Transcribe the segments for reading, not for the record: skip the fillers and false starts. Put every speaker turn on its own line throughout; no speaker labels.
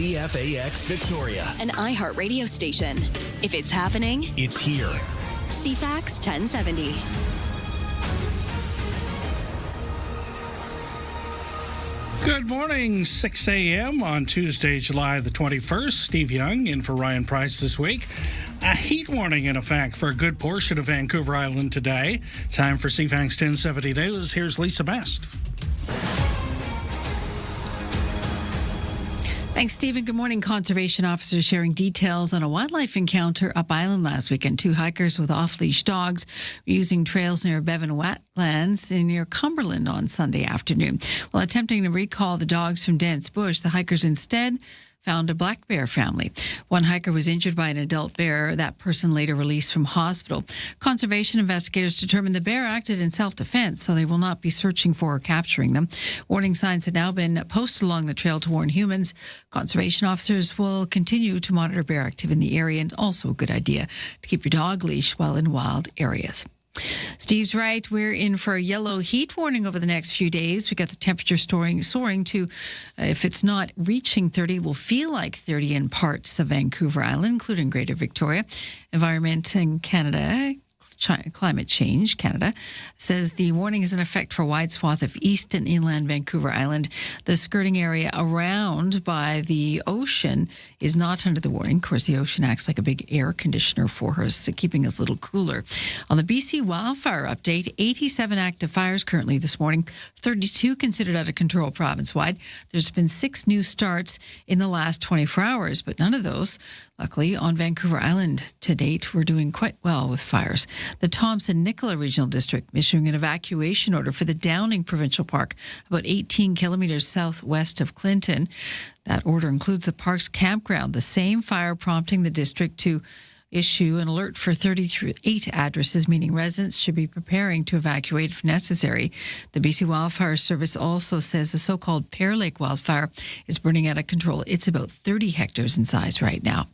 CFAX Victoria.
An iHeart radio station. If it's happening,
It's here.
CFAX 1070.
Good morning, 6 a.m. on Tuesday, July the 21st. Steve Young in for Ryan Price this week. A heat warning in effect for a good portion of Vancouver Island today. Time for CFAX 1070 News. Here's Lisa Best.
Thanks, Stephen. Good morning. Conservation officers sharing details on a wildlife encounter up island last weekend. 2 hikers with off-leash dogs were using trails near Bevan wetlands near Cumberland on Sunday afternoon. While attempting to recall the dogs from dense bush, the hikers instead found a black bear family. One hiker was injured by an adult bear. That person later released from hospital. Conservation investigators determined the bear acted in self-defense, so they will not be searching for or capturing them. Warning signs have now been posted along the trail to warn humans. Conservation officers will continue to monitor bear activity in the area, and also a good idea to keep your dog leashed while in wild areas. Steve's right. We're in for a yellow heat warning over the next few days. We got the temperature soaring to, if it's not reaching 30, will feel like 30 in parts of Vancouver Island, including Greater Victoria. Environment in Canada, Climate Change Canada, says the warning is in effect for a wide swath of east and inland Vancouver Island. The skirting area around by the ocean is not under the warning. Of course, the ocean acts like a big air conditioner for us, so keeping us a little cooler. On the BC wildfire update, 87 active fires currently this morning, 32 considered out of control province-wide. There's been 6 new starts in the last 24 hours, but none of those, luckily, on Vancouver Island to date. We're doing quite well with fires. The Thompson-Nicola Regional District issuing an evacuation order for the Downing Provincial Park, about 18 kilometers southwest of Clinton. That order includes the park's campground. The same fire prompting the district to issue an alert for 38 addresses, meaning residents should be preparing to evacuate if necessary. The BC Wildfire Service also says the so-called Pear Lake wildfire is burning out of control. It's about 30 hectares in size right now.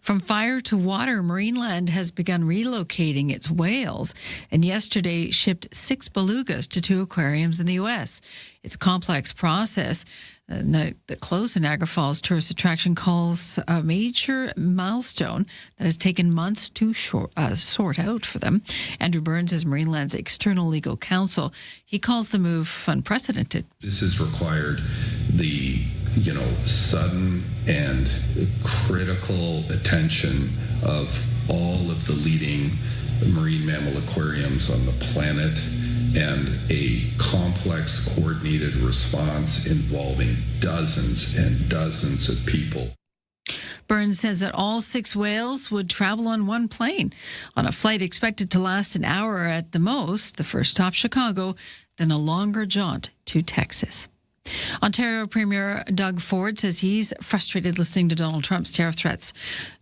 From fire to water, Marineland has begun relocating its whales and yesterday shipped 6 belugas to 2 aquariums in the U.S. It's a complex process that close to Niagara Falls tourist attraction calls a major milestone that has taken months to sort out for them. Andrew Burns is Marineland's external legal counsel. He calls the move unprecedented.
This has required the sudden and critical attention of all of the leading marine mammal aquariums on the planet, and a complex coordinated response involving dozens and dozens of people.
Burns says that all 6 whales would travel on one plane on a flight expected to last an hour at the most, the first stop Chicago, then a longer jaunt to Texas. Ontario Premier Doug Ford says he's frustrated listening to Donald Trump's tariff threats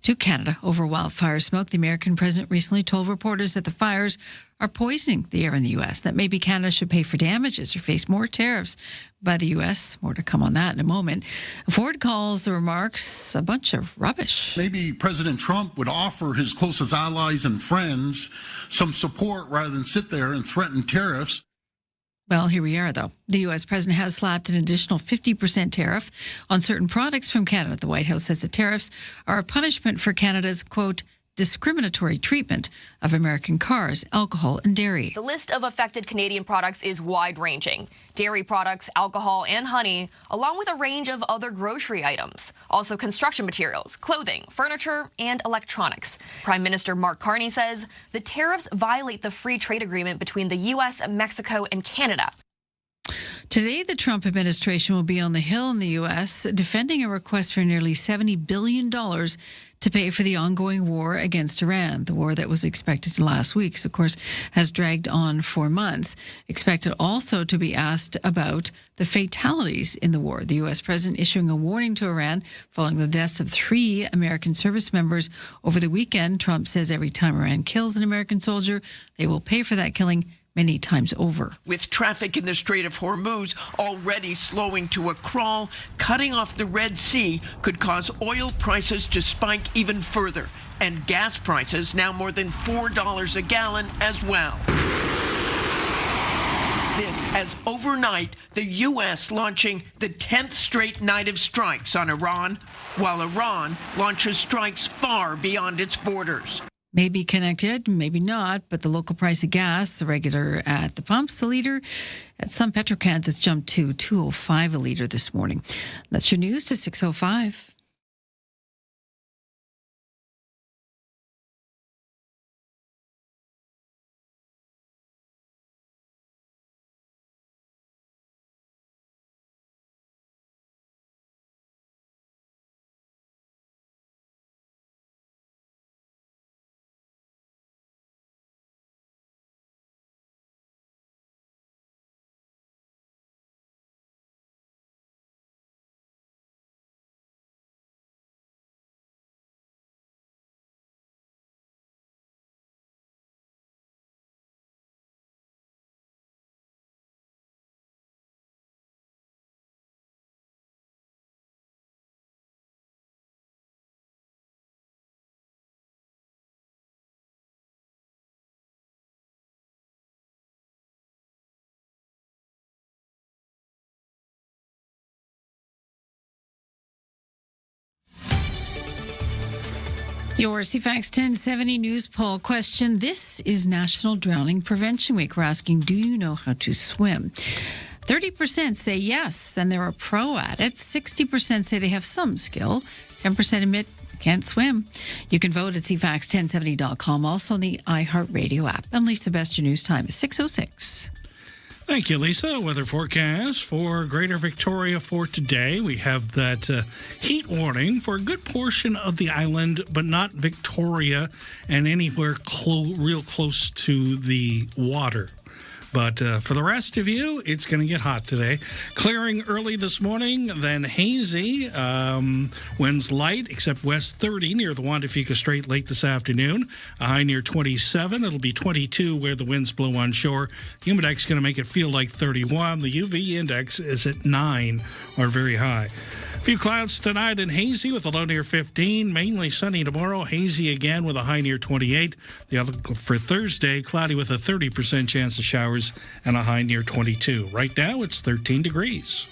to Canada over wildfire smoke. The American president recently told reporters that the fires are poisoning the air in the U.S., that maybe Canada should pay for damages or face more tariffs by the U.S. More to come on that in a moment. Ford calls the remarks a bunch of rubbish.
Maybe President Trump would offer his closest allies and friends some support rather than sit there and threaten tariffs.
Well, here we are, though. The U.S. president has slapped an additional 50% tariff on certain products from Canada. The White House says the tariffs are a punishment for Canada's, quote, discriminatory treatment of American cars, alcohol, and dairy.
The list of affected Canadian products is wide-ranging. Dairy products, alcohol, and honey, along with a range of other grocery items. Also construction materials, clothing, furniture, and electronics. Prime Minister Mark Carney says the tariffs violate the free trade agreement between the U.S., Mexico, and Canada.
Today, the Trump administration will be on the Hill in the U.S. defending a request for nearly $70 billion to pay for the ongoing war against Iran. The war that was expected to last week, of course, has dragged on for months. Expected also to be asked about the fatalities in the war. The U.S. president issuing a warning to Iran following the deaths of 3 American service members over the weekend. Trump says every time Iran kills an American soldier, they will pay for that killing many times over.
With traffic in the Strait of Hormuz already slowing to a crawl, cutting off the Red Sea could cause oil prices to spike even further, and gas prices now more than $4 a gallon as well. This as overnight the U.S. launching the 10th straight night of strikes on Iran, while Iran launches strikes far beyond its borders.
Maybe connected, maybe not, but the local price of gas, the regular at the pumps, the liter, at some petrocans, it's jumped to $2.05 a liter this morning. That's your news to 6:05. Your CFAX 1070 news poll question. This is National Drowning Prevention Week. We're asking, do you know how to swim? 30% say yes, and they're a pro at it. 60% say they have some skill. 10% admit can't swim. You can vote at CFAX1070.com, also on the iHeartRadio app. I'm Lisa Best. Your news time is 6:06.
Thank you, Lisa. Weather forecast for Greater Victoria for today. We have that heat warning for a good portion of the island, but not Victoria and anywhere real close to the water. But for the rest of you, it's going to get hot today. Clearing early this morning, then hazy. Winds light, except west 30 near the Juan de Fuca Strait late this afternoon. A high near 27. It'll be 22 where the winds blow on shore. Humidex is going to make it feel like 31. The UV index is at 9, or very high. A few clouds tonight and hazy with a low near 15. Mainly sunny tomorrow. Hazy again with a high near 28. The outlook for Thursday, cloudy with a 30% chance of showers and a high near 22. Right now, it's 13 degrees.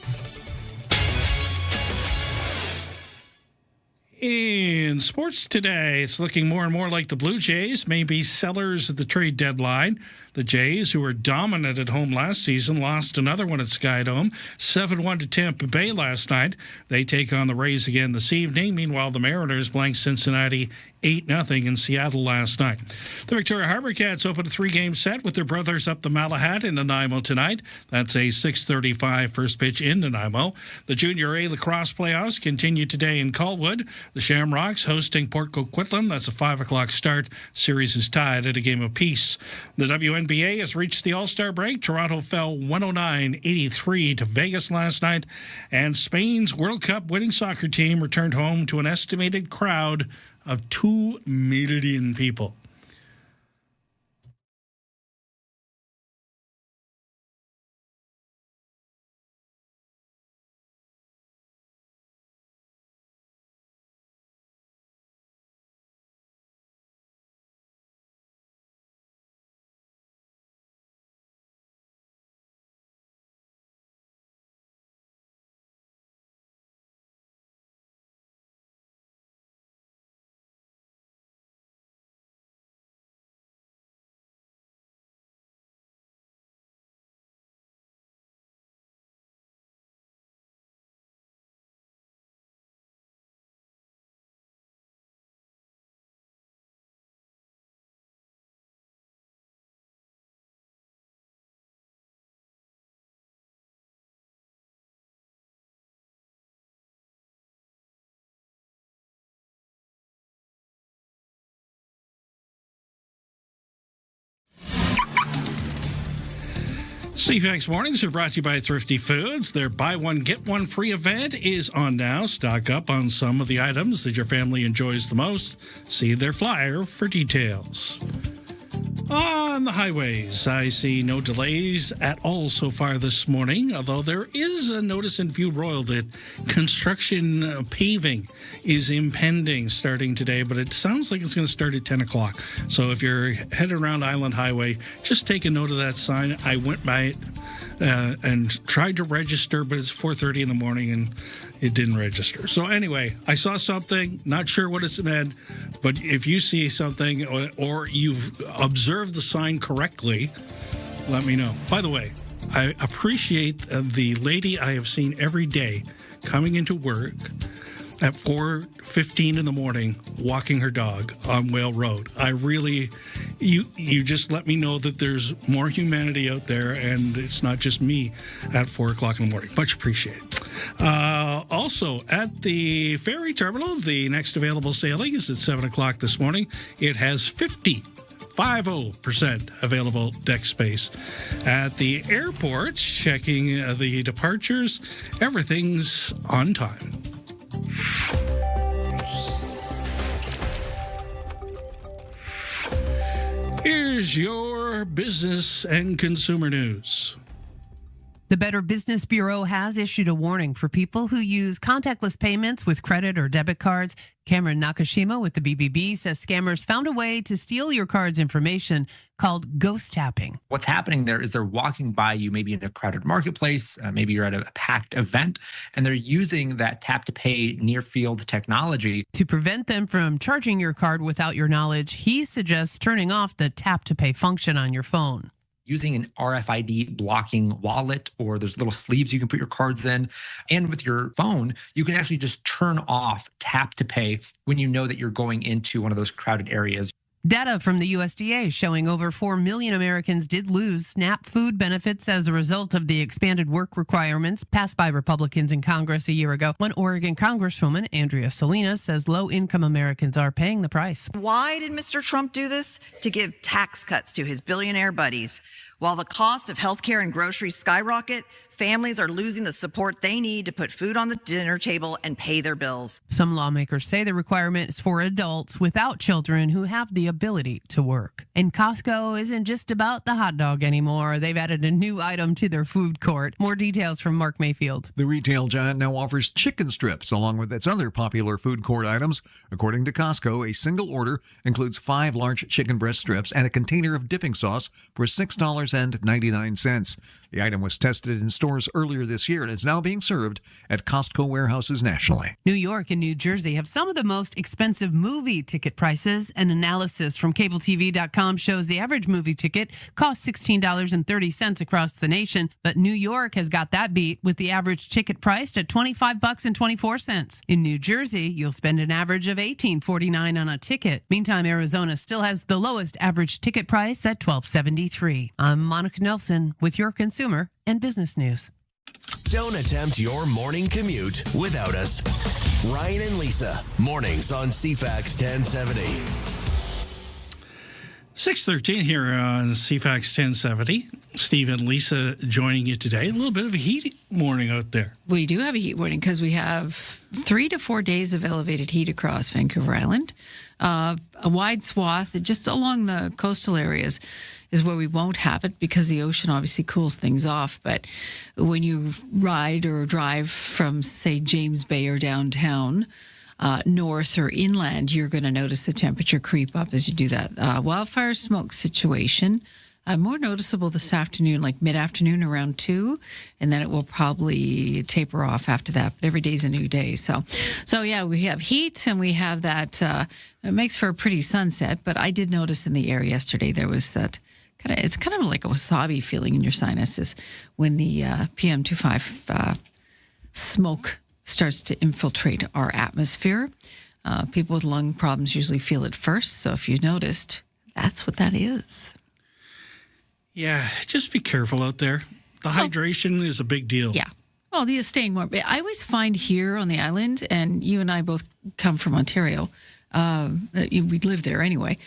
In sports today, it's looking more and more like the Blue Jays may be sellers at the trade deadline. The Jays, who were dominant at home last season, lost another one at Skydome, 7-1 to Tampa Bay last night. They take on the Rays again this evening. Meanwhile, the Mariners blanked Cincinnati 8-0 in Seattle last night. The Victoria Harbor Cats opened a 3-game set with their brothers up the Malahat in Nanaimo tonight. That's a 6:35 first pitch in Nanaimo. The Junior A lacrosse playoffs continue today in Colwood. The Shamrocks hosting Port Coquitlam. That's a 5 o'clock start. Series is tied at a game apiece. The WNBA has reached the All-Star break. Toronto fell 109-83 to Vegas last night. And Spain's World Cup winning soccer team returned home to an estimated crowd of 2 million people. CFAX Mornings are brought to you by Thrifty Foods. Their buy one, get one free event is on now. Stock up on some of the items that your family enjoys the most. See their flyer for details. On the highways, I see no delays at all so far this morning, although there is a notice in View Royal that construction paving is impending starting today, but it sounds like it's going to start at 10 o'clock. So if you're headed around Island Highway, just take a note of that sign. I went by it and tried to register, but it's 4:30 in the morning and it didn't register. So anyway, I saw something, not sure what it's meant, but if you see something or you've observed the sign correctly, let me know. By the way, I appreciate the lady I have seen every day coming into work at 4:15 in the morning, walking her dog on Whale Road. I really, you just let me know that there's more humanity out there, and it's not just me at 4 o'clock in the morning. Much appreciated. Also, at the ferry terminal, the next available sailing is at 7 o'clock this morning. It has 50% available deck space. At the airport, checking the departures, everything's on time. Here's your business and consumer news.
The Better Business Bureau has issued a warning for people who use contactless payments with credit or debit cards. Cameron Nakashima with the BBB says scammers found a way to steal your card's information called ghost tapping.
What's happening there is they're walking by you, maybe in a crowded marketplace, maybe you're at a packed event, and they're using that tap to pay near field technology.
To prevent them from charging your card without your knowledge, he suggests turning off the tap to pay function on your phone.
Using an RFID blocking wallet, or there's little sleeves you can put your cards in. And with your phone, you can actually just turn off tap to pay when you know that you're going into one of those crowded areas.
Data from the USDA showing over 4 million Americans did lose SNAP food benefits as a result of the expanded work requirements passed by Republicans in Congress a year ago. One Oregon Congresswoman, Andrea Salinas, says low-income Americans are paying the price.
Why did Mr. Trump do this? To give tax cuts to his billionaire buddies. While the cost of healthcare and groceries skyrocket, families are losing the support they need to put food on the dinner table and pay their bills.
Some lawmakers say the requirement is for adults without children who have the ability to work. And Costco isn't just about the hot dog anymore. They've added a new item to their food court. More details from Mark Mayfield.
The retail giant now offers chicken strips along with its other popular food court items. According to Costco, a single order includes 5 large chicken breast strips and a container of dipping sauce for $6.99. The item was tested in stores earlier this year and is now being served at Costco warehouses nationally.
New York and New Jersey have some of the most expensive movie ticket prices. An analysis from CableTV.com shows the average movie ticket costs $16.30 across the nation, but New York has got that beat with the average ticket priced at $25.24. In New Jersey, you'll spend an average of $18.49 on a ticket. Meantime, Arizona still has the lowest average ticket price at $12.73. I'm Monica Nelson with your consumer and business news.
Don't attempt your morning commute without us. Ryan and Lisa, mornings on CFAX 1070.
6:13 here on CFAX 1070. Steve and Lisa joining you today. A little bit of a heat morning out there.
We do have a heat warning because we have 3 to 4 days of elevated heat across Vancouver Island. A wide swath just along the coastal areas is where we won't have it because the ocean obviously cools things off. But when you ride or drive from, say, James Bay or downtown, north or inland, you're going to notice the temperature creep up as you do that. Wildfire smoke situation, more noticeable this afternoon, like mid-afternoon around 2, and then it will probably taper off after that. But every day's a new day. So yeah, we have heat and we have that. It makes for a pretty sunset, but I did notice in the air yesterday there was that it's kind of like a wasabi feeling in your sinuses when the PM2.5 smoke starts to infiltrate our atmosphere. People with lung problems usually feel it first. So if you noticed, that's what that is.
Yeah, just be careful out there. The hydration is a big deal.
Yeah. Well, the staying warm. I always find here on the island, and you and I both come from Ontario. We live there anyway.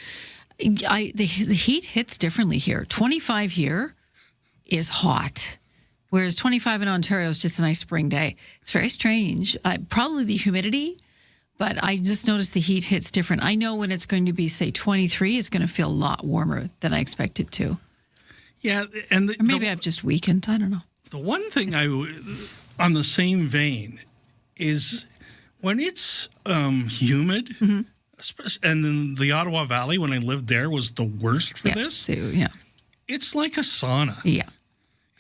The heat hits differently here. 25 here is hot, whereas 25 in Ontario is just a nice spring day. It's very strange. Probably the humidity, but I just noticed the heat hits different. I know when it's going to be, say, 23, it's going to feel a lot warmer than I expect it to.
Yeah, and
or maybe I've just weakened. I don't know.
The one thing on the same vein is when it's humid. Mm-hmm. And then the Ottawa Valley, when I lived there, was the worst for this.
Yeah.
It's like a sauna.
Yeah.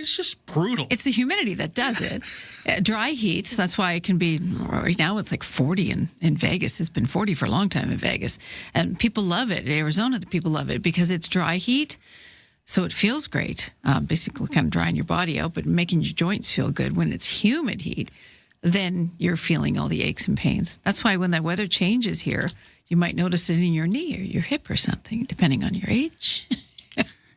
It's just brutal.
It's the humidity that does it. Dry heat, that's why it can be, right now it's like 40 in Vegas. It's been 40 for a long time in Vegas. And people love it. In Arizona, the people love it because it's dry heat. So it feels great, basically kind of drying your body out, but making your joints feel good. When it's humid heat, then you're feeling all the aches and pains. That's why when the weather changes here, you might notice it in your knee or your hip or something, depending on your age.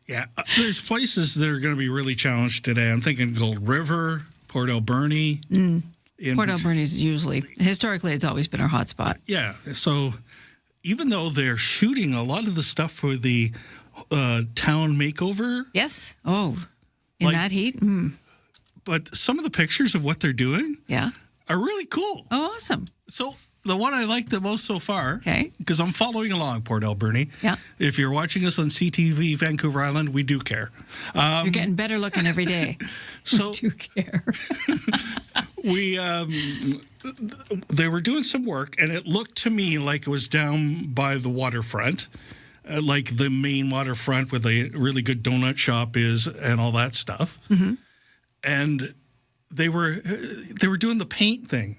Yeah, there's places that are going to be really challenged today. I'm thinking Gold River, Port Alberni.
Port Alberni is historically, it's always been our hot spot.
Yeah, so even though they're shooting a lot of the stuff for the town makeover.
Yes. Oh, in that heat?
But some of the pictures of what they're doing are really cool.
Oh, awesome.
So the one I like the most so far, because I'm following along, Port Alberni.
Yeah.
If you're watching us on CTV Vancouver Island, we do care.
You're getting better looking every day.
So
we do care.
They were doing some work, and it looked to me like it was down by the waterfront, like the main waterfront where the really good donut shop is and all that stuff.
Mm-hmm.
And they were doing the paint thing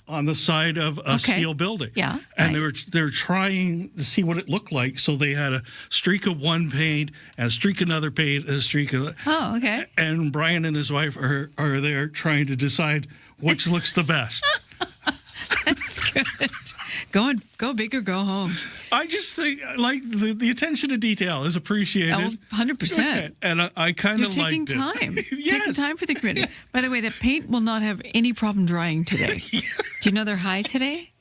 on the side of a steel building.
Yeah.
And
nice.
they were trying to see what it looked like. So they had a streak of one paint and a streak of another paint and a streak of...
Oh, okay.
And Brian and his wife are there trying to decide which looks the best.
That's good. Go big or go home.
I just think, like, the attention to detail is appreciated.
Oh, 100%.
And I kind of liked it.
You're taking time.
Yes.
Taking time for the community. By the way, the paint will not have any problem drying today. Do you know they're high today?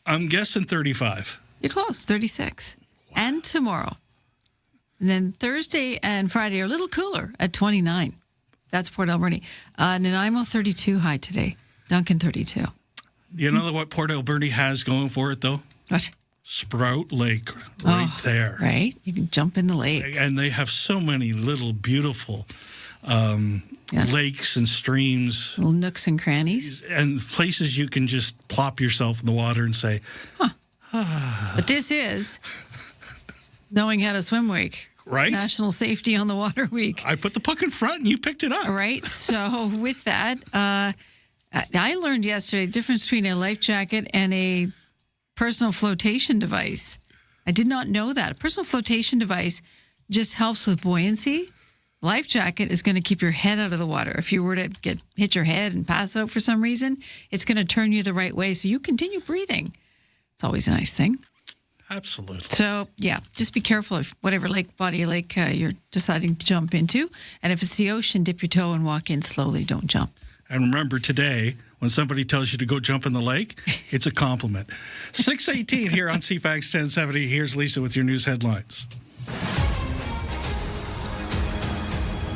I'm guessing 35.
You're close, 36. And tomorrow. And then Thursday and Friday are a little cooler at 29. That's Port Alberni. Nanaimo, 32 high today. Duncan, 32.
You know what Port Alberni has going for it, though?
What?
Sprout Lake there.
Right. You can jump in the lake.
And they have so many little beautiful lakes and streams.
Little nooks and crannies.
And places you can just plop yourself in the water and say,
But this is Knowing How to Swim Week.
Right.
National Safety on the Water Week.
I put the puck in front and you picked it up.
Right. So with that, I learned yesterday the difference between a life jacket and a personal flotation device. I did not know that. A personal flotation device just helps with buoyancy. Life jacket is going to keep your head out of the water. If you were to hit your head and pass out for some reason, it's going to turn you the right way so you continue breathing. It's always a nice thing.
Absolutely.
So, yeah, just be careful of whatever body lake you're deciding to jump into. And if it's the ocean, dip your toe and walk in slowly. Don't jump.
And remember today, when somebody tells you to go jump in the lake, it's a compliment. 6:18 here on CFAX 1070. Here's Lisa with your news headlines.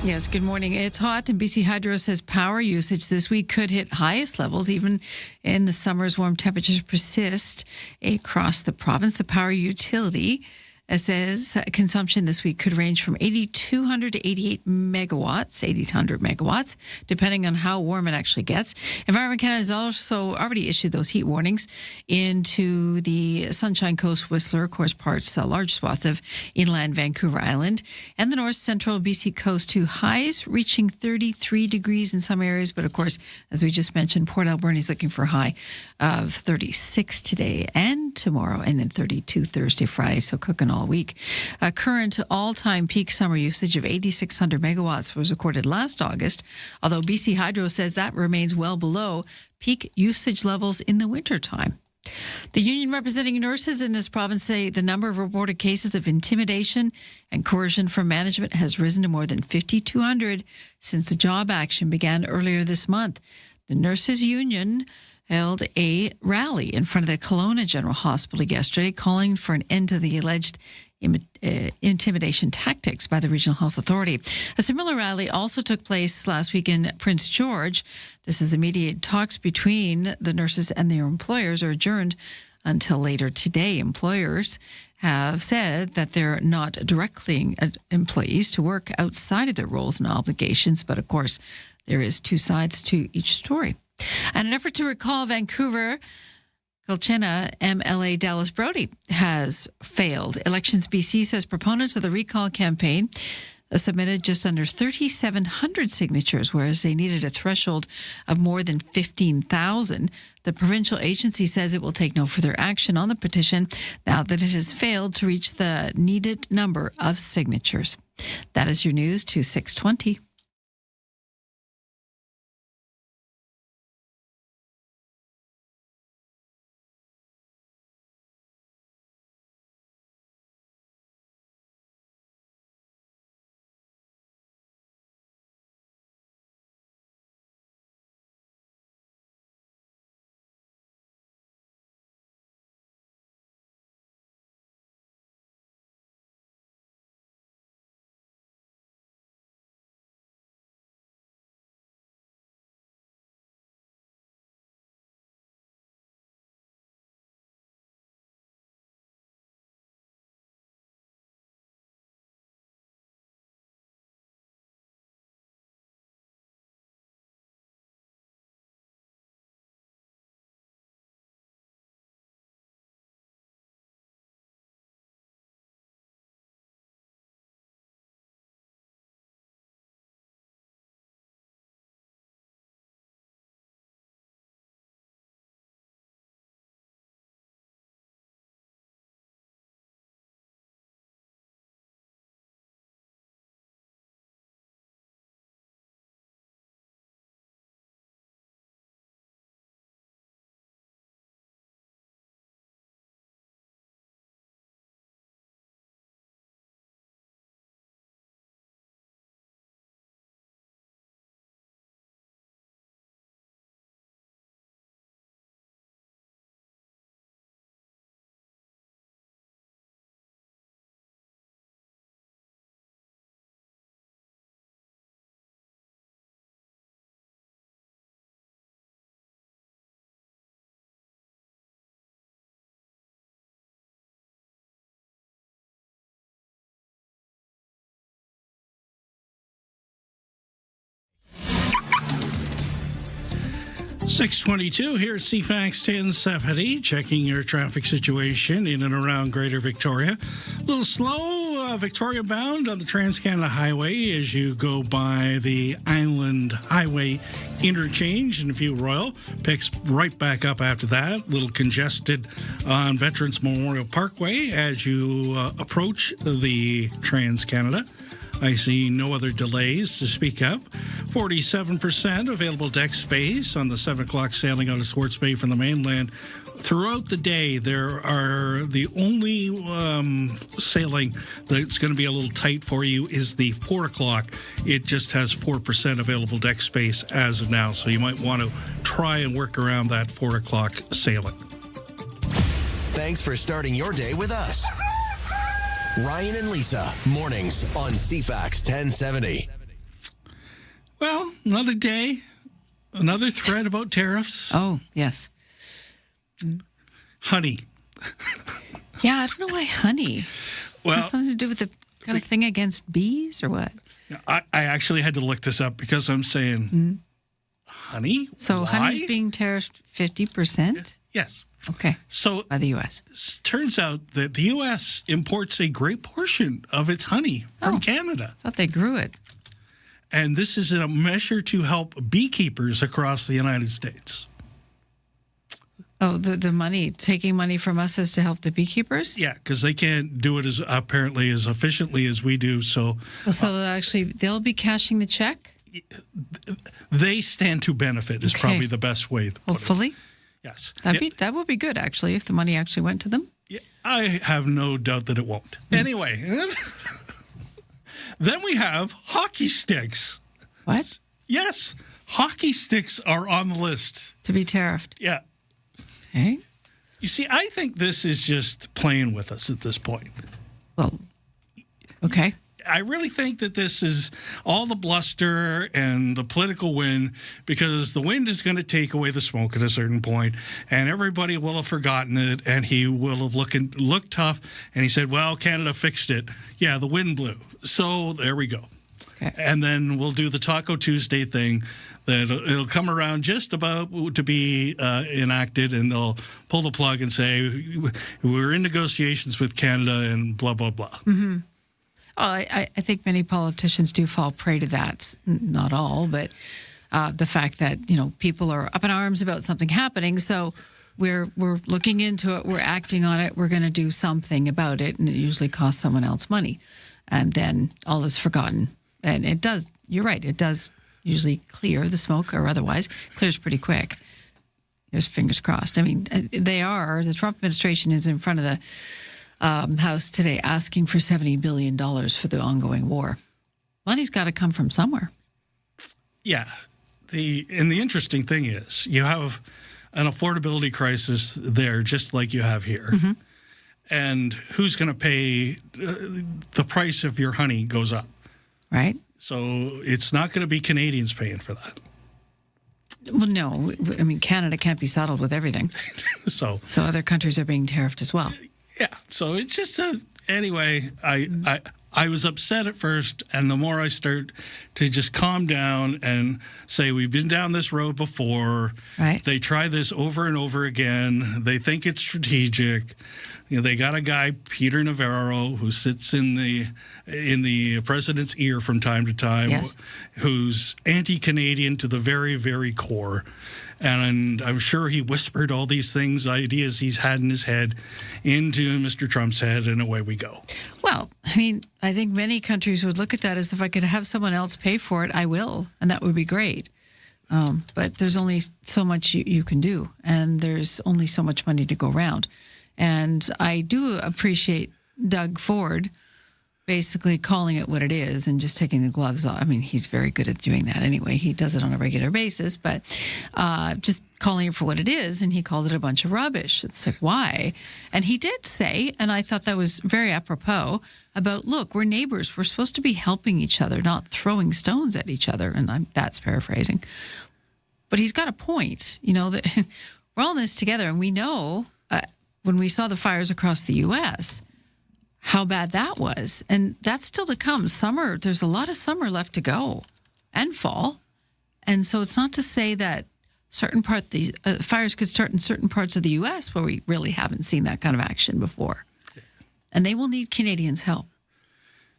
Yes, good morning. It's hot, and BC Hydro says power usage this week could hit highest levels even in the summer's warm temperatures persist across the province. The power utility says consumption this week could range from 8,200 to 8,800 megawatts, depending on how warm it actually gets. Environment Canada has also already issued those heat warnings into the Sunshine Coast, Whistler, of course, parts, a large swath of inland Vancouver Island, and the north central BC coast to highs reaching 33 degrees in some areas. But of course, as we just mentioned, Port Alberni is looking for a high of 36 today and tomorrow, and then 32 Thursday, Friday. So cooking all week. Current all-time peak summer usage of 8,600 megawatts was recorded last August, although BC Hydro says that remains well below peak usage levels in the wintertime. The union representing nurses in this province say the number of reported cases of intimidation and coercion from management has risen to more than 5,200 since the job action began earlier this month. The nurses union held a rally in front of the Kelowna General Hospital yesterday, calling for an end to the alleged intimidation tactics by the Regional Health Authority. A similar rally also took place last week in Prince George. This is immediate talks between the nurses and their employers are adjourned until later today. Employers have said that they're not directing employees to work outside of their roles and obligations, but of course, there is two sides to each story. And an effort to recall Vancouver Kilchena MLA Dallas Brody has failed. Elections BC says proponents of the recall campaign submitted just under 3,700 signatures, whereas they needed a threshold of more than 15,000. The provincial agency says it will take no further action on the petition now that it has failed to reach the needed number of signatures. That is your news to 6:20.
.622 here at CFAX 1070, checking your traffic situation in and around Greater Victoria. A little slow, Victoria bound on the Trans-Canada Highway as you go by the Island Highway interchange in View Royal. Picks right back up after that. A little congested on Veterans Memorial Parkway as you approach the Trans-Canada. I see no other delays to speak of. 47% available deck space on the 7 o'clock sailing out of Swartz Bay from the mainland. Throughout the day, there are the only sailing that's going to be a little tight for you is the 4 o'clock. It just has 4% available deck space as of now, so you might want to try and work around that 4 o'clock sailing.
Thanks for starting your day with us. Ryan and Lisa, mornings on CFAX 1070.
Well, another day, another thread about tariffs.
Oh, yes.
Honey.
Yeah, I don't know why honey.
Well,
Is this something to do with the kind of thing against bees or what?
I actually had to look this up because I'm saying, honey?
So
why?
honey's being tariffed 50%?
Yes.
Okay.
So
by the U.S.
It turns out that the U.S. imports a great portion of its honey from Canada.
I thought they grew it.
And this is a measure to help beekeepers across the United States.
Oh, the money, taking money from us is to help the beekeepers?
Yeah, because they can't do it as apparently as efficiently as we do. So,
they'll be cashing the check?
They stand to benefit is probably the best way to put
Hopefully.
it. Yes.
That would be good, actually, if the money actually went to them.
Yeah, I have no doubt that it won't. Anyway, then we have hockey sticks.
What?
Yes. Hockey sticks are on the list.
To be tariffed.
Yeah.
Okay.
You see, I think this is just playing with us at this point.
Well, okay.
I really think that this is all the bluster and the political wind, because the wind is going to take away the smoke at a certain point, and everybody will have forgotten it, and he will have looked tough, and he said, well, Canada fixed it. Yeah, the wind blew. So there we go.
Okay.
And then we'll do the Taco Tuesday thing. That it'll come around just about to be enacted, and they'll pull the plug and say, we're in negotiations with Canada and blah, blah, blah.
Mm-hmm. Well, I think many politicians do fall prey to that. Not all, but the fact that people are up in arms about something happening, so we're looking into it, we're acting on it, we're going to do something about it, and it usually costs someone else money, and then all is forgotten. And it does. You're right. It does usually clear the smoke, or otherwise clears pretty quick. There's fingers crossed. I mean, the Trump administration is in front of the House today asking for $70 billion for the ongoing war. Money's got to come from somewhere.
Yeah. The interesting thing is you have an affordability crisis there just like you have here. Mm-hmm. And who's going to pay the price of your honey goes up.
Right.
So it's not going to be Canadians paying for that.
Well, no. I mean, Canada can't be saddled with everything.
So
other countries are being tariffed as well.
Yeah. So it's just anyway, I was upset at first, and the more I start to just calm down and say, we've been down this road before.
Right.
They try this over and over again. They think it's strategic. They got a guy, Peter Navarro, who sits in the president's ear from time to time,
yes,
who's anti-Canadian to the very, very core. And I'm sure he whispered all these things, ideas he's had in his head, into Mr. Trump's head, and away we go.
Well, I mean, I think many countries would look at that as, if I could have someone else pay for it, I will, and that would be great. But there's only so much you can do, and there's only so much money to go around. And I do appreciate Doug Ford basically calling it what it is and just taking the gloves off. I mean, he's very good at doing that anyway. He does it on a regular basis, but just calling it for what it is, and he called it a bunch of rubbish. It's like, why? And he did say, and I thought that was very apropos, about, look, we're neighbors. We're supposed to be helping each other, not throwing stones at each other. And that's paraphrasing. But he's got a point, that we're all in this together, and we know when we saw the fires across the U.S., how bad that was. And that's still to come. Summer, there's a lot of summer left to go, and fall. And so it's not to say that the fires could start in certain parts of the U.S. where we really haven't seen that kind of action before. And they will need Canadians' help.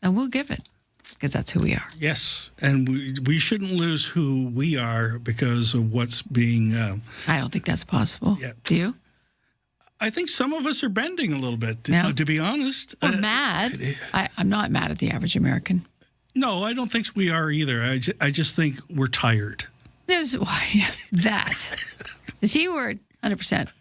And we'll give it, because that's who we are.
Yes, and we shouldn't lose who we are because of what's being...
I don't think that's possible.
Yeah.
Do you?
I think some of us are bending a little bit,
no.
To be honest.
We're mad. I'm not mad at the average American.
No, I don't think we are either. I just think we're tired.
That. The T word, 100%.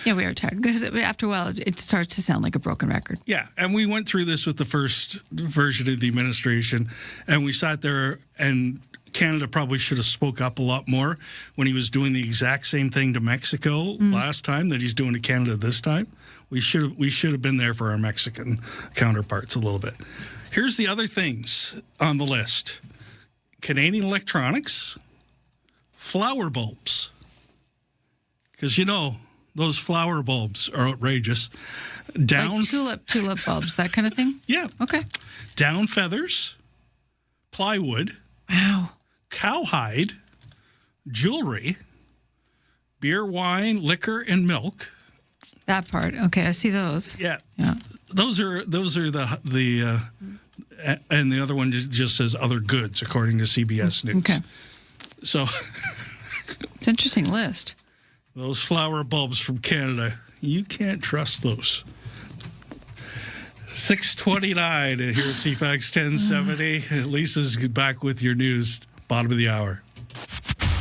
Yeah, we are tired. Because after a while, it starts to sound like a broken record.
Yeah, and we went through this with the first version of the administration, and we sat there, and Canada probably should have spoke up a lot more when he was doing the exact same thing to Mexico last time that he's doing to Canada this time. We should have been there for our Mexican counterparts a little bit. Here's the other things on the list: Canadian electronics, flower bulbs, because those flower bulbs are outrageous.
Like tulip bulbs, that kind of thing.
Yeah.
Okay.
Down feathers, plywood.
Wow.
Cowhide, jewelry, beer, wine, liquor, and milk.
That part. Okay, I see those.
Yeah.
Yeah.
Those are the and the other one just says other goods, according to CBS News.
Okay.
So
it's an interesting list.
Those flower bulbs from Canada, you can't trust those. 6:29 here at CFAX 1070. Lisa's back with your news, bottom of the hour.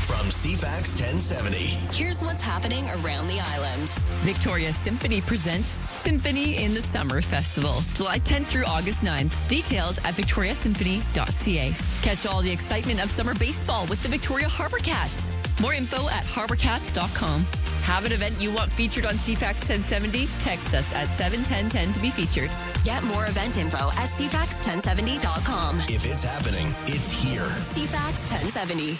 From CFAX 1070.
Here's what's happening around the island.
Victoria Symphony presents Symphony in the Summer Festival, July 10th through August 9th. Details at victoriasymphony.ca. Catch all the excitement of summer baseball with the Victoria Harbour Cats. More info at harbourcats.com. Have an event you want featured on CFAX 1070? Text us at 71010 to be featured.
Get more event info at cfax1070.com.
If it's happening, it's here.
CFAX 1070.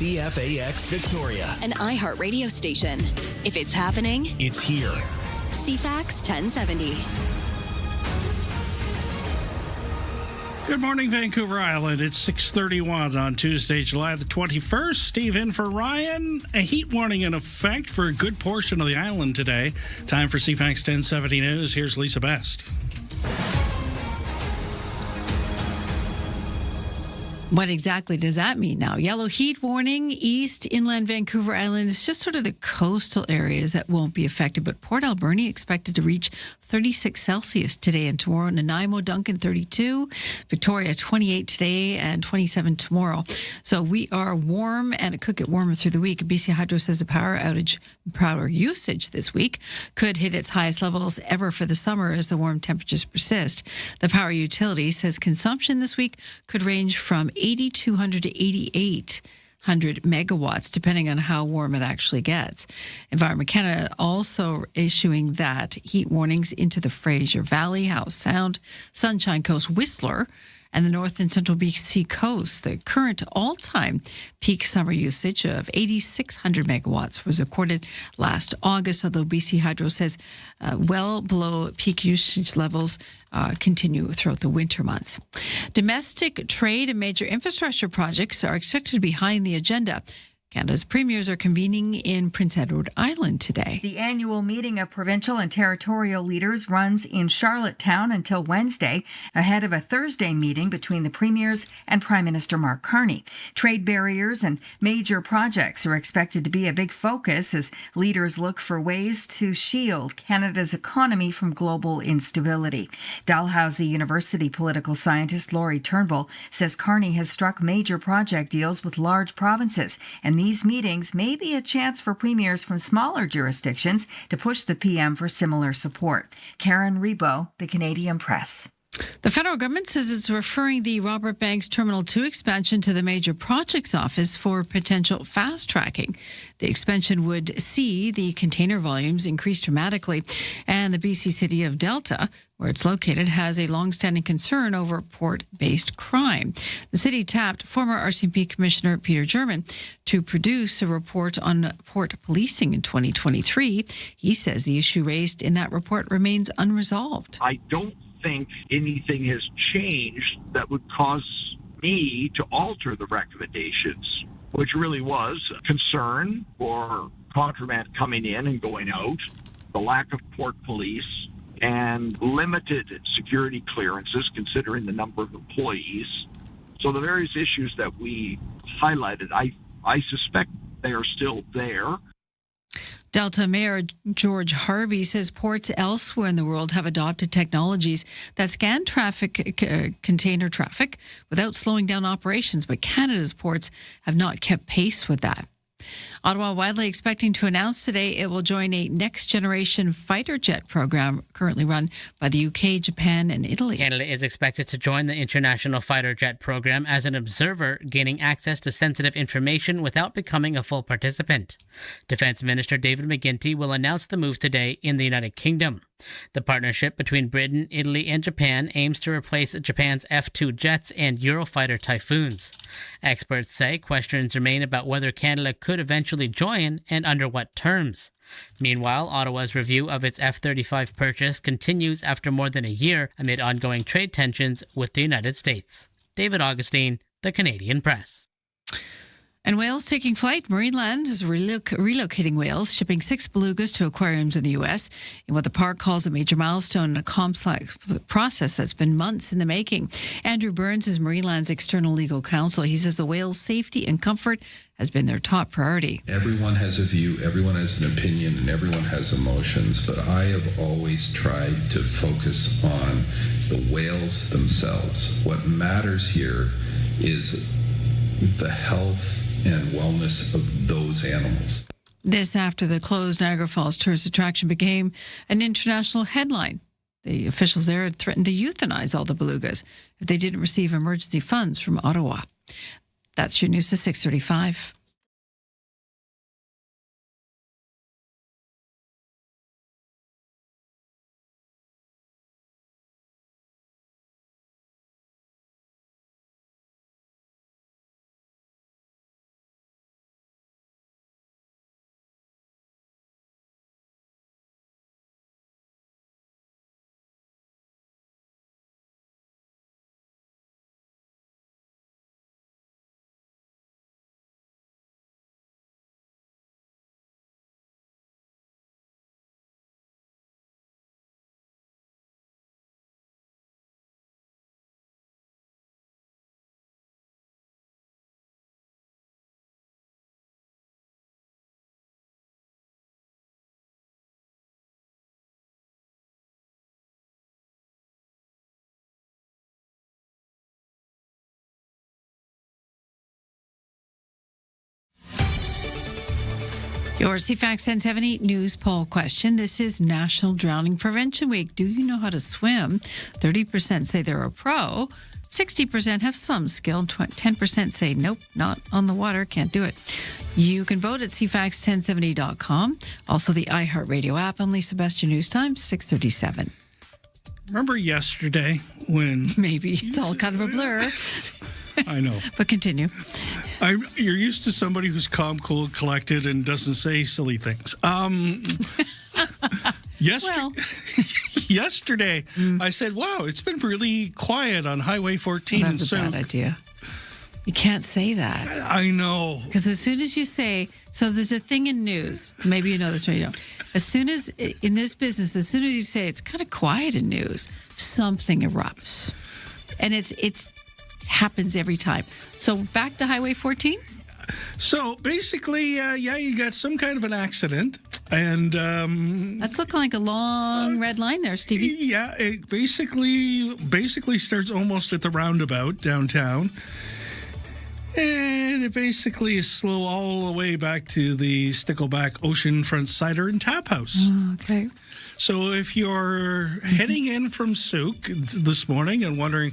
CFAX Victoria.
An iHeart radio station. If it's happening,
It's here.
CFAX 1070.
Good morning, Vancouver Island. It's 6:31 on Tuesday, July the 21st. Steve in for Ryan. A heat warning in effect for a good portion of the island today. Time for CFAX 1070 News. Here's Lisa Best.
What exactly does that mean now? Yellow heat warning, east, inland Vancouver Island. It's just sort of the coastal areas that won't be affected, but Port Alberni expected to reach 36 Celsius today and tomorrow. Nanaimo, Duncan, 32. Victoria, 28 today and 27 tomorrow. So we are warm, and it could get warmer through the week. BC Hydro says the power usage this week could hit its highest levels ever for the summer as the warm temperatures persist. The power utility says consumption this week could range from 8,200 to 8,800 megawatts, depending on how warm it actually gets. Environment Canada also issuing that heat warnings into the Fraser Valley, Howe Sound, Sunshine Coast, Whistler, and the North and Central BC coast. The current all-time peak summer usage of 8,600 megawatts was recorded last August, although BC Hydro says well below peak usage levels continue throughout the winter months. Domestic trade and major infrastructure projects are expected to be high in the agenda. Canada's premiers are convening in Prince Edward Island today.
The annual meeting of provincial and territorial leaders runs in Charlottetown until Wednesday, ahead of a Thursday meeting between the premiers and Prime Minister Mark Carney. Trade barriers and major projects are expected to be a big focus as leaders look for ways to shield Canada's economy from global instability. Dalhousie University political scientist Laurie Turnbull says Carney has struck major project deals with large provinces, and these meetings may be a chance for premiers from smaller jurisdictions to push the PM for similar support. Karen Rebo, The Canadian Press.
The federal government says it's referring the Robert Banks Terminal 2 expansion to the Major Projects Office for potential fast-tracking. The expansion would see the container volumes increase dramatically, and the BC city of Delta, where it's located, has a long-standing concern over port-based crime. The city tapped former RCMP Commissioner Peter German to produce a report on port policing in 2023. He says the issue raised in that report remains unresolved.
I don't think anything has changed that would cause me to alter the recommendations, which really was concern for contraband coming in and going out, the lack of port police, and limited security clearances considering the number of employees. So the various issues that we highlighted, I suspect they are still there.
Delta Mayor George Harvey says ports elsewhere in the world have adopted technologies that scan container traffic without slowing down operations, but Canada's ports have not kept pace with that. Ottawa widely expecting to announce today it will join a next-generation fighter jet program currently run by the UK, Japan, and Italy.
Canada is expected to join the International Fighter Jet program as an observer, gaining access to sensitive information without becoming a full participant. Defense Minister David McGuinty will announce the move today in the United Kingdom. The partnership between Britain, Italy, and Japan aims to replace Japan's F-2 jets and Eurofighter Typhoons. Experts say questions remain about whether Canada could eventually join and under what terms. Meanwhile, Ottawa's review of its F-35 purchase continues after more than a year amid ongoing trade tensions with the United States. David Augustine, The Canadian Press.
And whales taking flight. Marineland is relocating whales, shipping 6 belugas to aquariums in the U.S. in what the park calls a major milestone in a complex process that's been months in the making. Andrew Burns is Marineland's external legal counsel. He says the whales' safety and comfort has been their top priority.
Everyone has a view, everyone has an opinion, and everyone has emotions, but I have always tried to focus on the whales themselves. What matters here is the health and wellness of those animals.
This after the closed Niagara Falls tourist attraction became an international headline. The officials there had threatened to euthanize all the belugas if they didn't receive emergency funds from Ottawa. That's your news at 6:35. Your CFAX 1070 news poll question. This is National Drowning Prevention Week. Do you know how to swim? 30% say they're a pro. 60% have some skill. 10% say, nope, not on the water, can't do it. You can vote at CFAX1070.com. Also, the iHeartRadio app. I'm Lisa Best, your news time, 6:37.
Remember yesterday when...
Maybe. It's all kind of a blur.
I know.
But continue.
You're used to somebody who's calm, cool, collected, and doesn't say silly things. Yesterday, I said, wow, it's been really quiet on Highway 14.
Well, that's a bad idea. You can't say that.
I know.
Because as soon as you say, so there's a thing in news, maybe you know this, maybe you don't. As soon as, in this business, as soon as you say it's kind of quiet in news, something erupts. And it happens every time. So back to Highway 14?
So basically, you got some kind of an accident. And
that's looking like a long red line there, Stevie.
Yeah, it basically starts almost at the roundabout downtown. And it basically is slow all the way back to the Stickleback Oceanfront Cider and Tap House.
Oh, okay.
So if you're heading in from Souk this morning and wondering,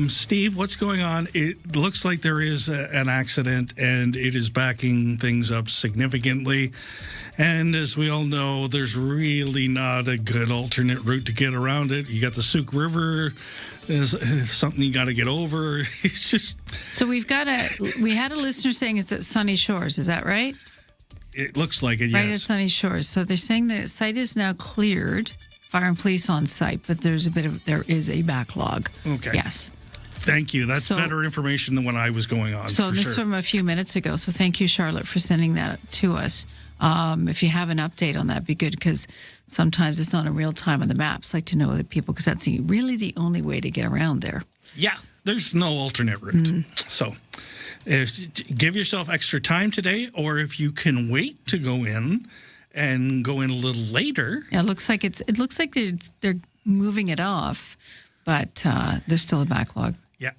Steve, what's going on? It looks like there is an accident and it is backing things up significantly. And as we all know, there's really not a good alternate route to get around it. You got the Souk River, is something you got to get over. It's just...
So we had a listener saying it's at Sunny Shores. Is that right?
It looks like it, yes.
Right at Sunny Shores. So they're saying the site is now cleared. Fire and police on site, but there is a backlog.
Okay.
Yes.
Thank you. That's better information than when I was going on.
So this from a few minutes ago. So thank you, Charlotte, for sending that to us. If you have an update on that, it'd be good because sometimes it's not in real time on the maps. Like to know the people because that's really the only way to get around there.
Yeah, there's no alternate route. So give yourself extra time today, or if you can wait to go in and go in a little later.
Yeah, it looks like they're moving it off, but there's still a backlog.
Yeah.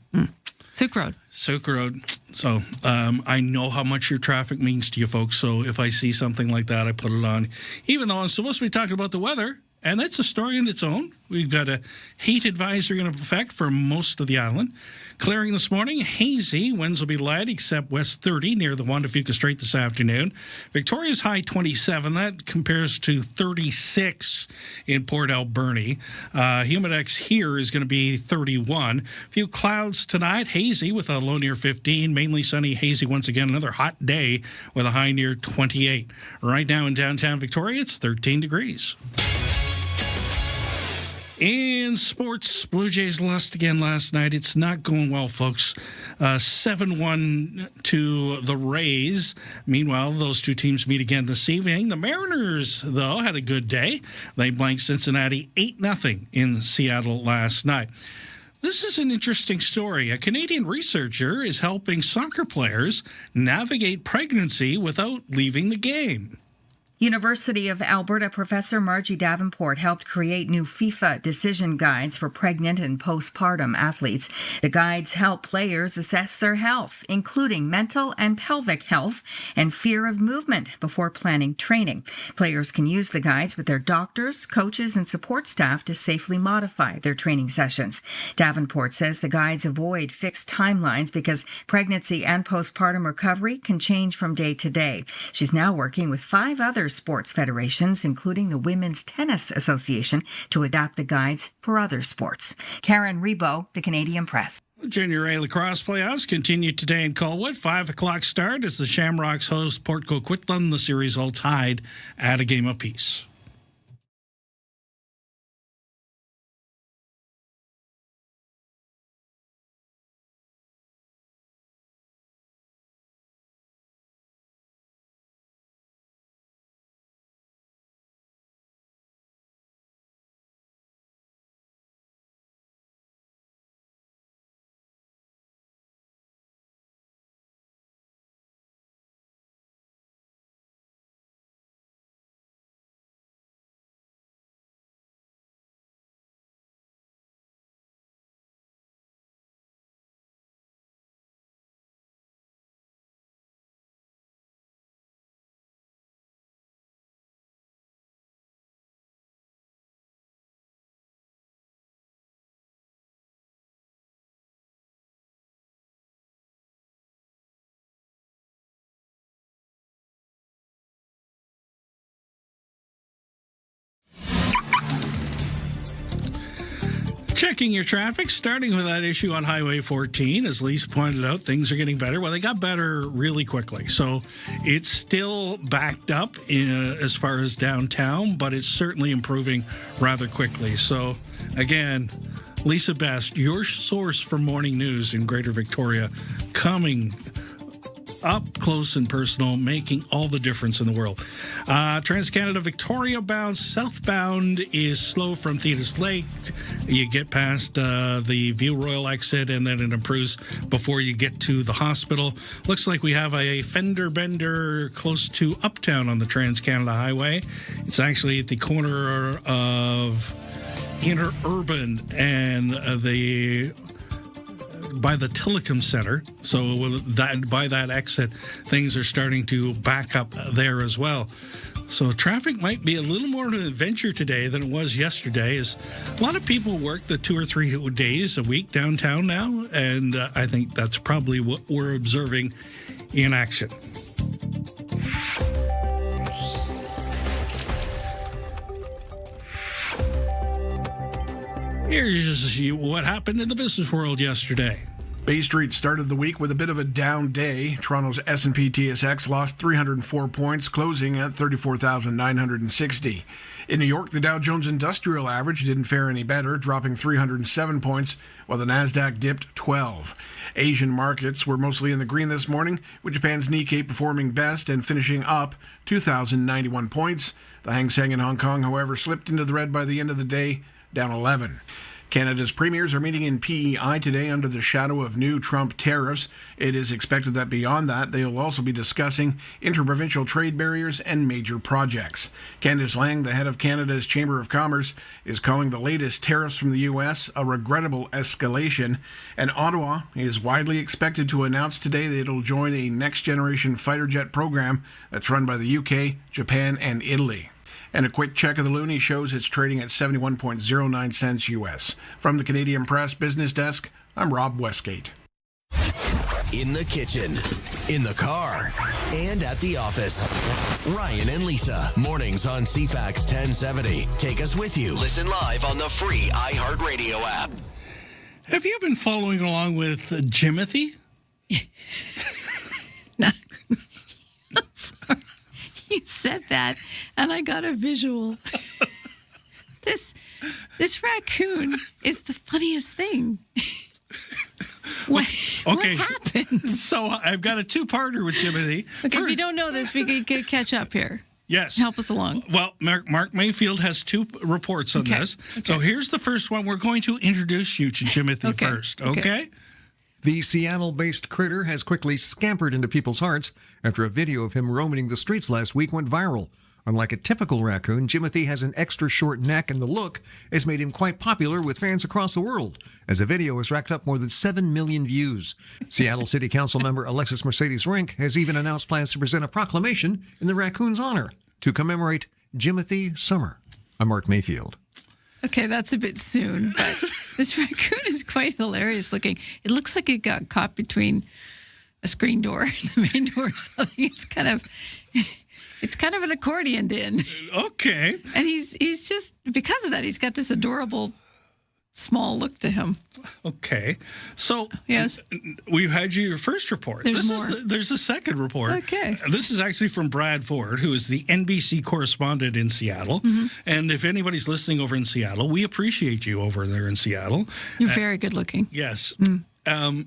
Souk Road.
So I know how much your traffic means to you folks. So if I see something like that, I put it on. Even though I'm supposed to be talking about the weather, and that's a story in its own. We've got a heat advisory in effect for most of the island. Clearing this morning, hazy. Winds will be light, except west 30 near the Juan de Fuca Strait this afternoon. Victoria's high 27. That compares to 36 in Port Alberni. Humidex here is going to be 31. A few clouds tonight. Hazy with a low near 15. Mainly sunny, hazy once again. Another hot day with a high near 28. Right now in downtown Victoria, it's 13 degrees. In sports, Blue Jays lost again last night. It's not going well, folks. 7-1 to the Rays. Meanwhile, those two teams meet again this evening. The Mariners, though, had a good day. They blanked Cincinnati 8-0 in Seattle last night. This is an interesting story. A Canadian researcher is helping soccer players navigate pregnancy without leaving the game.
University of Alberta professor Margie Davenport helped create new FIFA decision guides for pregnant and postpartum athletes. The guides help players assess their health, including mental and pelvic health and fear of movement before planning training. Players can use the guides with their doctors, coaches, and support staff to safely modify their training sessions. Davenport says the guides avoid fixed timelines because pregnancy and postpartum recovery can change from day to day. She's now working with 5 other sports federations, including the Women's Tennis Association, to adapt the guides for other sports. Karen Rebo, The Canadian Press.
Junior A lacrosse playoffs continue today in Colwood. 5 o'clock start as the Shamrocks host Port Coquitlam. The series all tied at a game apiece. Checking your traffic, starting with that issue on Highway 14. As Lisa pointed out, things are getting better. Well, they got better really quickly. So it's still backed up as far as downtown, but it's certainly improving rather quickly. So, again, Lisa Best, your source for morning news in Greater Victoria, coming up close and personal, making all the difference in the world. Trans-Canada Victoria bound southbound is slow from Thetis Lake. You get past the View Royal exit, and then it improves before you get to the hospital. Looks like we have a fender bender close to Uptown on the Trans-Canada Highway. It's actually at the corner of Interurban and by the Tillicum Center. So by that exit, things are starting to back up there as well. So traffic might be a little more of an adventure today than it was yesterday, as a lot of people work the 2 or 3 days a week downtown now, and I think that's probably what we're observing in action. Here's what happened in the business world yesterday.
Bay Street started the week with a bit of a down day. Toronto's S&P TSX lost 304 points, closing at 34,960. In New York, the Dow Jones Industrial Average didn't fare any better, dropping 307 points, while the Nasdaq dipped 12. Asian markets were mostly in the green this morning, with Japan's Nikkei performing best and finishing up 2,091 points. The Hang Seng in Hong Kong, however, slipped into the red by the end of the day, down 11. Canada's premiers are meeting in PEI today under the shadow of new Trump tariffs. It is expected that beyond that, they will also be discussing interprovincial trade barriers and major projects. Candice Lang, the head of Canada's Chamber of Commerce, is calling the latest tariffs from the U.S. a regrettable escalation. And Ottawa is widely expected to announce today that it'll join a next-generation fighter jet program that's run by the U.K., Japan, and Italy. And a quick check of the loonie shows it's trading at 71.09 cents U.S. From the Canadian Press Business Desk, I'm Rob Westgate.
In the kitchen, in the car, and at the office. Ryan and Lisa, mornings on CFAX 1070. Take us with you. Listen live on the free iHeartRadio app.
Have you been following along with Jimothy?
No. I'm sorry. You said that, and I got a visual. This raccoon is the funniest thing. What happened?
So I've got a two-parter with Jimothy.
Okay, if you don't know this, we could catch up here.
Yes.
Help us along.
Well, Mark Mayfield has 2 reports on this. Okay. So here's the first one. We're going to introduce you to Jimothy first, okay?
The Seattle-based critter has quickly scampered into people's hearts after a video of him roaming the streets last week went viral. Unlike a typical raccoon, Jimothy has an extra short neck, and the look has made him quite popular with fans across the world, as the video has racked up more than 7 million views. Seattle City Council member Alexis Mercedes Rink has even announced plans to present a proclamation in the raccoon's honor to commemorate Jimothy Summer. I'm Mark Mayfield.
Okay, that's a bit soon, but this raccoon is quite hilarious looking. It looks like it got caught between a screen door and the main door or something. It's kind of an accordion din.
Okay.
And he's just, because of that, he's got this adorable small look to him.
Okay. So
yes,
we've had your first report.
There's more.
There's a second report.
Okay.
This is actually from Brad Ford, who is the NBC correspondent in Seattle. Mm-hmm. And if anybody's listening over in Seattle, we appreciate you over there in Seattle.
You're very good looking.
Yes.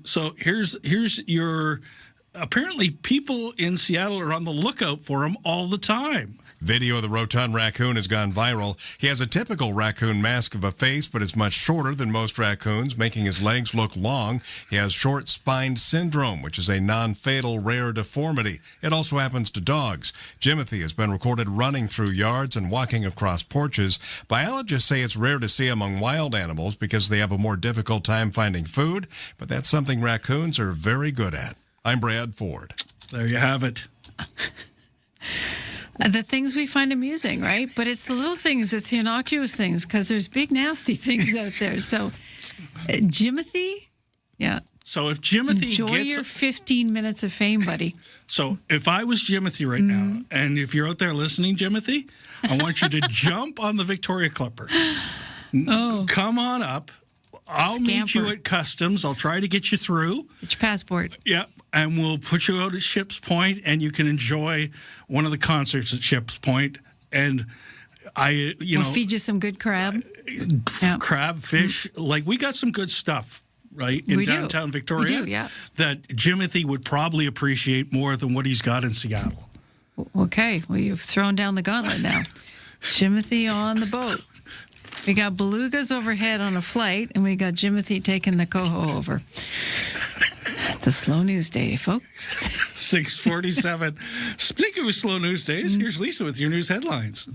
So here's your... Apparently, people in Seattle are on the lookout for him all the time.
Video of the rotund raccoon has gone viral. He has a typical raccoon mask of a face, but is much shorter than most raccoons, making his legs look long. He has short spine syndrome, which is a non-fatal rare deformity. It also happens to dogs. Jimothy has been recorded running through yards and walking across porches. Biologists say it's rare to see among wild animals because they have a more difficult time finding food, but that's something raccoons are very good at. I'm Brad Ford.
There you have it.
The things we find amusing, right? But it's the little things, it's the innocuous things, because there's big, nasty things out there. So, Jimothy, yeah.
So if Jimothy
enjoy your 15 minutes of fame, buddy.
So if I was Jimothy right now, and if you're out there listening, Jimothy, I want you to jump on the Victoria Clipper. Come on up. I'll meet you
Scamper.
at customs. I'll try to get you through.
Get your passport.
Yep. And we'll put you out at Ship's Point, and you can enjoy one of the concerts at Ship's Point. And
We'll feed you some good crab.
crab, fish. Like, we got some good stuff, right, in
We do.
downtown Victoria.
We do, yeah.
That Jimothy would probably appreciate more than what he's got in Seattle.
Okay, well, you've thrown down the gauntlet now. Jimothy on the boat. We got belugas overhead on a flight, and we got Jimothy taking the coho over. It's a slow news day, folks.
6:47. Speaking of slow news days, here's Lisa with your news headlines.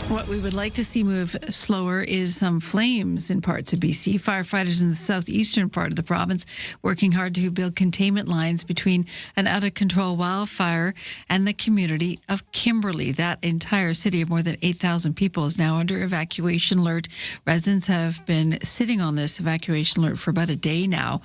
What we would like to see move slower is some flames in parts of BC. Firefighters in the southeastern part of the province working hard to build containment lines between an out-of-control wildfire and the community of Kimberley. That entire city of more than 8,000 people is now under evacuation alert. Residents have been sitting on this evacuation alert for about a day now,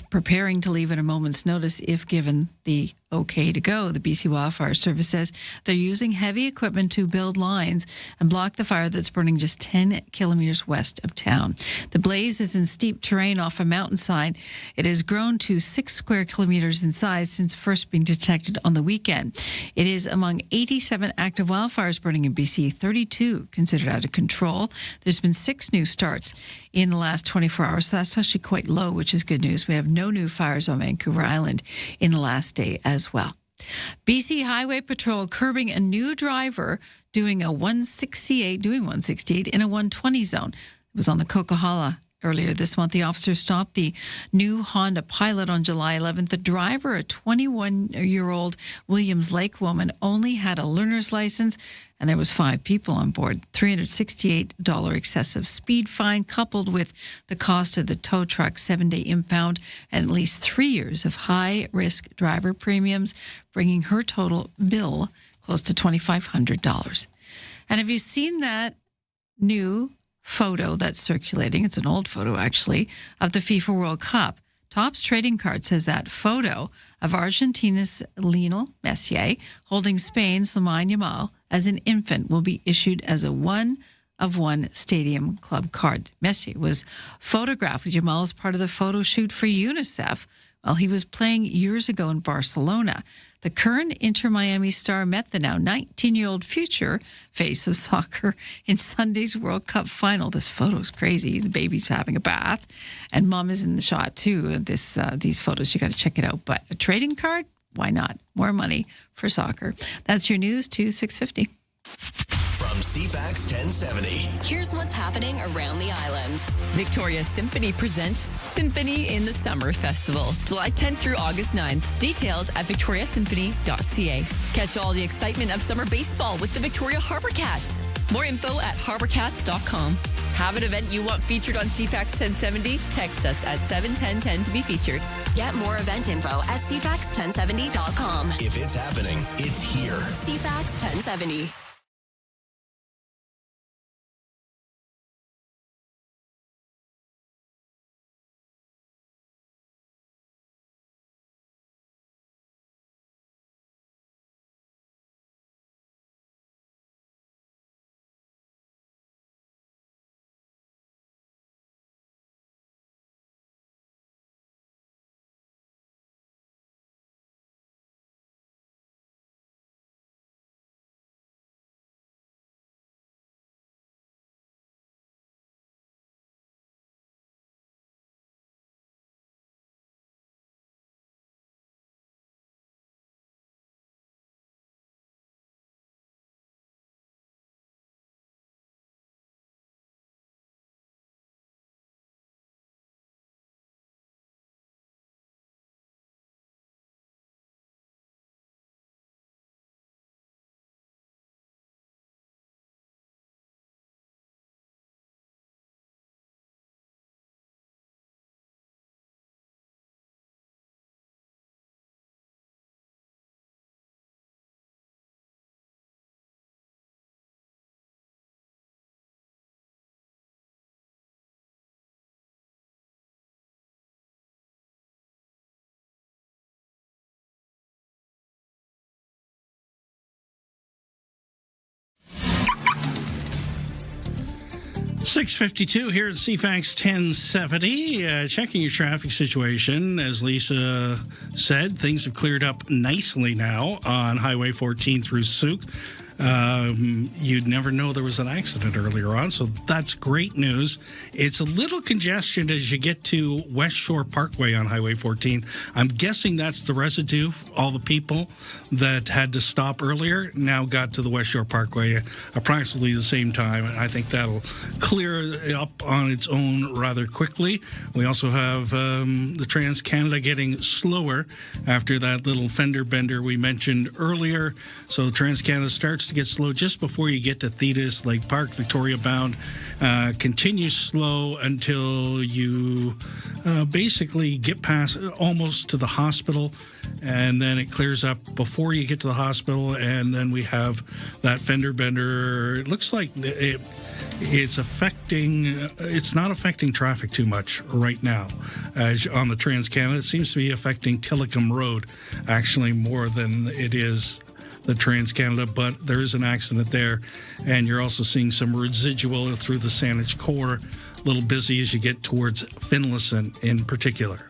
preparing to leave at a moment's notice if given the okay to go. The BC Wildfire Service says they're using heavy equipment to build lines and block the fire that's burning just 10 kilometers west of town. The blaze is in steep terrain off a mountainside. It has grown to 6 square kilometers in size since first being detected on the weekend. It is among 87 active wildfires burning in BC, 32 considered out of control. There's been 6 new starts in the last 24 hours. So that's actually quite low, which is good news. We have no new fires on Vancouver Island in the last day as well. BC Highway Patrol curbing a new driver doing 168 in a 120 zone. It was on the Coquihalla earlier this month. The officer stopped the new Honda Pilot on July 11th. The driver, a 21-year-old Williams Lake woman, only had a learner's license, and there was 5 people on board. $368 excessive speed fine, coupled with the cost of the tow truck, 7-day impound, and at least 3 years of high-risk driver premiums, bringing her total bill close to $2,500. And have you seen that new photo that's circulating? It's an old photo, actually, of the FIFA World Cup. Topps Trading Card says that photo of Argentina's Lionel Messi holding Spain's Lamine Yamal as an infant will be issued as a one-of-one Stadium Club card. Messi was photographed with Yamal as part of the photo shoot for UNICEF while he was playing years ago in Barcelona. The current Inter Miami star met the now 19-year-old future face of soccer in Sunday's World Cup final. This photo's crazy. The baby's having a bath, and mom is in the shot too. These photos, you got to check it out. But a trading card, why not? More money for soccer. That's your news to 6:50.
From CFAX 1070.
Here's what's happening around the island.
Victoria Symphony presents Symphony in the Summer Festival, July 10th through August 9th. Details at victoriasymphony.ca. Catch all the excitement of summer baseball with the Victoria Harbour Cats. More info at harbourcats.com. Have an event you want featured on CFAX 1070? Text us at 71010 to be featured.
Get more event info at CFAX1070.com.
If it's happening, it's here.
CFAX 1070.
6:52 here at CFAX 1070. Checking your traffic situation. As Lisa said, things have cleared up nicely now on Highway 14 through Souk. You'd never know there was an accident earlier on, so that's great news. It's a little congestion as you get to West Shore Parkway on Highway 14. I'm guessing that's the residue. All the people that had to stop earlier now got to the West Shore Parkway approximately the same time, and I think that'll clear up on its own rather quickly. We also have the Trans-Canada getting slower after that little fender bender we mentioned earlier. So Trans-Canada starts to get slow just before you get to Thetis Lake Park, Victoria bound. Continues slow until you basically get past almost to the hospital, and then it clears up before you get to the hospital, and then we have that fender bender. It looks like it's not affecting traffic too much right now on the Trans-Canada. It seems to be affecting Tillicum Road actually more than it is the Trans-Canada, but there is an accident there, and you're also seeing some residual through the Saanich Core. A little busy as you get towards Finlayson in particular.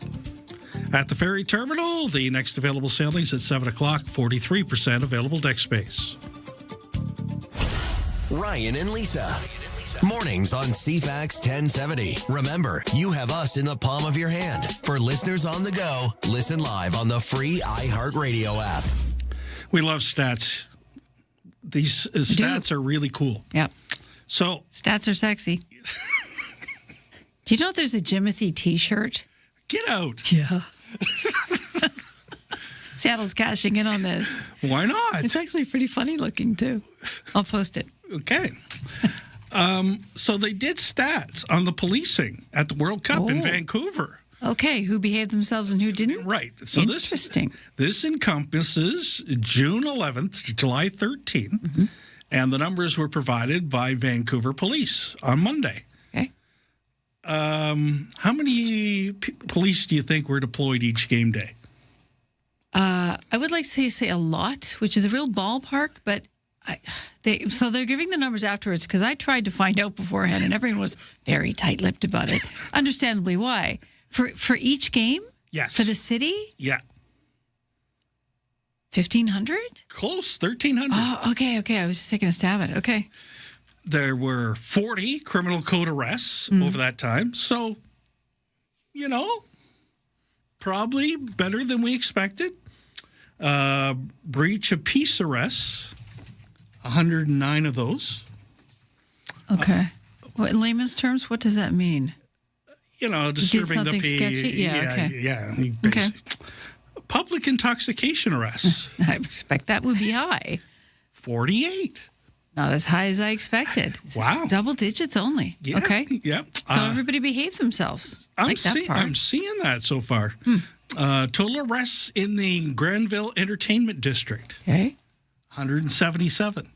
At the ferry terminal, the next available sailings at 7 o'clock, 43% available deck space.
Ryan and Lisa. Mornings on CFAX 1070. Remember, you have us in the palm of your hand. For listeners on the go, listen live on the free iHeartRadio app.
We love stats. These stats are really cool.
Yep.
So
stats are sexy. Do you know there's a Jimothy T-shirt?
Get out.
Yeah. Seattle's cashing in on this.
Why not?
It's actually pretty funny looking, too. I'll post it.
Okay. So they did stats on the policing at the World Cup in Vancouver.
Okay, who behaved themselves and who didn't?
Right. So
Interesting.
This encompasses June 11th to July 13th, and the numbers were provided by Vancouver Police on Monday.
Okay.
How many police do you think were deployed each game day?
I would like to say a lot, which is a real ballpark, but they're giving the numbers afterwards because I tried to find out beforehand, and everyone was very tight-lipped about it. Understandably, why? For each game?
Yes.
For the city?
Yeah.
1,500?
Close, 1,300.
Oh, okay. I was just taking a stab at it. Okay.
There were 40 criminal code arrests over that time. So, probably better than we expected. Breach of peace arrests, 109 of those.
Okay. In layman's terms, what does that mean?
Disturbing the peace.
Sketchy? Yeah, okay.
Yeah.
Okay.
Public intoxication arrests.
I expect that would be high.
48.
Not as high as I expected.
Wow.
Double digits only.
Yeah,
okay.
Yeah.
So everybody behaved themselves. I'm
seeing that so far. Total arrests in the Granville Entertainment District.
Okay.
177.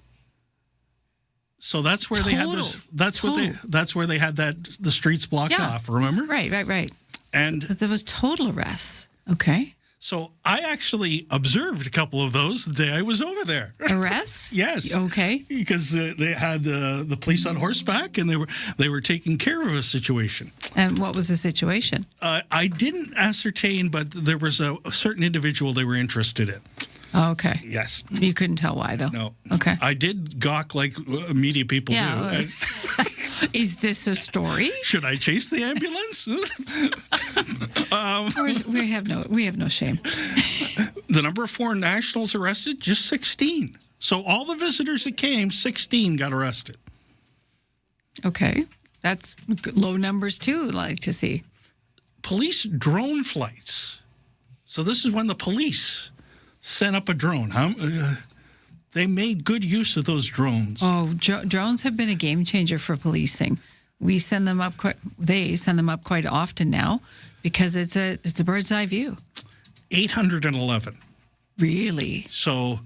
So that's where they had this. That's where they had the streets blocked off. Remember?
Right.
And
there was total arrests. Okay.
So I actually observed a couple of those the day I was over there.
Arrests?
Yes.
Okay.
Because they had the police on horseback, and they were taking care of a situation.
And what was the situation?
I didn't ascertain, but there was a certain individual they were interested in.
Oh, okay.
Yes.
You couldn't tell why, though.
No.
Okay.
I did gawk like media people do.
Is this a story?
Should I chase the ambulance?
We have no shame.
The number of foreign nationals arrested, just 16. So all the visitors that came, 16 got arrested.
Okay. That's low numbers, too, I'd like to see.
Police drone flights. So this is when the police sent up a drone. They made good use of those drones.
Oh, drones have been a game changer for policing. We send them up they send them up quite often now because it's a bird's eye view.
811.
Really?
So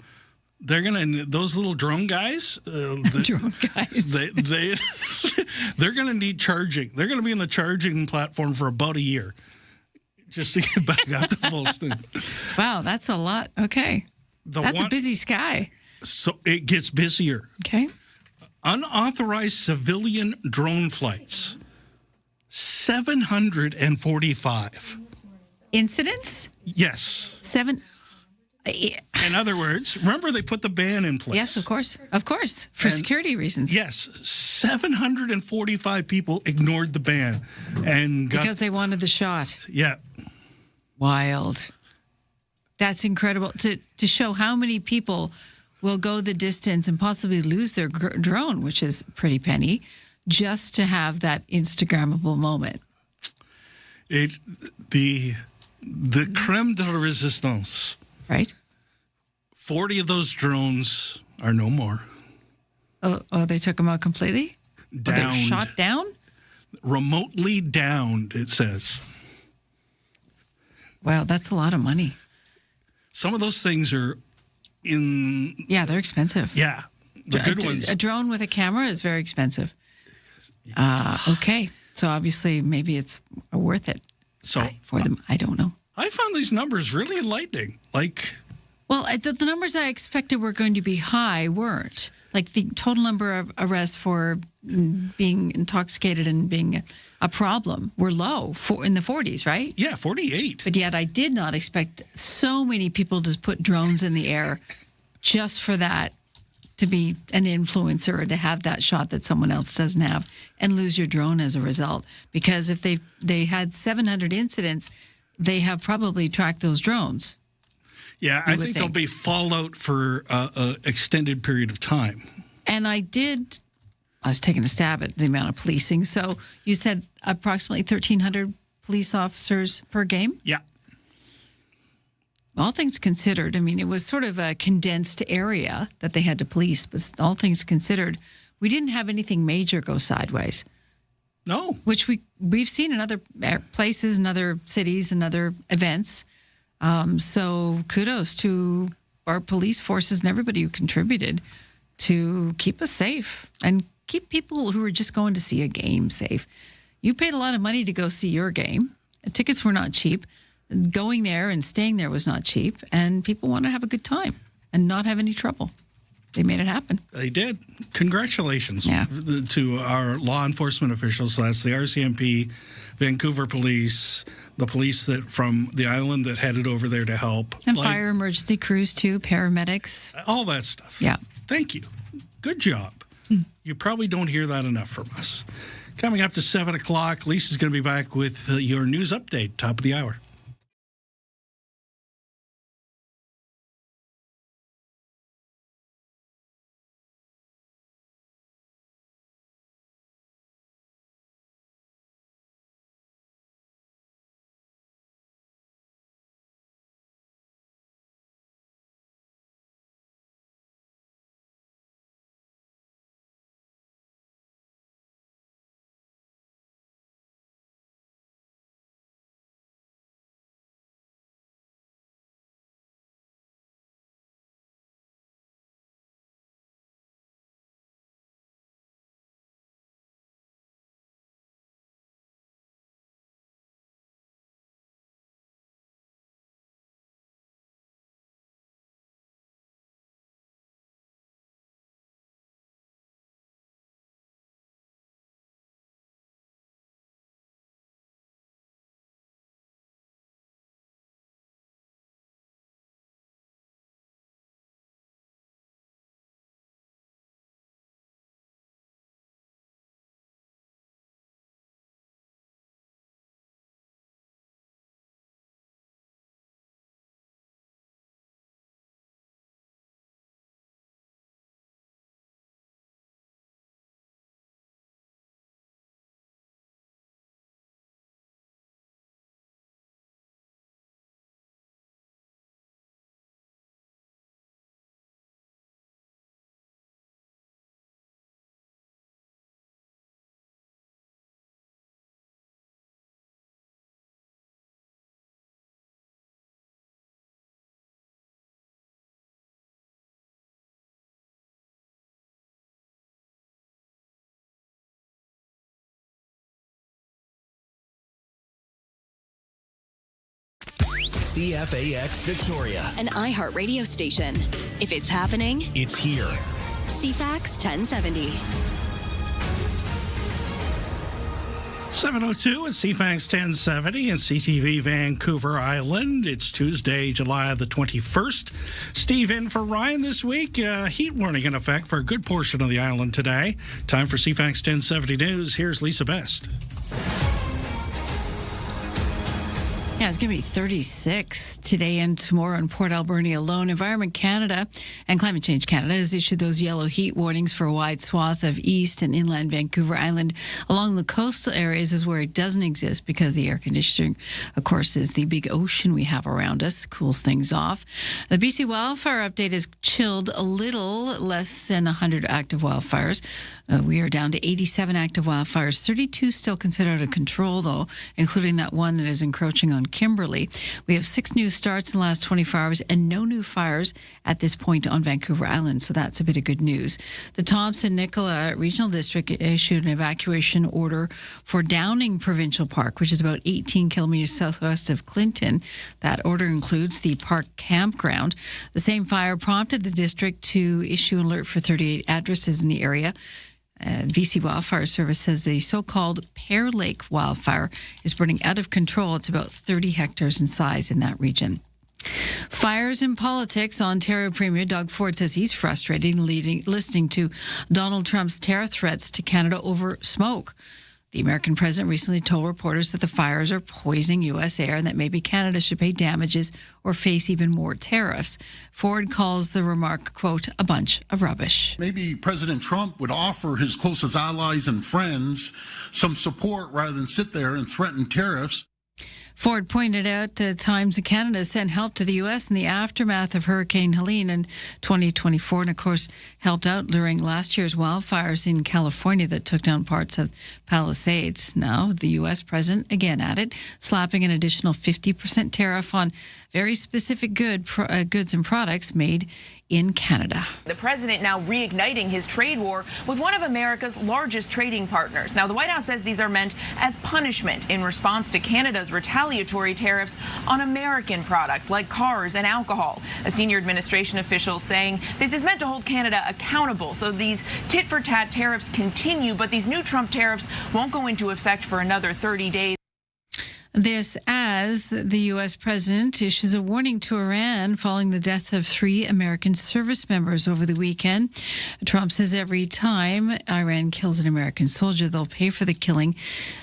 they're those little drone guys.
Drone guys.
They're gonna need charging. They're gonna be in the charging platform for about a year, just to get back up to full steam.
Wow, that's a lot. Okay, that's a busy sky.
So it gets busier.
Okay.
Unauthorized civilian drone flights, 745.
Incidents?
Yes.
7.
In other words, remember they put the ban in place.
Yes, of course. Of course. For security reasons.
Yes. 745 people ignored the ban and got...
Because they wanted the shot.
Yeah.
Wild. That's incredible. To show how many people will go the distance and possibly lose their drone, which is pretty penny, just to have that Instagrammable moment.
It's the creme de la resistance.
Right.
40 of those drones are no more.
Oh, they took them out completely?
Downed.
They were shot down?
Remotely downed, it says.
Wow, that's a lot of money.
Some of those things are in...
Yeah, they're expensive.
Yeah, the good ones.
A drone with a camera is very expensive. Okay, so obviously maybe it's worth it for them. I don't know.
I found these numbers really enlightening.
Well, the numbers I expected were going to be high weren't. Like the total number of arrests for being intoxicated and being a problem were low, in the 40s, right?
Yeah, 48.
But yet I did not expect so many people to put drones in the air just for that, to be an influencer or to have that shot that someone else doesn't have and lose your drone as a result. Because if they had 700 incidents, they have probably tracked those drones.
Yeah, I think there'll be fallout for an extended period of time.
And I was taking a stab at the amount of policing. So you said approximately 1,300 police officers per game?
Yeah.
All things considered, I mean, it was sort of a condensed area that they had to police, but all things considered, we didn't have anything major go sideways.
No.
Which we've seen in other places, in other cities, and other events. So kudos to our police forces and everybody who contributed to keep us safe and keep people who are just going to see a game safe. You paid a lot of money to go see your game. The tickets were not cheap. Going there and staying there was not cheap. And people want to have a good time and not have any trouble. They made it happen.
They did. Congratulations to our law enforcement officials. That's the RCMP, Vancouver Police, the police that from the island that headed over there to help.
And fire emergency crews, too, paramedics.
All that stuff.
Yeah.
Thank you. Good job. You probably don't hear that enough from us. Coming up to 7 o'clock, Lisa's going to be back with your news update, top of the hour.
CFAX Victoria.
An iHeart radio station. If it's happening,
It's here.
CFAX 1070.
7:02 at CFAX 1070 and CTV Vancouver Island. It's Tuesday, July the 21st. Steve in for Ryan this week. Heat warning in effect for a good portion of the island today. Time for CFAX 1070 News. Here's Lisa Best.
Yeah, it's going to be 36 today and tomorrow in Port Alberni alone. Environment Canada and Climate Change Canada has issued those yellow heat warnings for a wide swath of east and inland Vancouver Island. Along the coastal areas is where it doesn't exist because the air conditioning, of course, is the big ocean we have around us, cools things off. The BC wildfire update has chilled a little, less than 100 active wildfires. We are down to 87 active wildfires, 32 still considered out of control, though, including that one that is encroaching on Kimberley. We have 6 new starts in the last 24 hours and no new fires at this point on Vancouver Island, so that's a bit of good news. The Thompson-Nicola Regional District issued an evacuation order for Downing Provincial Park, which is about 18 kilometers southwest of Clinton. That order includes the park campground. The same fire prompted the district to issue an alert for 38 addresses in the area. BC Wildfire Service says the so-called Pear Lake wildfire is burning out of control. It's about 30 hectares in size in that region. Fires in politics. Ontario Premier Doug Ford says he's frustrated listening to Donald Trump's terror threats to Canada over smoke. The American president recently told reporters that the fires are poisoning U.S. air and that maybe Canada should pay damages or face even more tariffs. Ford calls the remark, quote, a bunch of rubbish.
Maybe President Trump would offer his closest allies and friends some support rather than sit there and threaten tariffs.
Ford pointed out that Times of Canada sent help to the U.S. in the aftermath of Hurricane Helene in 2024, and of course helped out during last year's wildfires in California that took down parts of Palisades. Now, the U.S. president again at it, slapping an additional 50% tariff on very specific goods and products made in Canada.
The president now reigniting his trade war with one of America's largest trading partners. Now, the White House says these are meant as punishment in response to Canada's retaliatory tariffs on American products like cars and alcohol. A senior administration official saying this is meant to hold Canada accountable. So these tit-for-tat tariffs continue, but these new Trump tariffs won't go into effect for another 30 days.
This as the U.S. president issues a warning to Iran following the death of 3 American service members over the weekend. Trump says every time Iran kills an American soldier, they'll pay for the killing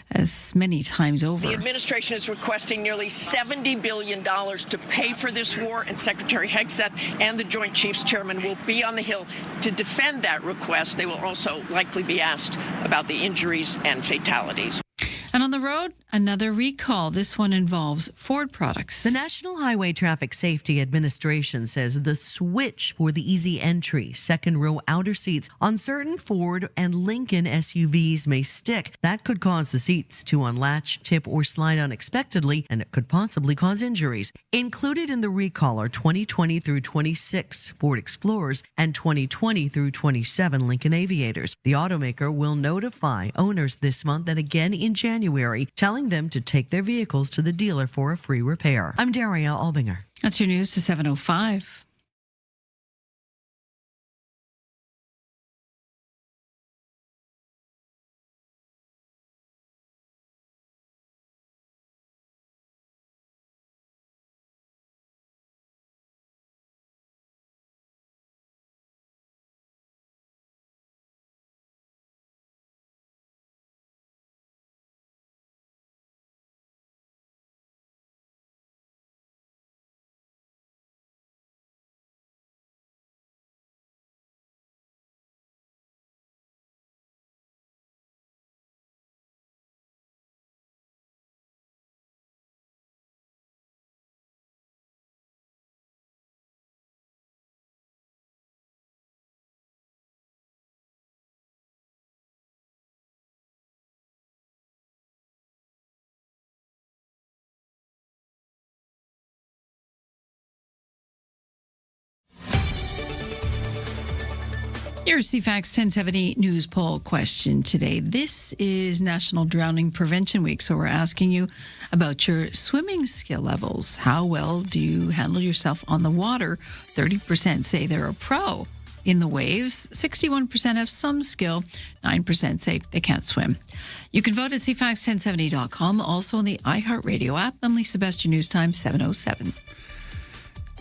as many times over.
The administration is requesting nearly $70 billion to pay for this war, and Secretary Hegseth and the Joint Chiefs Chairman will be on the Hill to defend that request. They will also likely be asked about the injuries and fatalities.
And on the road, another recall. This one involves Ford products.
The National Highway Traffic Safety Administration says the switch for the easy entry, second row outer seats on certain Ford and Lincoln SUVs may stick. That could cause the seats to unlatch, tip, or slide unexpectedly, and it could possibly cause injuries. Included in the recall are 2020 through 26 Ford Explorers and 2020 through 27 Lincoln Aviators. The automaker will notify owners this month and again in January, telling them to take their vehicles to the dealer for a free repair. I'm Daria Albinger.
That's your news to 7:05. Your CFAX 1070 news poll question today. This is National Drowning Prevention Week, so we're asking you about your swimming skill levels. How well do you handle yourself on the water? 30% say they're a pro. in the waves. 61% have some skill. 9% say they can't swim. You can vote at CFAX1070.com. Also on the iHeartRadio app. I'm Lisa Best, your news time, 7:07.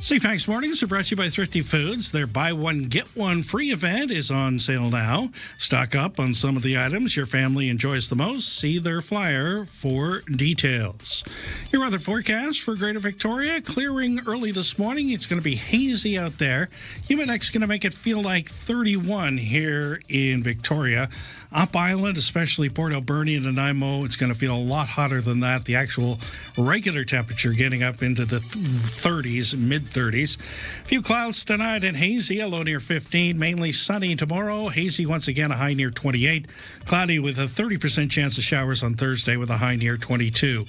CFAX Mornings are brought to you by Thrifty Foods. Their buy one, get one free event is on sale now. Stock up on some of the items your family enjoys the most. See their flyer for details. Your weather forecast for Greater Victoria, clearing early this morning. It's going to be hazy out there. Humidex going to make it feel like 31 here in Victoria. Up Island, especially Port Alberni and Nanaimo, it's going to feel a lot hotter than that. The actual regular temperature getting up into the 30s, mid-30s. A few clouds tonight and hazy, a low near 15. Mainly sunny tomorrow. Hazy once again, a high near 28. Cloudy with a 30% chance of showers on Thursday with a high near 22.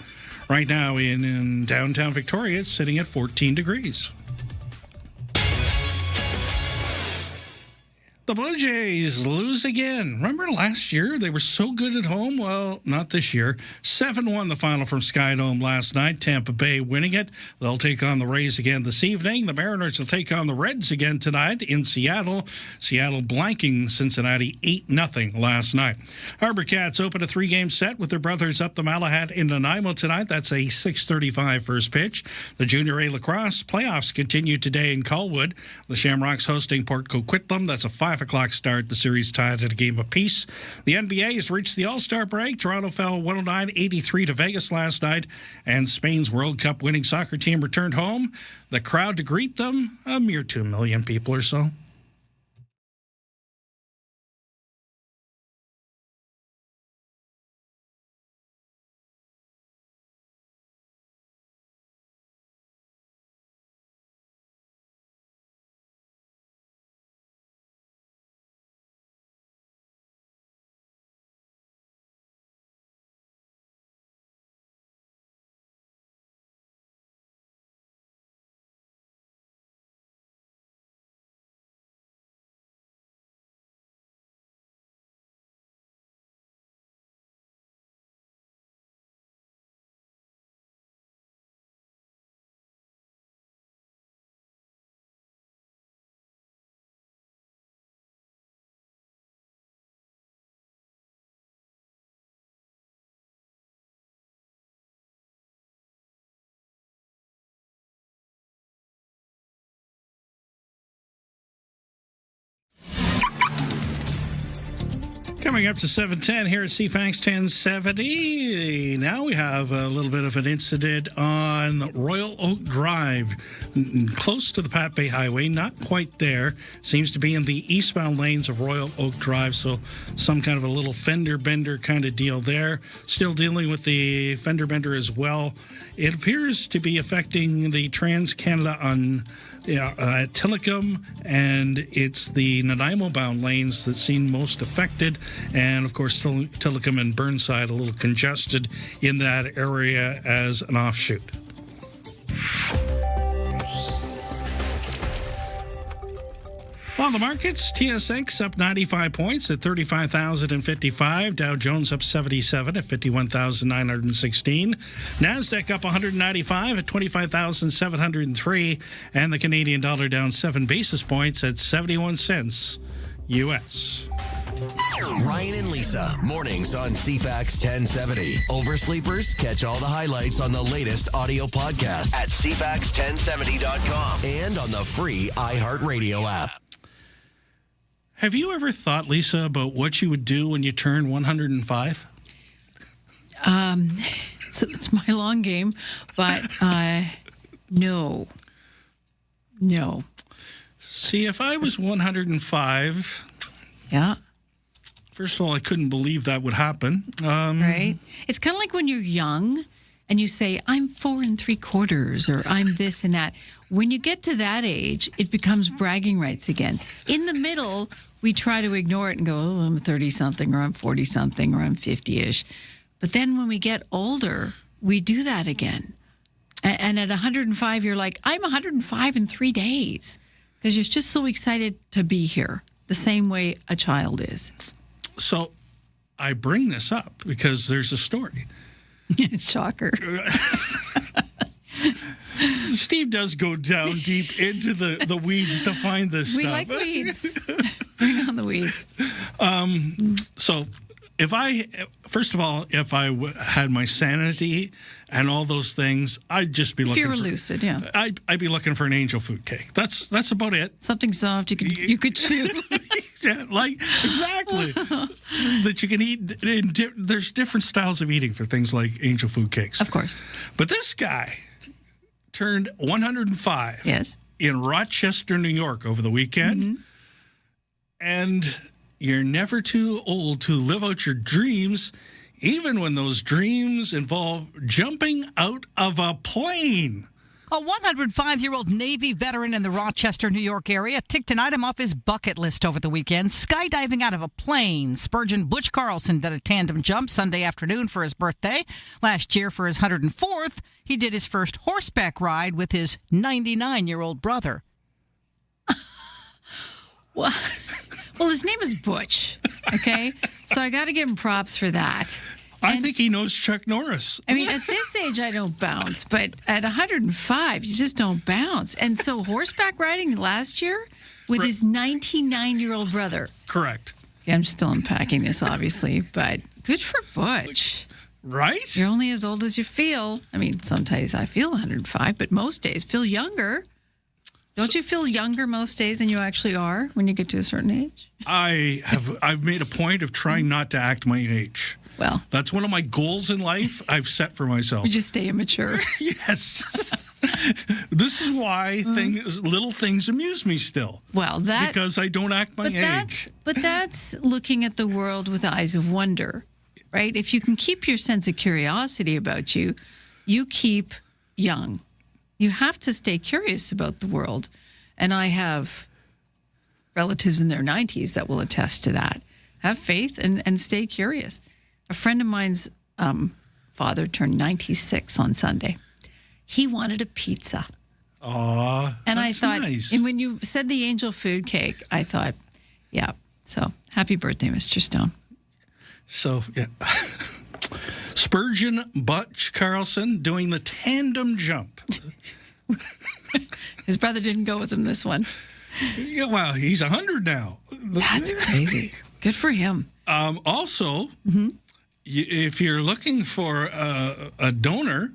Right now in downtown Victoria, it's sitting at 14 degrees. The Blue Jays lose again. Remember last year? They were so good at home. Well, not this year. 7-1 the final from Skydome last night. Tampa Bay winning it. They'll take on the Rays again this evening. The Mariners will take on the Reds again tonight in Seattle. Seattle blanking Cincinnati 8-0 last night. Harbor Cats open a 3-game set with their brothers up the Malahat in Nanaimo tonight. That's a 6:35 first pitch. The Junior A Lacrosse playoffs continue today in Colwood. The Shamrocks hosting Port Coquitlam. That's a 5 o'clock start. The series tied at a game apiece. The NBA has reached the All-Star break. Toronto fell 109-83 to Vegas last night, and Spain's World Cup winning soccer team returned home. The crowd to greet them, a mere 2 million people or so. Coming up to 7:10 here at CFAX 1070. Now we have a little bit of an incident on Royal Oak Drive, close to the Pat Bay Highway, not quite there. Seems to be in the eastbound lanes of Royal Oak Drive, so some kind of a little fender bender kind of deal there. Still dealing with the fender bender as well. It appears to be affecting the Trans-Canada on at Tillicum, and it's the Nanaimo-bound lanes that seem most affected, and of course Tillicum and Burnside a little congested in that area as an offshoot. On the markets, TSX up 95 points at 35,055. Dow Jones up 77 at 51,916. NASDAQ up 195 at 25,703. And the Canadian dollar down 7 basis points at 71 cents U.S.
Ryan and Lisa, mornings on CFAX 1070. Oversleepers, catch all the highlights on the latest audio podcast at CFAX1070.com and on the free iHeartRadio app.
Have you ever thought, Lisa, about what you would do when you turn 105?
It's my long game, but no.
See, if I was 105...
Yeah.
First of all, I couldn't believe that would happen.
Right? It's kind of like when you're young and you say, I'm 4 3/4, or I'm this and that. When you get to that age, it becomes bragging rights again. In the middle, we try to ignore it and go, oh, I'm 30-something, or I'm 40-something, or I'm 50-ish. But then when we get older, we do that again. And at 105, you're like, I'm 105 in 3 days. Because you're just so excited to be here, the same way a child is.
So I bring this up because there's a story.
Shocker.
Steve does go down deep into the weeds to find this
We
stuff.
like weeds. Bring on the weeds.
So if I had my sanity and all those things, I'd just be
If
looking
you were
for,
lucid, yeah.
I'd be looking for an angel food cake. That's about it.
Something soft you could chew.
Exactly. That you can eat. There's different styles of eating for things like angel food cakes.
Of course.
But this guy turned 105 in Rochester, New York over the weekend.
Mm-hmm.
And you're never too old to live out your dreams, even when those dreams involve jumping out of a plane.
A 105-year-old Navy veteran in the Rochester, New York area ticked an item off his bucket list over the weekend, skydiving out of a plane. Spurgeon Butch Carlson did a tandem jump Sunday afternoon for his birthday. Last year, for his 104th, he did his first horseback ride with his 99-year-old brother.
Well, his name is Butch, okay? So I got to give him props for that.
I think he knows Chuck Norris.
I mean, at this age, I don't bounce, but at 105, you just don't bounce. And so horseback riding last year with his 99-year-old brother.
Correct.
Yeah, I'm still unpacking this, obviously, but good for Butch.
Right?
You're only as old as you feel. I mean, sometimes I feel 105, but most days feel younger. Don't you feel younger most days than you actually are when you get to a certain age?
I've made a point of trying not to act my age.
Well,
that's one of my goals in life I've set for myself.
We just stay immature.
Yes. This is why little things amuse me still.
Well,
because I don't act my age.
But that's looking at the world with eyes of wonder, right? If you can keep your sense of curiosity about you, you keep young. You have to stay curious about the world. And I have relatives in their 90s that will attest to that. Have faith and stay curious. A friend of mine's father turned 96 on Sunday. He wanted a pizza.
Aw,
and
that's
I thought,
nice.
and when you said the angel food cake, I thought, yeah. So happy birthday, Mr. Stone.
So, yeah. Spurgeon Butch Carlson doing the tandem jump.
His brother didn't go with him this one.
Yeah, well, he's 100 now.
That's crazy. Good for him.
Also, if you're looking for a donor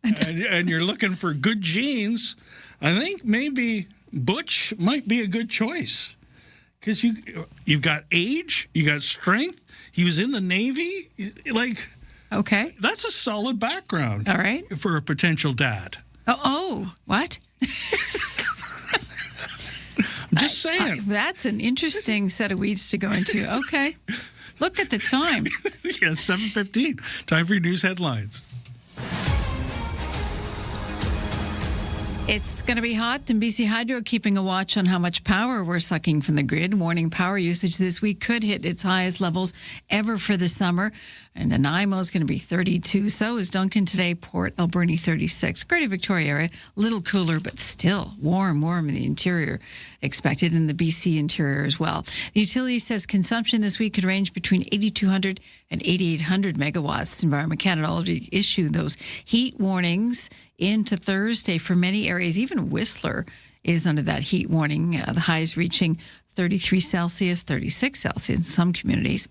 and you're looking for good genes, I think maybe Butch might be a good choice. Because you've got age, you got strength. He was in the Navy.
Okay.
That's a solid background.
All right.
For a potential dad.
Oh, what?
I'm just saying.
That's an interesting set of weeds to go into. Okay. Look at the time.
Yeah, 7:15. Time for your news headlines.
It's going to be hot, and BC Hydro keeping a watch on how much power we're sucking from the grid. Warning power usage this week could hit its highest levels ever for the summer. And Nanaimo is going to be 32. So is Duncan today. Port Alberni 36. Greater Victoria area, a little cooler, but still warm in the interior. Expected in the BC interior as well. The utility says consumption this week could range between 8,200 and 8,800 megawatts. Environment Canada already issued those heat warnings into Thursday for many areas. Even Whistler is under that heat warning. The highs reaching 33 Celsius, 36 Celsius in some communities.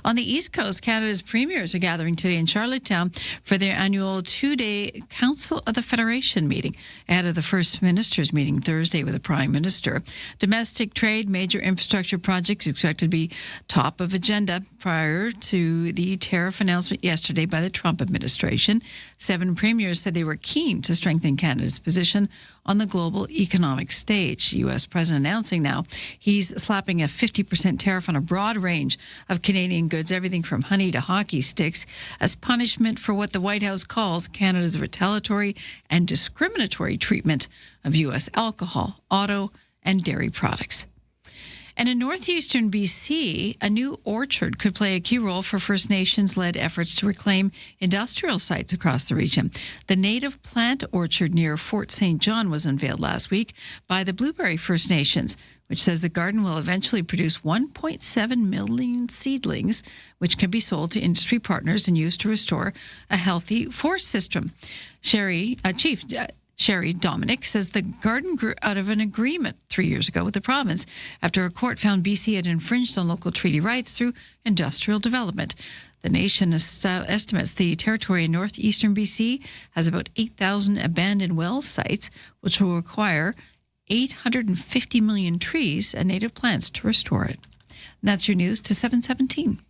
On the East Coast, Canada's premiers are gathering today in Charlottetown for their annual two-day Council of the Federation meeting ahead of the First Minister's meeting Thursday with the Prime Minister. Domestic trade, major infrastructure projects expected to be top of agenda prior to the tariff announcement yesterday by the Trump administration. 7 premiers said they were keen to strengthen Canada's position on the global economic stage. The U.S. president announcing now he's slapping a 50% tariff on a broad range of Canadian goods, everything from honey to hockey sticks, as punishment for what the White House calls Canada's retaliatory and discriminatory treatment of U.S. alcohol, auto, and dairy products. And in northeastern BC, a new orchard could play a key role for First Nations-led efforts to reclaim industrial sites across the region. The native plant orchard near Fort St. John was unveiled last week by the Blueberry First Nations, which says the garden will eventually produce 1.7 million seedlings, which can be sold to industry partners and used to restore a healthy forest system. Chief Sherry Dominic says the garden grew out of an agreement 3 years ago with the province after a court found BC had infringed on local treaty rights through industrial development. The nation estimates the territory in northeastern BC has about 8,000 abandoned well sites, which will require 850 million trees and native plants to restore it. And that's your news to 717.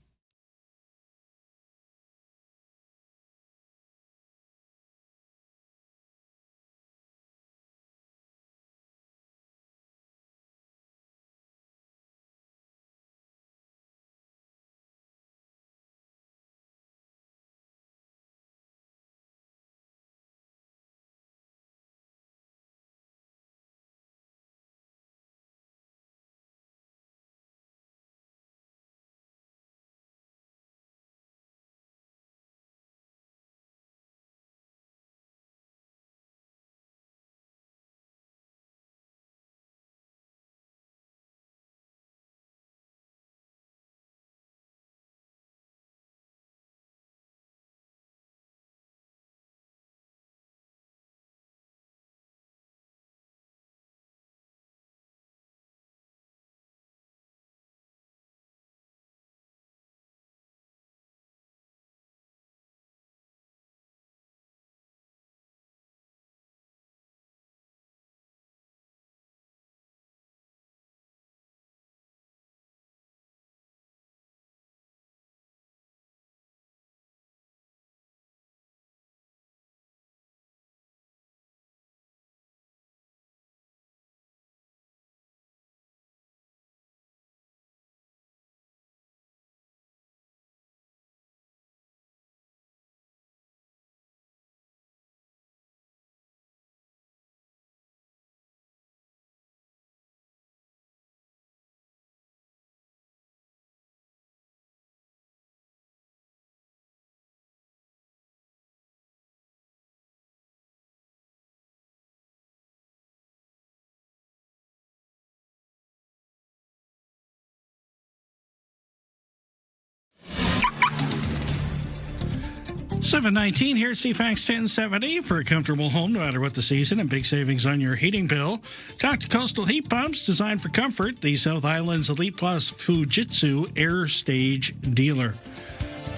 $7.19 here at CFAX 1070 for a comfortable home no matter what the season and big savings on your heating bill. Talk to Coastal Heat Pumps, designed for comfort, the South Island's Elite Plus Fujitsu Air Stage dealer.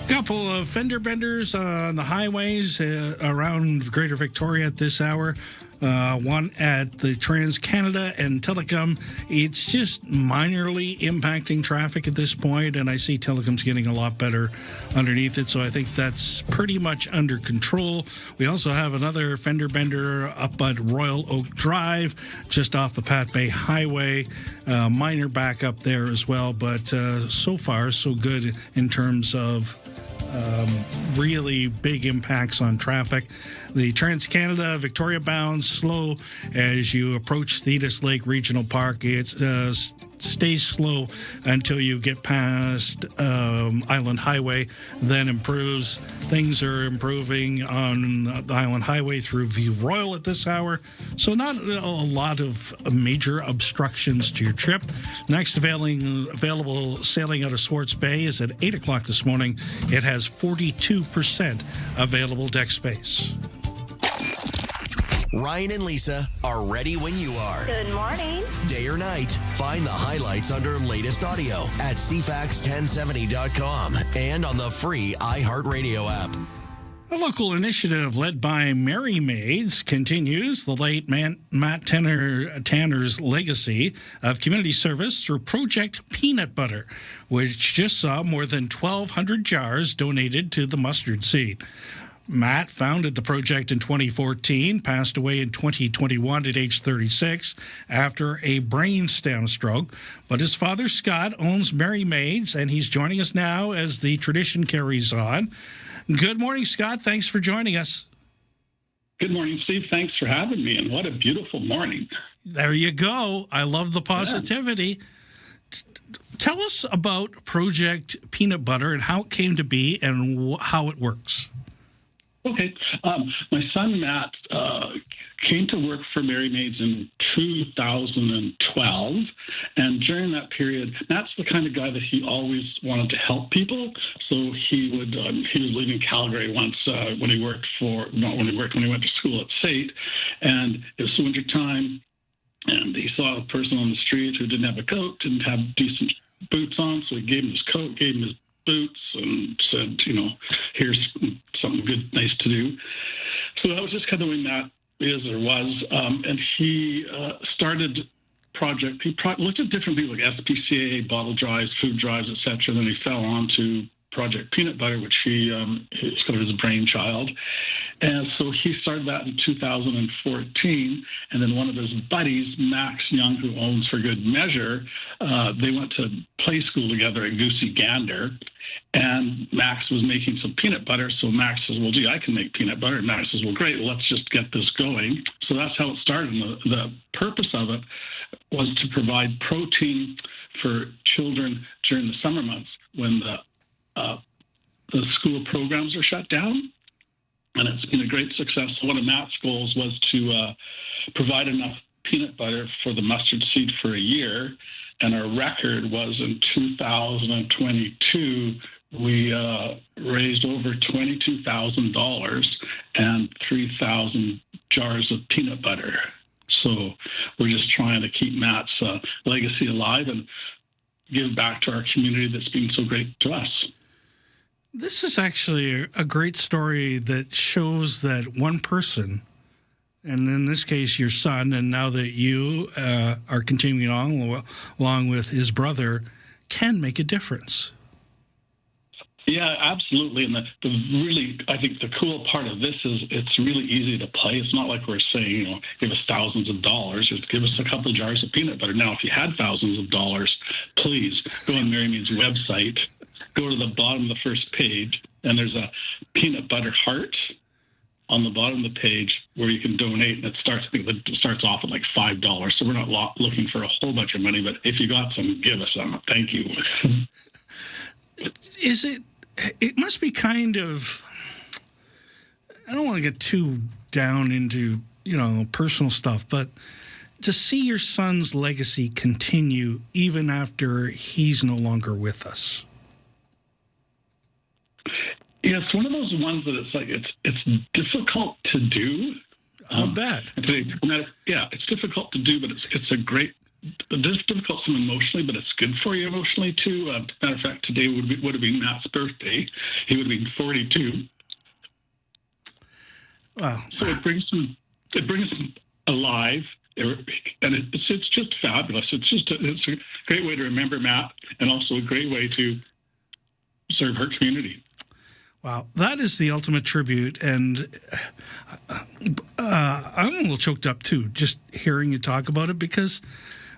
Couple of fender benders on the highways around Greater Victoria at this hour. One at the Trans-Canada and Telecom. It's just minorly impacting traffic at this point, and I see Telecom's getting a lot better underneath it, so I think that's pretty much under control. We also have another fender bender up at Royal Oak Drive, just off the Pat Bay Highway. Minor backup there as well, but so far so good in terms of really big impacts on traffic. The Trans-Canada Victoria bound slow as you approach Thetis Lake Regional Park. It stays slow until you get past Island Highway, then improves. Things are improving on the Island Highway through View Royal at this hour, so not a lot of major obstructions to your trip. Next available sailing out of Swartz Bay is at 8 o'clock this morning. It has 42% available deck space.
Ryan and Lisa are ready when you are.
Good morning.
Day or night, find the highlights under latest audio at CFAX1070.com and on the free iHeartRadio app.
A local initiative led by Merry Maids continues the late Matt Tanner's legacy of community service through Project Peanut Butter, which just saw more than 1,200 jars donated to the mustard seed. Matt founded the project in 2014, passed away in 2021 at age 36 after a brainstem stroke. But his father, Scott, owns Merry Maids, and he's joining us now as the tradition carries on. Good morning, Scott. Thanks for joining us.
Good morning, Steve. Thanks for having me, and what a beautiful morning.
There you go. I love the positivity. Yeah. Tell us about Project Peanut Butter and how it came to be and how it works.
Okay. My son, Matt, came to work for Mary Maids in 2012, and during that period, Matt's the kind of guy that he always wanted to help people. So he was leaving Calgary once when he went to school at SAIT, and it was winter time, and he saw a person on the street who didn't have a coat, didn't have decent boots on, so he gave him his coat, gave him his boots, and said, here's something good, nice to do. So that was just kind of the way Matt is or was, and he started project. He looked at different things like SPCA, bottle drives, food drives, etc. Then he fell onto Project Peanut Butter, which it's kind of his brainchild. And so he started that in 2014. And then one of his buddies, Max Young, who owns For Good Measure, they went to play school together at Goosey Gander. And Max was making some peanut butter. So Max says, well, gee, I can make peanut butter. And Max says, well, great, let's just get this going. So that's how it started. And the purpose of it was to provide protein for children during the summer months when the school programs are shut down. And it's been a great success. So one of Matt's goals was to provide enough peanut butter for the mustard seed for a year. And our record was in 2022, we raised over $22,000 and 3,000 jars of peanut butter. So we're just trying to keep Matt's legacy alive and give back to our community that's been so great to us.
This is actually a great story that shows that one person, and in this case your son, and now that you are continuing on along with his brother, can make a difference.
Yeah, absolutely. And I think the cool part of this is it's really easy to play. It's not like we're saying, give us thousands of dollars. Just give us a couple of jars of peanut butter. Now, if you had thousands of dollars, please go on Mary Mead's website, go to the bottom of the first page, and there's a peanut butter heart on the bottom of the page where you can donate. And it starts off at like $5. So we're not looking for a whole bunch of money, but if you got some, give us some. Thank you.
It must be kind of, I don't want to get too down into, personal stuff, but to see your son's legacy continue even after he's no longer with us.
Yeah, it's one of those ones that it's difficult to do.
I'll bet.
Yeah, it's difficult to do, but it's a great. It's difficult emotionally, but it's good for you emotionally too. Matter of fact, today would have been Matt's birthday. He would have been 42.
Wow!
So it brings him alive, and it's just fabulous. It's a great way to remember Matt, and also a great way to serve her community.
Wow, that is the ultimate tribute, and I'm a little choked up too, just hearing you talk about it, because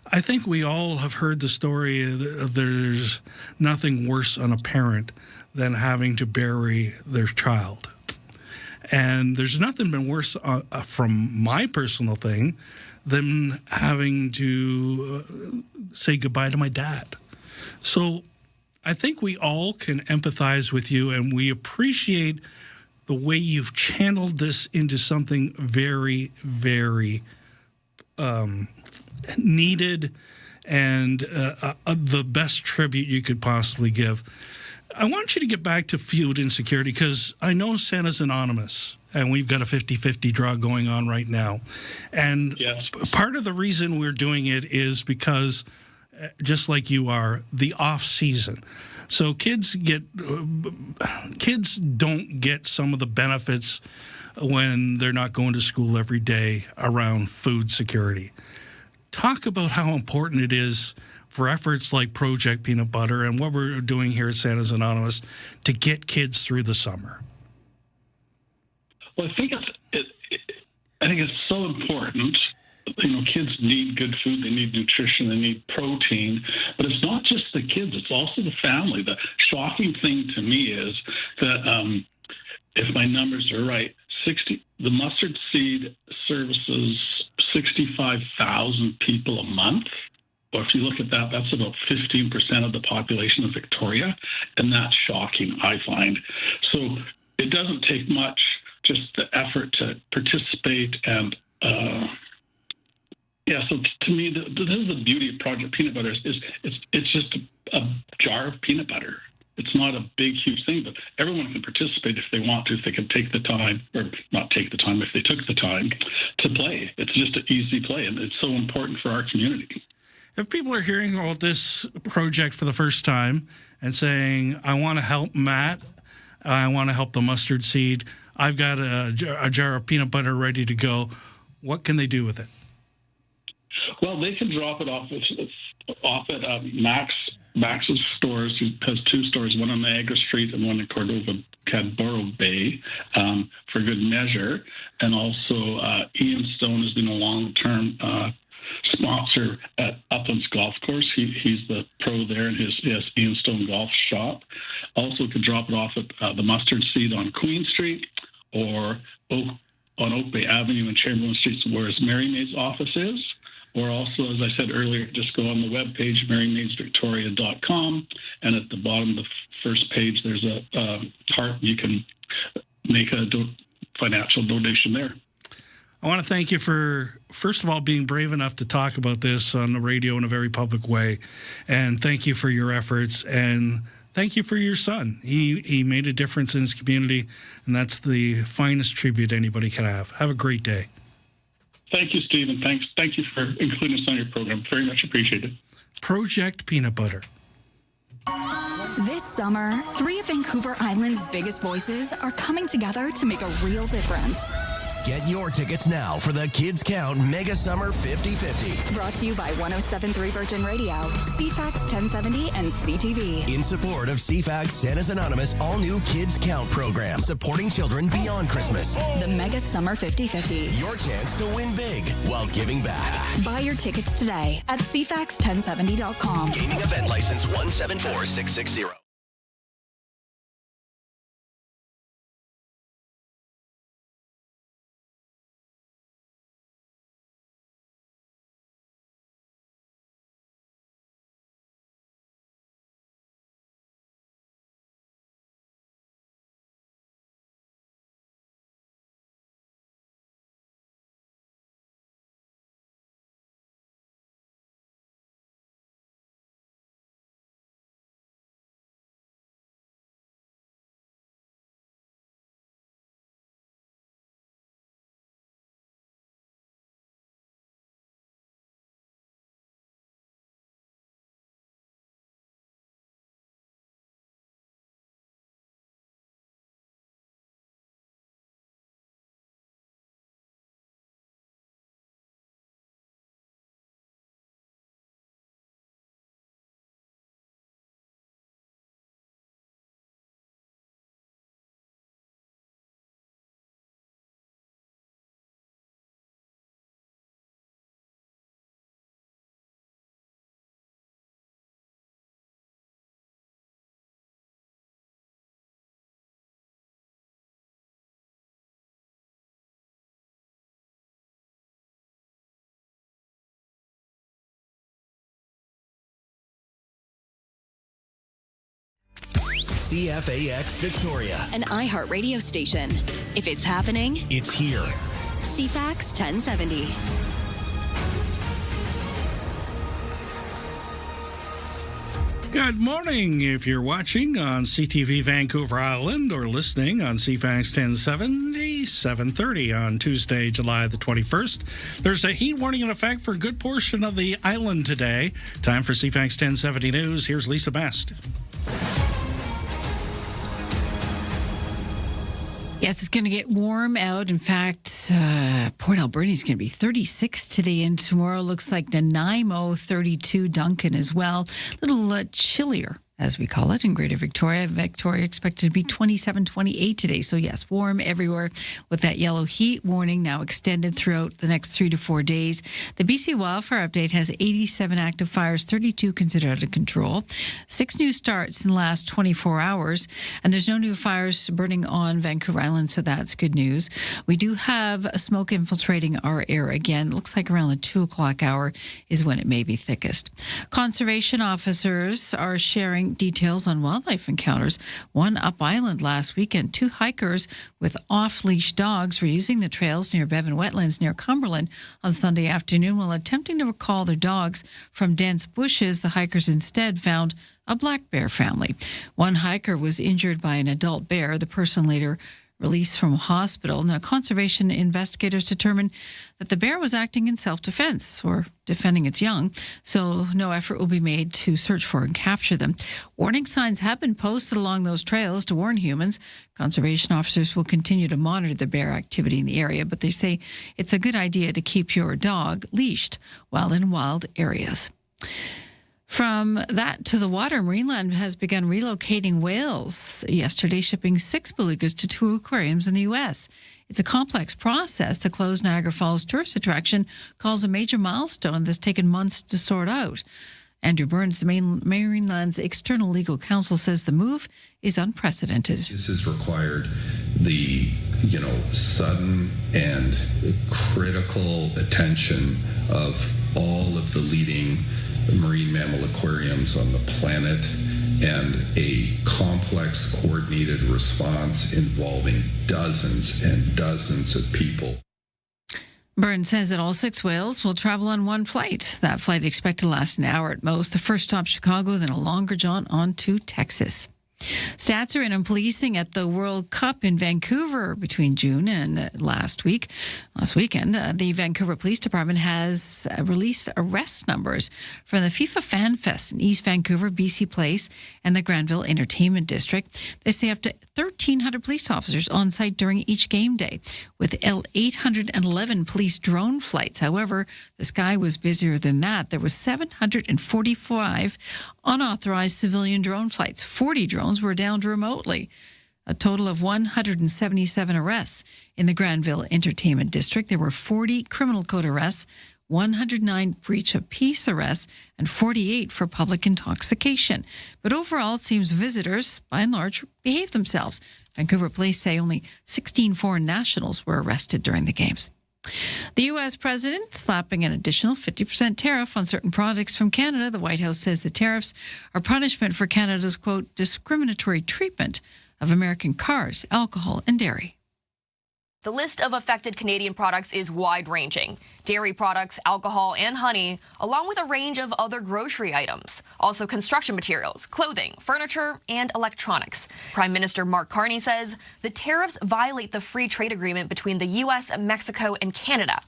I think we all have heard the story of there's nothing worse on a parent than having to bury their child. And there's nothing been worse from my personal thing than having to say goodbye to my dad. So I think we all can empathize with you, and we appreciate the way you've channeled this into something very, very needed and the best tribute you could possibly give. I want you to get back to food insecurity, because I know Santa's Anonymous, and we've got a 50-50 draw going on right now. And yes, part of the reason we're doing it is because, just like you are, the off season. So kids don't get some of the benefits when they're not going to school every day around food security. Talk about how important it is for efforts like Project Peanut Butter and what we're doing here at Santa's Anonymous to get kids through the summer.
Well, I think it's so important. Kids need good food, they need nutrition, they need protein, but it's not just the kids, it's also the family. The shocking thing to me is that, if my numbers are right, the mustard seed services 65,000 people a month. Or if you look at that, that's about 15% of the population of Victoria, and that's shocking, I find. So it doesn't take much, just the effort to participate and Yeah, so to me, this is the beauty of Project Peanut Butter. It's just a jar of peanut butter. It's not a big, huge thing, but everyone can participate if they want to, if they can take the time, or not take the time, if they took the time to play. It's just an easy play, and it's so important for our community.
If people are hearing about this project for the first time and saying, I want to help Matt, I want to help the mustard seed, I've got a jar of peanut butter ready to go, what can they do with it?
Well, they can drop it off at Max's stores. He has two stores, one on Niagara Street and one in Cadboro Bay, for good measure. And also, Ian Stone has been a long-term sponsor at Uplands Golf Course. He's the pro there, and he has Ian Stone Golf Shop. Also, could drop it off at the Mustard Seed on Queen Street, or on Oak Bay Avenue and Chamberlain Streets, where his Mary Maid's office is. Or also, as I said earlier, just go on the webpage, marymaidsvictoria.com, and at the bottom of the first page, there's a heart. You can make a financial donation there.
I want to thank you for, first of all, being brave enough to talk about this on the radio in a very public way. And thank you for your efforts. And thank you for your son. He made a difference in his community, and that's the finest tribute anybody could have. Have a great day.
Thank you, Steve, and thank you for including us on your program. Very much appreciated.
Project Peanut Butter.
This summer, 3 of Vancouver Island's biggest voices are coming together to make a real difference.
Get your tickets now for the Kids Count Mega Summer 50-50.
Brought to you by 107.3 Virgin Radio, CFAX 1070, and CTV.
In support of CFAX Santa's Anonymous all-new Kids Count program, supporting children beyond Christmas.
The Mega Summer 50-50.
Your chance to win big while giving back.
Buy your tickets today at CFAX1070.com.
Gaming event license 174660. CFAX Victoria,
An iHeart radio station. If it's happening,
it's here.
CFAX 1070.
Good morning. If you're watching on CTV Vancouver Island or listening on CFAX 1070, 7:30 on Tuesday, July the 21st. There's a heat warning in effect for a good portion of the island today. Time for CFAX 1070 News. Here's Lisa Best.
Yes, it's going to get warm out. In fact, Port Alberni is going to be 36 today, and tomorrow looks like Nanaimo 32, Duncan as well. A little chillier, as we call it, in Greater Victoria. Victoria expected to be 27, 28 today. So, yes, warm everywhere with that yellow heat warning now extended throughout the next 3 to 4 days. The BC Wildfire Update has 87 active fires, 32 considered under control, 6 new starts in the last 24 hours, and there's no new fires burning on Vancouver Island, so that's good news. We do have smoke infiltrating our air again. It looks like around the 2 o'clock hour is when it may be thickest. Conservation officers are sharing sharing details on wildlife encounters. One up island last weekend, 2 hikers with off-leash dogs were using the trails near Bevan Wetlands near Cumberland on Sunday afternoon while attempting to recall their dogs from dense bushes. The hikers instead found a black bear family. One hiker was injured by an adult bear. The person later released from a hospital. Now, conservation investigators determined that the bear was acting in self-defense or defending its young, so no effort will be made to search for and capture them. Warning signs have been posted along those trails to warn humans. Conservation officers will continue to monitor the bear activity in the area, but they say it's a good idea to keep your dog leashed while in wild areas. From that to the water, Marineland has begun relocating whales yesterday, shipping 6 belugas to 2 aquariums in the U.S. It's a complex process to close Niagara Falls tourist attraction, calls a major milestone that's taken months to sort out. Andrew Burns, the Marineland's external legal counsel, says the move is unprecedented.
This has required the, sudden and critical attention of all of the leading marine mammal aquariums on the planet and a complex coordinated response involving dozens and dozens of people.
Burns says that all 6 whales will travel on one flight. That flight expected to last an hour at most. The first stop Chicago, then a longer jaunt on to Texas. Stats are in on policing at the World Cup in Vancouver between June and last weekend. The Vancouver Police Department has released arrest numbers from the FIFA Fan Fest in East Vancouver, BC Place, and the Granville Entertainment District. They say up to 1,300 police officers on site during each game day, with 811 police drone flights. However, the sky was busier than that. There were 745 unauthorized civilian drone flights. 40 drones were downed remotely. A total of 177 arrests in the Granville Entertainment District. There were 40 criminal code arrests, 109 breach of peace arrests, and 48 for public intoxication. But overall, it seems visitors, by and large, behaved themselves. Vancouver police say only 16 foreign nationals were arrested during the games. The U.S. president slapping an additional 50% tariff on certain products from Canada. The White House says the tariffs are punishment for Canada's, quote, discriminatory treatment of American cars, alcohol, and dairy.
The list of affected Canadian products is wide-ranging. Dairy products, alcohol, and honey, along with a range of other grocery items. Also construction materials, clothing, furniture, and electronics. Prime Minister Mark Carney says the tariffs violate the free trade agreement between the U.S., Mexico, and Canada.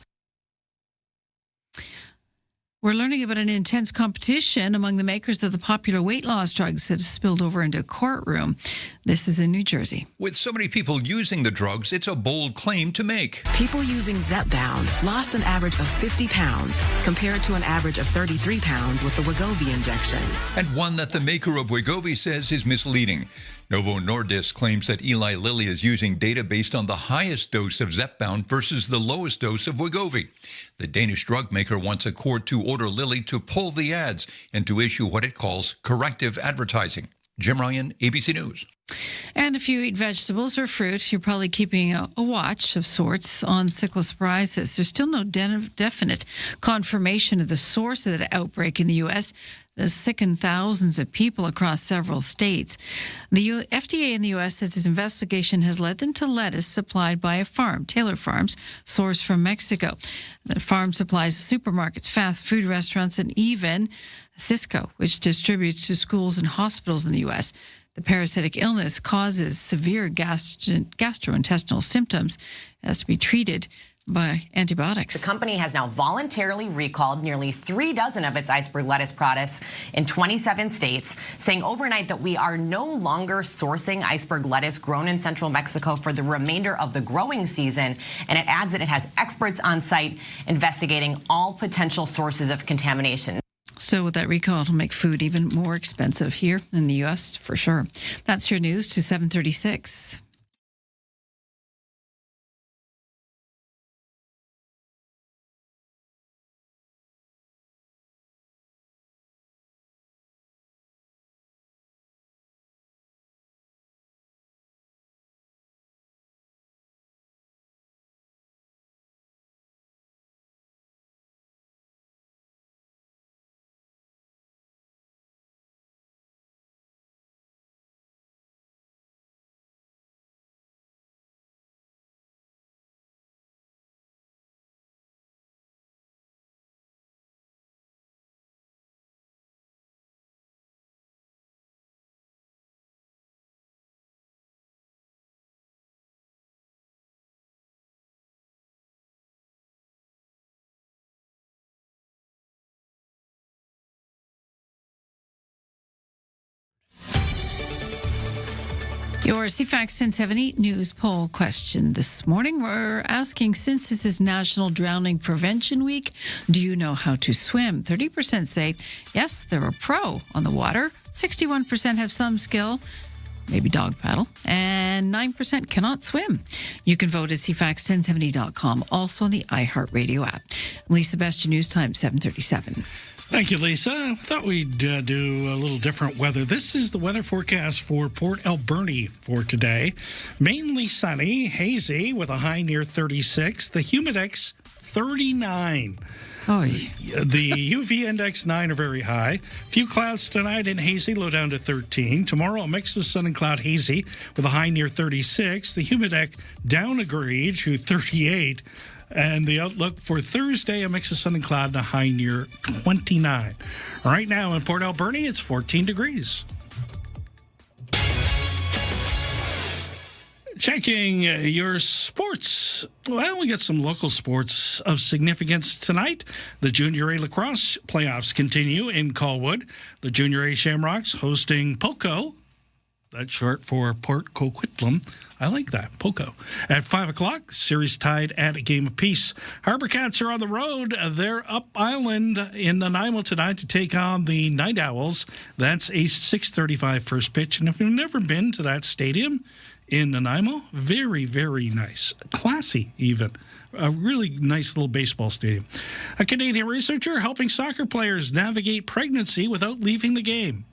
We're learning about an intense competition among the makers of the popular weight loss drugs that has spilled over into a courtroom. This is in New Jersey.
With so many people using the drugs, it's a bold claim to make.
People using Zepbound lost an average of 50 pounds compared to an average of 33 pounds with the Wegovy injection.
And one that the maker of Wegovy says is misleading. Novo Nordisk claims that Eli Lilly is using data based on the highest dose of Zepbound versus the lowest dose of Wegovy. The Danish drug maker wants a court to order Lilly to pull the ads and to issue what it calls corrective advertising. Jim Ryan, ABC News.
And if you eat vegetables or fruit, you're probably keeping a watch of sorts on cyclosporiasis. There's still no definite confirmation of the source of the outbreak in the U.S. Has sickened thousands of people across several states. The FDA in the U.S. says its investigation has led them to lettuce supplied by a farm, Taylor Farms, sourced from Mexico. The farm supplies supermarkets, fast food restaurants, and even Cisco, which distributes to schools and hospitals in the U.S. The parasitic illness causes severe gastrointestinal symptoms and has to be treated by antibiotics.
The company has now voluntarily recalled nearly 36 of its iceberg lettuce products in 27 states, saying overnight that we are no longer sourcing iceberg lettuce grown in central Mexico for the remainder of the growing season. And it adds that it has experts on site investigating all potential sources of contamination.
So with that recall, it'll make food even more expensive here in the U.S. for sure. That's your news to 7:36. Your CFAX 1070 news poll question this morning. We're asking, since this is National Drowning Prevention Week, do you know how to swim? 30% say, yes, they're a pro on the water. 61% have some skill, maybe dog paddle, and 9% cannot swim. You can vote at CFAX1070.com, also on the iHeartRadio app. Lisa Best, your news time, 7:37.
Thank you, Lisa. I thought we'd do a little different weather. This is the weather forecast for Port Alberni for today. Mainly sunny, hazy with a high near 36. The humidex, 39. The UV index 9 are very high. Few clouds tonight and hazy, low down to 13. Tomorrow, a mix of sun and cloud, hazy with a high near 36. The humidex down a grade to 38. And the outlook for Thursday, a mix of sun and cloud and a high near 29. Right now in Port Alberni, it's 14 degrees. Checking your sports. Well, we got some local sports of significance tonight. The Junior A lacrosse playoffs continue in Colwood. The Junior A Shamrocks hosting POCO. That's short for Port Coquitlam. I like that, POCO. At 5 o'clock, series tied at a game apiece. Harbor Cats are on the road. They're up island in Nanaimo tonight to take on the Night Owls. That's a 6:35 first pitch. And if you've never been to that stadium in Nanaimo, very, very nice. Classy, even. A really nice little baseball stadium. A Canadian researcher helping soccer players navigate pregnancy without leaving the game.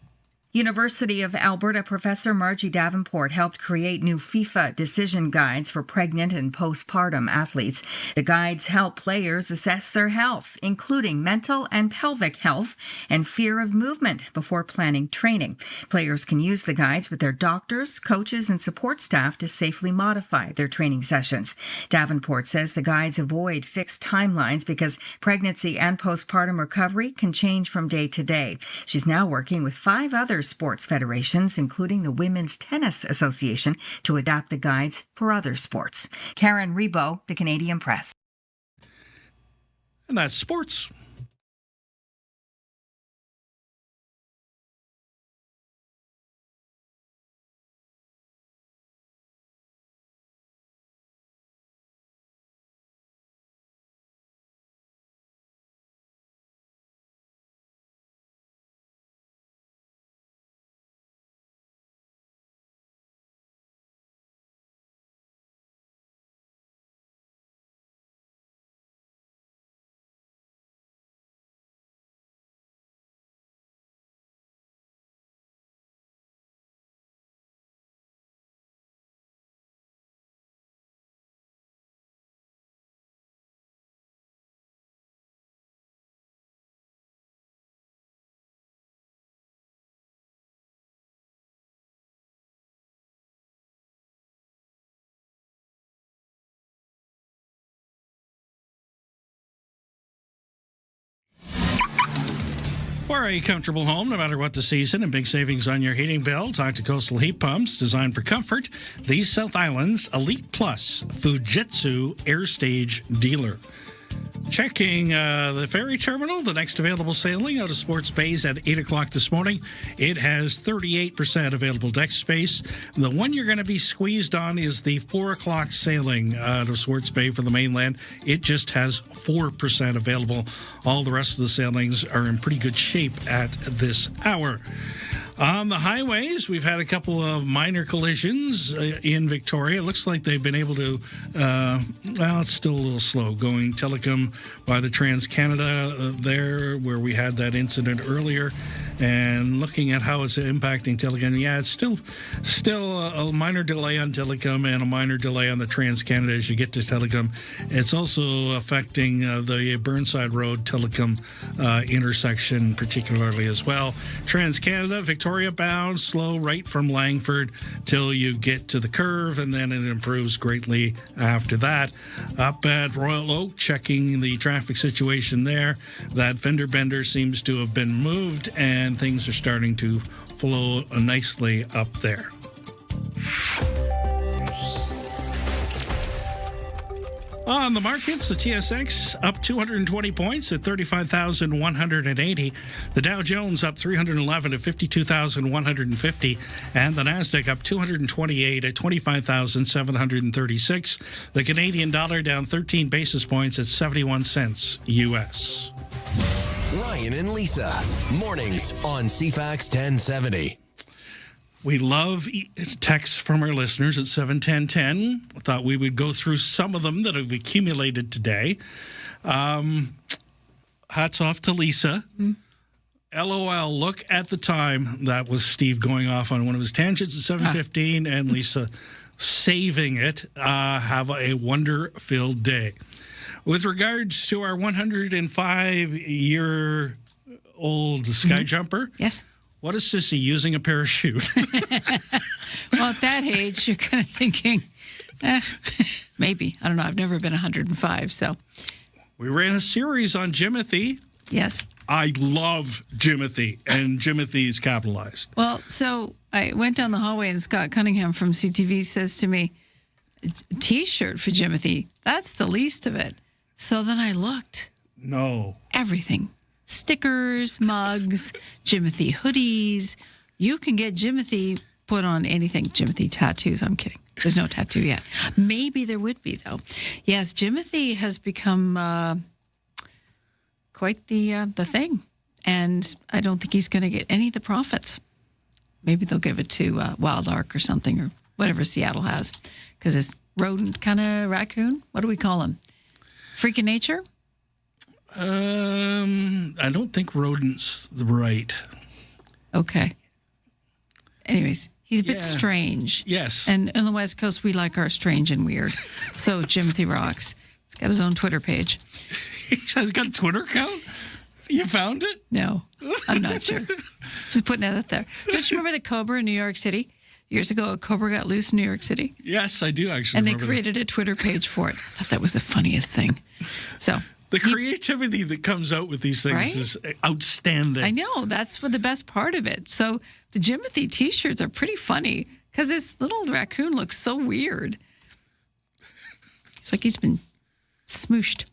University of Alberta professor Margie Davenport helped create new FIFA decision guides for pregnant and postpartum athletes. The guides help players assess their health, including mental and pelvic health and fear of movement before planning training. Players can use the guides with their doctors, coaches, and support staff to safely modify their training sessions. Davenport says the guides avoid fixed timelines because pregnancy and postpartum recovery can change from day to day. She's now working with 5 other sports federations, including the Women's Tennis Association, to adapt the guides for other sports. Karen Rebo, The Canadian Press.
And that's sports. For a comfortable home, no matter what the season, and big savings on your heating bill, talk to Coastal Heat Pumps, designed for comfort. The South Island's Elite Plus Fujitsu Air Stage dealer. Checking the ferry terminal, the next available sailing out of Sports Bays at 8 o'clock this morning. It has 38% available deck space. The one you're going to be squeezed on is the 4 o'clock sailing out of Sports Bay for the mainland. It just has 4% available. All the rest of the sailings are in pretty good shape at this hour. On the highways, we've had a couple of minor collisions in Victoria. It looks like they've been able to, well, it's still a little slow going. Telecom by the Trans-Canada there, where we had that incident earlier. And looking at how it's impacting Telecom, yeah, it's still a minor delay on Telecom and a minor delay on the Trans-Canada as you get to Telecom. It's also affecting the Burnside Road Telecom intersection particularly as well. Trans-Canada, Victoria bound, slow right from Langford till you get to the curve, and then it improves greatly after that. Up at Royal Oak, checking the traffic situation there. That fender bender seems to have been moved, and things are starting to flow nicely up there. On the markets, the TSX up 220 points at 35,180. The Dow Jones up 311 at 52,150. And the NASDAQ up 228 at 25,736. The Canadian dollar down 13 basis points at 71 cents U.S.
Ryan and Lisa, mornings on CFAX 1070.
We love texts from our listeners at 71010. I thought we would go through some of them that have accumulated today. Hats off to Lisa. LOL, look at the time. That was Steve going off on one of his tangents at 7:15 and Lisa saving it. Have a wonder-filled day. With regards to our 105-year-old sky jumper.
Yes.
What is Sissy using a parachute?
Well, at that age, you're kind of thinking, maybe. I don't know. I've never been 105, so.
We ran a series on Jimothy.
Yes.
I love Jimothy, and Jimothy is capitalized.
Well, so I went down the hallway, and Scott Cunningham from CTV says to me, T-shirt for Jimothy, that's the least of it. So then I looked.
No.
Everything. Stickers, mugs, Jimothy hoodies. You can get Jimothy put on anything. Jimothy tattoos. I'm kidding. There's no tattoo yet. Maybe there would be, though. Yes, Jimothy has become quite the thing. And I don't think he's going to get any of the profits. Maybe they'll give it to Wild Ark or something, or whatever Seattle has. Because it's rodent kind of raccoon. What do we call him? Freak of nature?
I don't think rodent's right.
Okay. Anyways, he's a bit strange.
Yes.
And on the West Coast, we like our strange and weird. So Jimothy rocks. He's got his own Twitter page.
He's got a Twitter account? You found it?
No, I'm not sure. Just putting it out there. Don't you remember the Cobra in New York City? Years ago, a Cobra got loose in New York City.
Yes, I do actually
and they
remember
created a Twitter page for it. I thought that was the funniest thing. So
the creativity that comes out with these things is outstanding.
I know. That's the best part of it. So the Jimothy T-shirts are pretty funny because this little raccoon looks so weird. It's like he's been smooshed.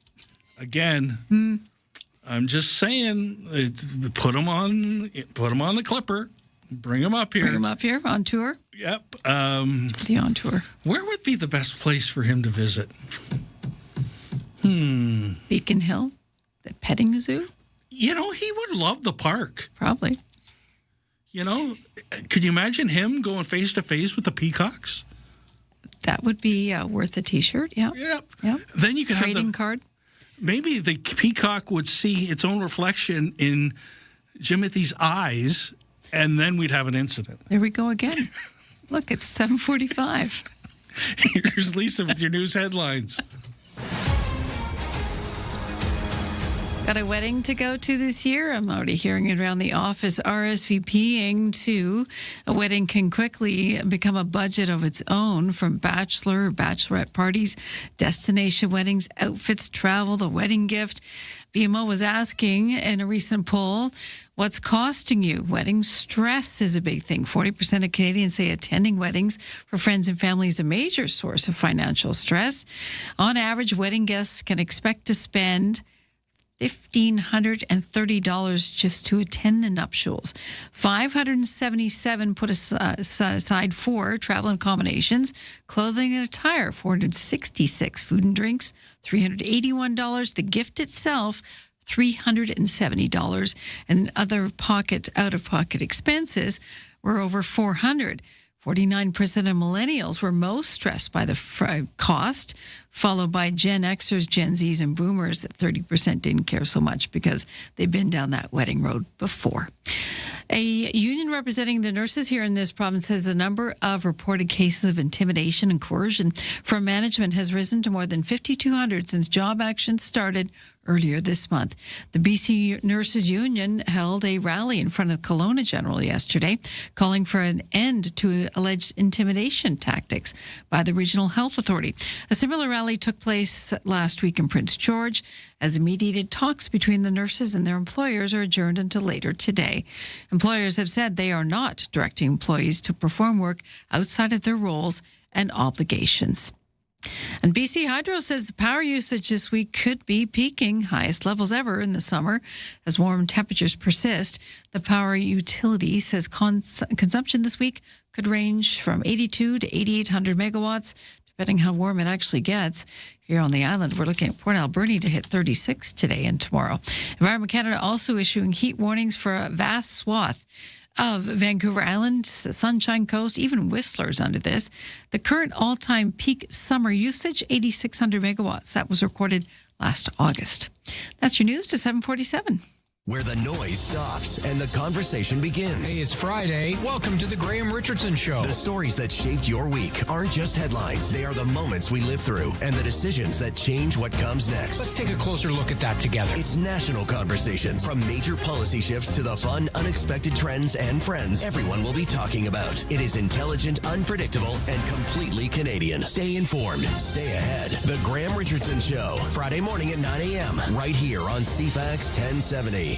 Again, I'm just saying, put him on the clipper. Bring him up here.
Bring him up here on tour?
Yep.
The on tour.
Where would be the best place for him to visit?
Beacon Hill? The petting zoo?
You know, he would love the park.
Probably.
You know, could you imagine him going face-to-face with the peacocks?
That would be worth a T-shirt, yeah.
Yep.
Yep.
Then you could
Trading
have
card.
Maybe the peacock would see its own reflection in Jimothy's eyes, and then we'd have an incident.
There we go again. Look, it's 7:45.
Here's Lisa with your news headlines.
Got a wedding to go to this year. I'm already hearing it around the office. RSVPing to a wedding can quickly become a budget of its own, from bachelor or bachelorette parties, destination weddings, outfits, travel, the wedding gift. BMO was asking in a recent poll, what's costing you? Wedding stress is a big thing. 40% of Canadians say attending weddings for friends and family is a major source of financial stress. On average, wedding guests can expect to spend $1,530 just to attend the nuptials. $577 put aside for travel and accommodations, clothing and attire. $466 food and drinks, $381. The gift itself, $370, and other out-of-pocket expenses were over $400. 49% of millennials were most stressed by the cost, followed by Gen Xers, Gen Zs, and Boomers. That 30% didn't care so much because they've been down that wedding road before. A union representing the nurses here in this province says the number of reported cases of intimidation and coercion from management has risen to more than 5,200 since job action started earlier this month. The BC Nurses Union held a rally in front of Kelowna General yesterday, calling for an end to alleged intimidation tactics by the Regional Health Authority. A similar rally took place last week in Prince George, as immediate talks between the nurses and their employers are adjourned until later today. Employers have said they are not directing employees to perform work outside of their roles and obligations. And BC Hydro says the power usage this week could be peaking, highest levels ever in the summer as warm temperatures persist. The power utility says consumption this week could range from 82 to 8,800 megawatts, depending how warm it actually gets. Here on the island, we're looking at Port Alberni to hit 36 today and tomorrow. Environment Canada also issuing heat warnings for a vast swath of Vancouver Island, Sunshine Coast, even Whistler's under this. The current all-time peak summer usage, 8,600 megawatts. That was recorded last August. That's your news to 747.
Where the noise stops and the conversation begins.
Hey, it's Friday. Welcome to the Graham Richardson Show.
The stories that shaped your week aren't just headlines. They are the moments we live through and the decisions that change what comes next.
Let's take a closer look at that together.
It's national conversations. From major policy shifts to the fun, unexpected trends and friends everyone will be talking about. It is intelligent, unpredictable, and completely Canadian. Stay informed. Stay ahead. The Graham Richardson Show. Friday morning at 9 a.m. right here on CFAX 1070.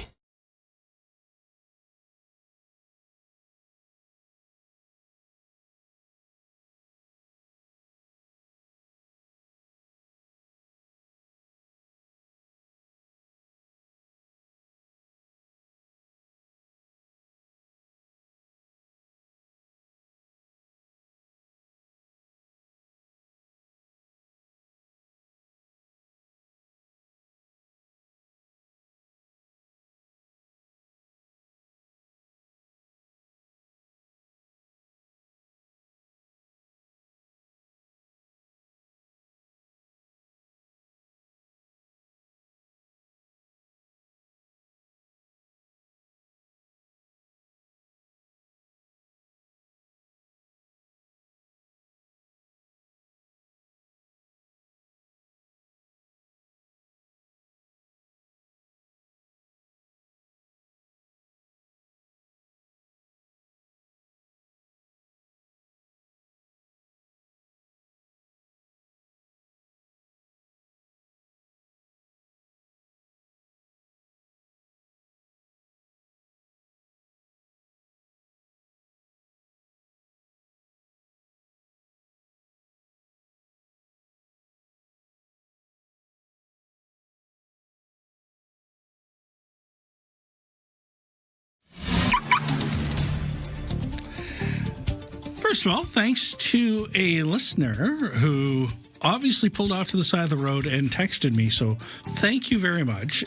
First of all, thanks to a listener who obviously pulled off to the side of the road and texted me. So thank you very much.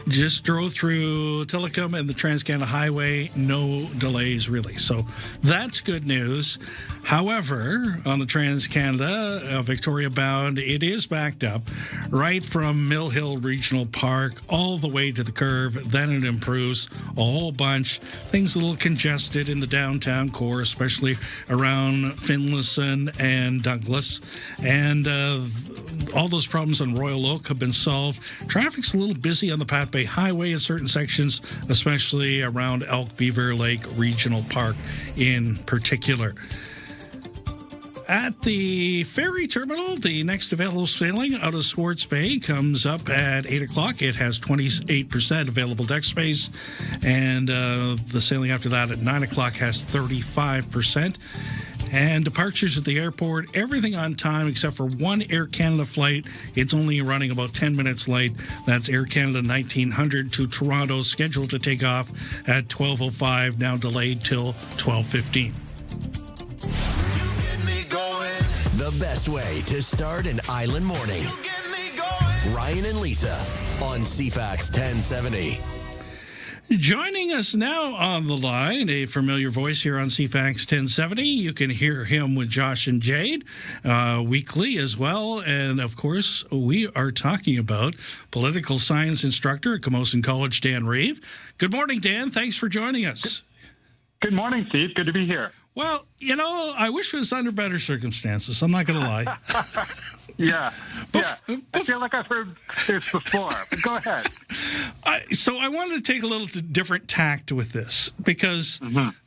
Just drove through Tillicum and the Trans-Canada Highway. No delays, really. So that's good news. However, on the Trans-Canada Victoria bound, it is backed up right from Mill Hill Regional Park all the way to the curve. Then it improves a whole bunch. Things a little congested in the downtown core, especially around Finlayson and Douglas. And all those problems on Royal Oak have been solved. Traffic's a little busy on the Pat Bay Highway in certain sections, especially around Elk Beaver Lake Regional Park in particular. At the ferry terminal, the next available sailing out of Swartz Bay comes up at 8 o'clock. It has 28% available deck space, and the sailing after that at 9 o'clock has 35%. And departures at the airport, everything on time except for one Air Canada flight. It's only running about 10 minutes late. That's Air Canada 1900 to Toronto, scheduled to take off at 12:05, now delayed till 12:15.
The best way to start an island morning. Ryan and Lisa on CFAX 1070.
Joining us now on the line, a familiar voice here on CFAX 1070. You can hear him with Josh and Jade weekly as well. And, of course, we are talking about political science instructor at Camosun College, Dan Reeve. Good morning, Dan. Thanks for joining us.
Good morning, Steve. Good to be here.
Well, you know, I wish it was under better circumstances. I'm not going to lie.
Yeah. I feel like I've heard this before, but go ahead.
So I wanted to take a little different tact with this because,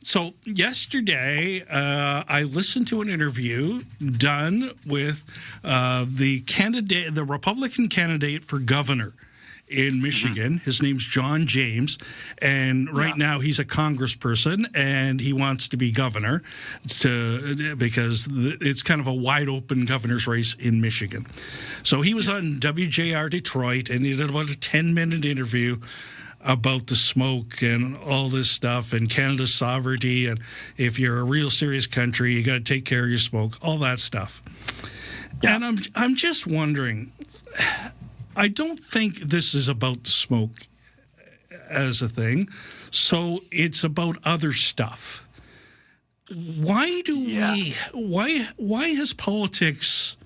so yesterday I listened to an interview done with the Republican candidate for governor in Michigan. His name's John James, and right now he's a congressperson, and he wants to be governor because it's kind of a wide open governor's race in Michigan. So he was on WJR Detroit, and he did about a 10-minute interview about the smoke and all this stuff and Canada's sovereignty, and if you're a real serious country, you got to take care of your smoke, all that stuff. Yeah. And I'm just wondering, I don't think this is about smoke as a thing, so it's about other stuff. Why do we? Why has politics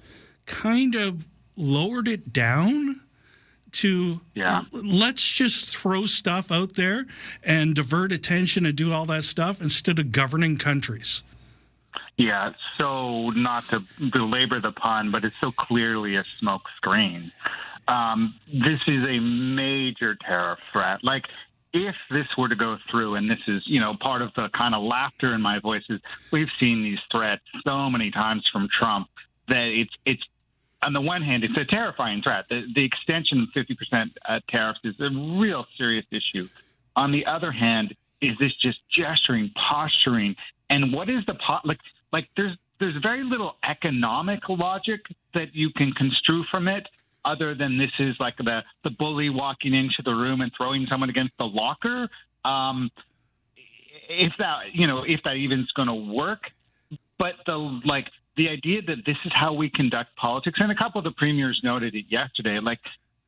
kind of lowered it down to let's just throw stuff out there and divert attention and do all that stuff instead of governing countries?
Yeah, so not to belabor the pun, but it's so clearly a smoke screen. This is a major tariff threat. Like, if this were to go through, and this is, part of the kind of laughter in my voice is we've seen these threats so many times from Trump that it's on the one hand, it's a terrifying threat. The extension of 50% tariffs is a real serious issue. On the other hand, is this just gesturing, posturing? And what is the like? There's very little economic logic that you can construe from it, other than this is like the bully walking into the room and throwing someone against the locker. If that even is going to work, but the idea that this is how we conduct politics, and a couple of the premiers noted it yesterday,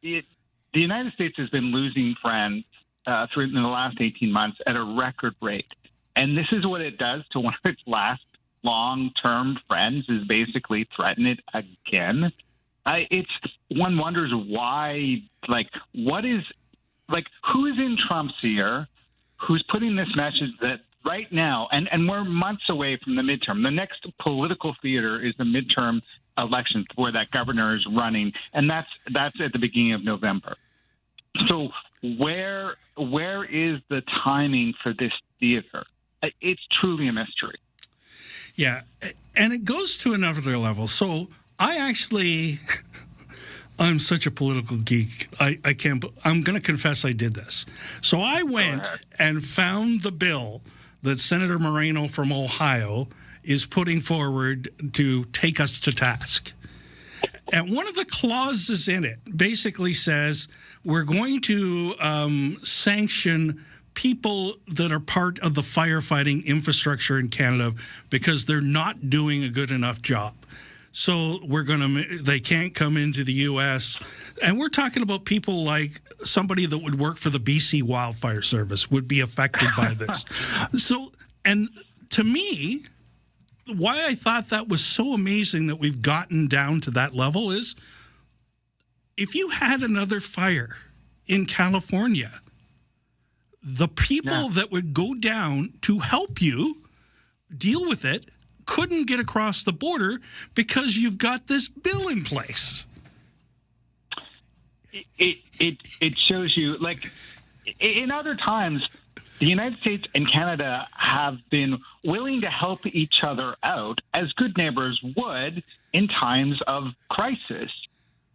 the United States has been losing friends in the last 18 months at a record rate. And this is what it does to one of its last long-term friends, is basically threaten it again. One wonders why, who is in Trump's ear, who's putting this message that right now, and we're months away from the midterm. The next political theater is the midterm elections where that governor is running, and that's at the beginning of November. So where is the timing for this theater? It's truly a mystery.
Yeah, and it goes to another level. So I'm such a political geek. I'm going to confess I did this. So I went and found the bill that Senator Moreno from Ohio is putting forward to take us to task. And one of the clauses in it basically says we're going to sanction people that are part of the firefighting infrastructure in Canada because they're not doing a good enough job. So they can't come into the U.S. And we're talking about people like somebody that would work for the BC Wildfire Service would be affected by this. So, and to me, why I thought that was so amazing that we've gotten down to that level is if you had another fire in California, the people that would go down to help you deal with it couldn't get across the border because you've got this bill in place.
It shows you, in other times, the United States and Canada have been willing to help each other out as good neighbors would in times of crisis.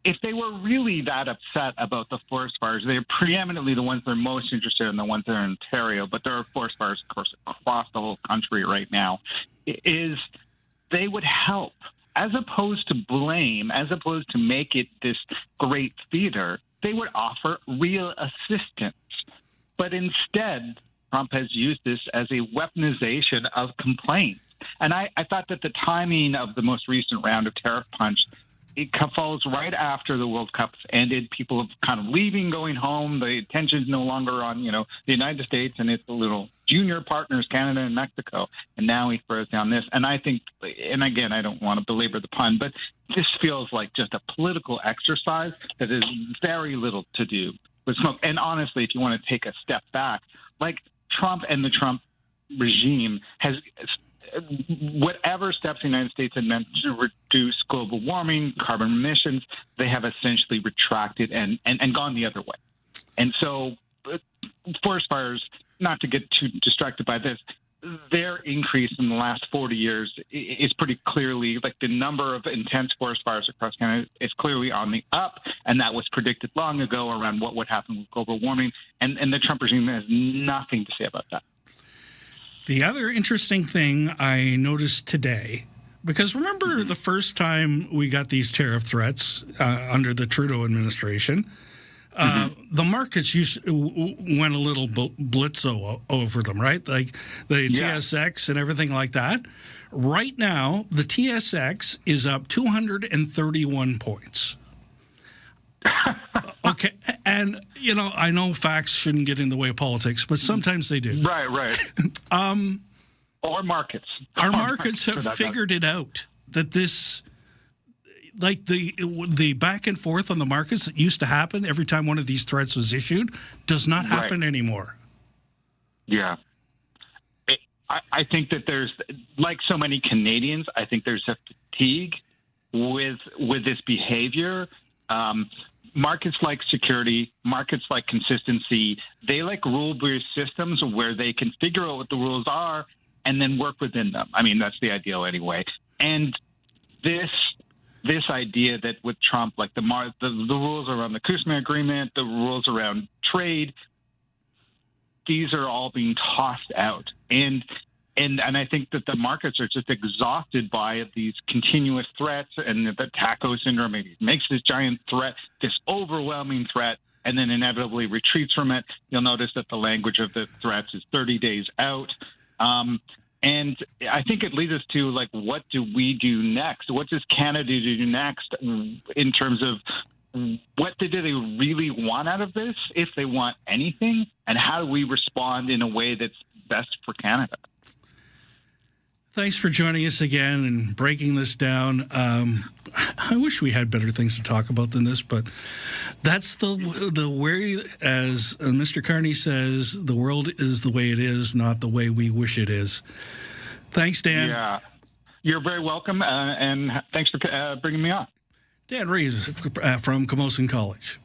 If they were really that upset about the forest fires, they're preeminently the ones they're most interested in, the ones that are in Ontario, but there are forest fires, of course, across the whole country right now, is they would help. As opposed to blame, as opposed to make it this great theater, they would offer real assistance. But instead, Trump has used this as a weaponization of complaints. And I thought that the timing of the most recent round of tariff punch, it falls right after the World Cup's ended. People are kind of leaving, going home. The attention's no longer on, the United States and its little junior partners, Canada and Mexico. And now he throws down this. And I think, and again, I don't want to belabor the pun, but this feels like just a political exercise that has very little to do with smoke. And honestly, if you want to take a step back, Trump and the Trump regime has whatever steps the United States had meant to reduce global warming, carbon emissions, they have essentially retracted and gone the other way. And so forest fires, not to get too distracted by this, their increase in the last 40 years is pretty clearly, like the number of intense forest fires across Canada is clearly on the up, and that was predicted long ago around what would happen with global warming, and the Trump regime has nothing to say about that.
The other interesting thing I noticed today, because remember the first time we got these tariff threats under the Trudeau administration, the markets went a little blitzo over them, right? Like the TSX and everything like that. Right now, the TSX is up 231 points. Okay, and I know facts shouldn't get in the way of politics, but sometimes they do.
Right. Or markets.
Our markets have figured it out that this. Like the back and forth on the markets that used to happen every time one of these threats was issued does not happen anymore.
Yeah. I think that there's, like so many Canadians, I think there's a fatigue with this behavior. Markets like security, markets like consistency, they like rule-based systems where they can figure out what the rules are and then work within them. I mean, that's the ideal anyway. And this idea that with Trump, like the rules around the CUSMA agreement, the rules around trade, these are all being tossed out. And I think that the markets are just exhausted by these continuous threats, and the TACO syndrome makes this giant threat, this overwhelming threat, and then inevitably retreats from it. You'll notice that the language of the threats is 30 days out. And I think it leads us to, like, what do we do next? What does Canada do next in terms of what do they really want out of this, if they want anything, and how do we respond in a way that's best for Canada?
Thanks for joining us again and breaking this down. I wish we had better things to talk about than this, but that's the way, as Mr. Carney says, the world is the way it is, not the way we wish it is. Thanks, Dan.
Yeah, you're very welcome, and thanks for bringing me on.
Dan Reeves from Camosun College.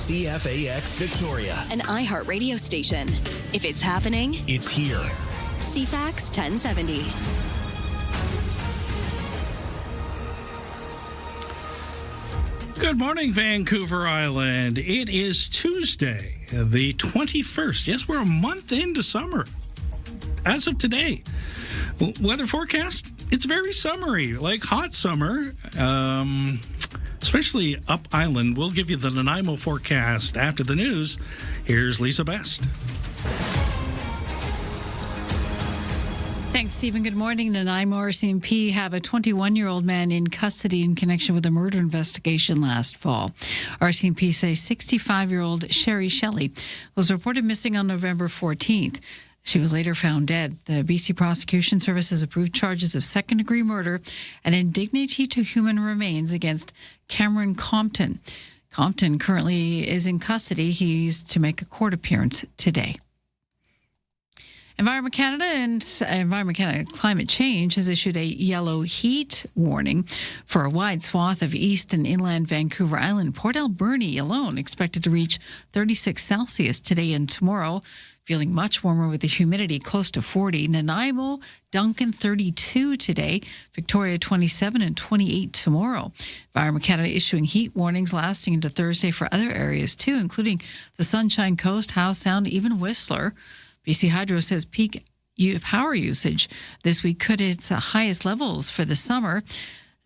CFAX Victoria,
An iHeart radio station. If it's happening,
it's here.
CFAX 1070.
Good morning, Vancouver Island. It is Tuesday, the 21st. Yes, we're a month into summer as of today. Weather forecast, it's very summery, like hot summer, especially up island. We'll give you the Nanaimo forecast after the news. Here's Lisa Best.
Thanks, Stephen. Good morning. Nanaimo RCMP have a 21-year-old man in custody in connection with a murder investigation last fall. RCMP say 65-year-old Sherry Shelley was reported missing on November 14th. She was later found dead. The BC Prosecution Service has approved charges of second-degree murder and indignity to human remains against Cameron Compton. Compton currently is in custody. He's to make a court appearance today. Environment Canada and Environment Canada Climate Change has issued a yellow heat warning for a wide swath of east and inland Vancouver Island. Port Alberni alone expected to reach 36 Celsius today and tomorrow, feeling much warmer with the humidity close to 40. Nanaimo, Duncan 32 today, Victoria 27 and 28 tomorrow. Environment Canada issuing heat warnings lasting into Thursday for other areas too, including the Sunshine Coast, Howe Sound, even Whistler. BC Hydro says peak power usage this week could hit its highest levels for the summer.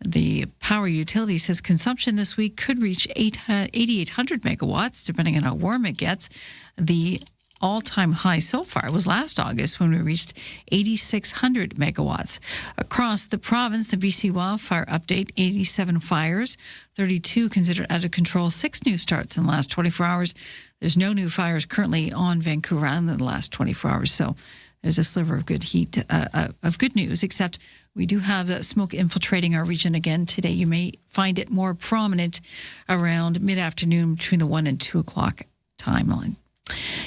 The power utility says consumption this week could reach 8,800 megawatts, depending on how warm it gets. The all-time high so far was last August when we reached 8,600 megawatts. Across the province, the BC wildfire update, 87 fires, 32 considered out of control, 6 new starts in the last 24 hours. There's no new fires currently on Vancouver Island in the last 24 hours, so there's a sliver of good heat, of good news, except we do have smoke infiltrating our region again today. You may find it more prominent around mid-afternoon between the 1 and 2 o'clock timeline.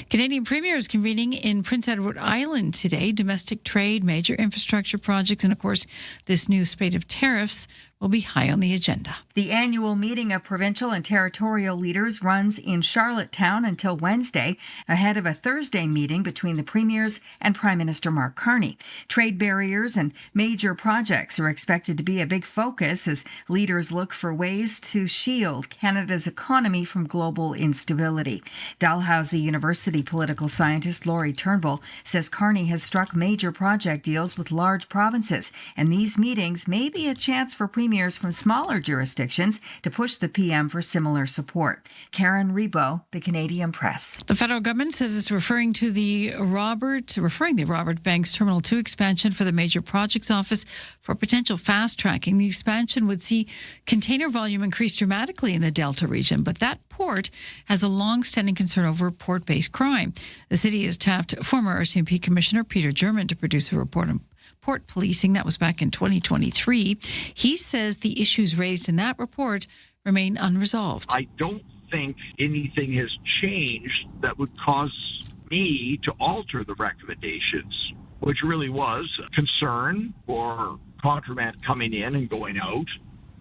Canadian Premier is convening in Prince Edward Island today. Domestic trade, major infrastructure projects, and of course, this new spate of tariffs will be high on the agenda.
The annual meeting of provincial and territorial leaders runs in Charlottetown until Wednesday, ahead of a Thursday meeting between the premiers and Prime Minister Mark Carney. Trade barriers and major projects are expected to be a big focus as leaders look for ways to shield Canada's economy from global instability. Dalhousie University political scientist Laurie Turnbull says Carney has struck major project deals with large provinces, and these meetings may be a chance for premiers from smaller jurisdictions to push the PM for similar support. Karen Rebo, The Canadian Press.
The federal government says it's referring the Robert Banks Terminal 2 expansion for the Major Projects Office for potential fast-tracking. The expansion would see container volume increase dramatically in the Delta region, but that port has a long-standing concern over port-based crime. The city has tapped former RCMP Commissioner Peter German to produce a report on port policing. That was back in 2023. He says the issues raised in that report remain unresolved.
I don't think anything has changed that would cause me to alter the recommendations, which really was concern for contraband coming in and going out,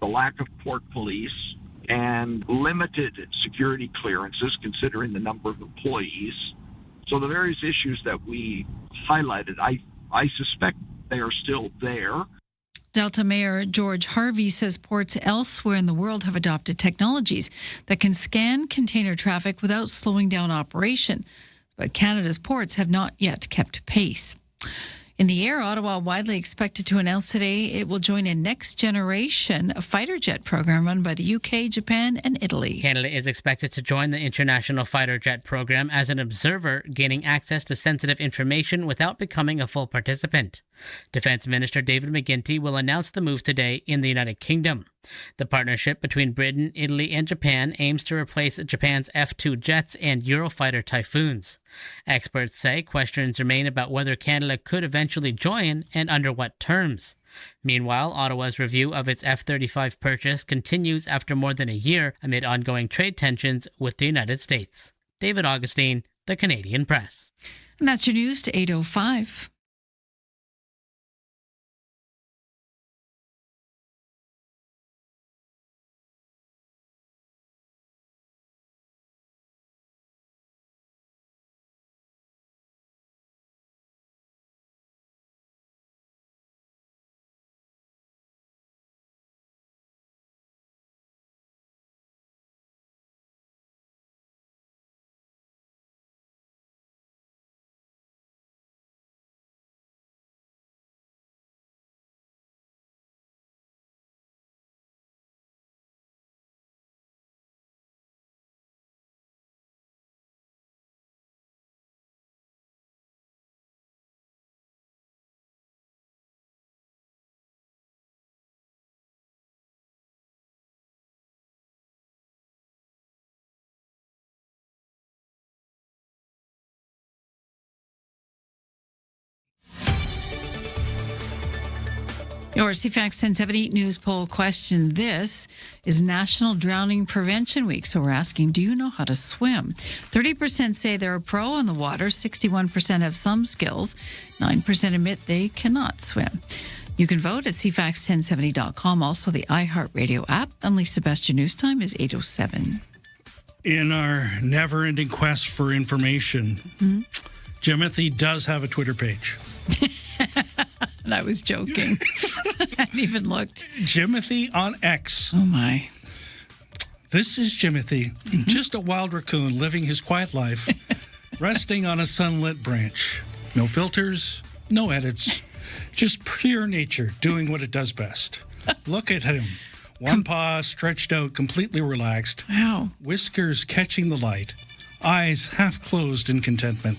the lack of port police, and limited security clearances considering the number of employees. So the various issues that we highlighted, I suspect they are still there.
Delta Mayor George Harvey says ports elsewhere in the world have adopted technologies that can scan container traffic without slowing down operation. But Canada's ports have not yet kept pace. In the air, Ottawa widely expected to announce today it will join a next-generation fighter jet program run by the UK, Japan, and Italy.
Canada is expected to join the International Fighter Jet program as an observer, gaining access to sensitive information without becoming a full participant. Defense Minister David McGuinty will announce the move today in the United Kingdom. The partnership between Britain, Italy, and Japan aims to replace Japan's F-2 jets and Eurofighter Typhoons. Experts say questions remain about whether Canada could eventually join and under what terms. Meanwhile, Ottawa's review of its F-35 purchase continues after more than a year amid ongoing trade tensions with the United States. David Augustine, The Canadian Press.
And that's your news to 8:05. Your CFAX 1070 news poll question. This is National Drowning Prevention Week, so we're asking, do you know how to swim? 30% say they're a pro on the water, 61% have some skills, 9% admit they cannot swim. You can vote at CFAX1070.com, also the iHeartRadio app. Lisa, best your news time is 8:07.
In our never-ending quest for information, Jimothy does have a Twitter page.
And I was joking. I hadn't even looked.
Jimothy on X.
Oh, my.
This is Jimothy, just a wild raccoon living his quiet life, resting on a sunlit branch. No filters, no edits, just pure nature doing what it does best. Look at him. One paw stretched out, completely relaxed.
Wow.
Whiskers catching the light. Eyes half closed in contentment.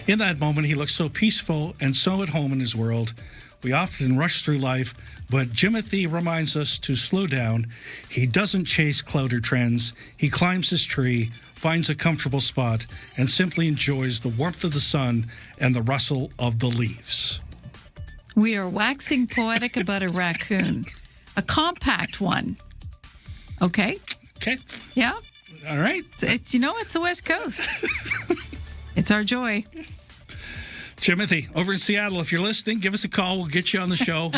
In that moment, he looks so peaceful and so at home in his world. We often rush through life, but Jimothy reminds us to slow down. He doesn't chase cloud or trends. He climbs his tree, finds a comfortable spot, and simply enjoys the warmth of the sun and the rustle of the leaves.
We are waxing poetic about a raccoon. A compact one. Okay?
Okay.
Yeah?
All right.
It's the West Coast. It's our joy.
Timothy, over in Seattle, if you're listening, give us a call. We'll get you on the show.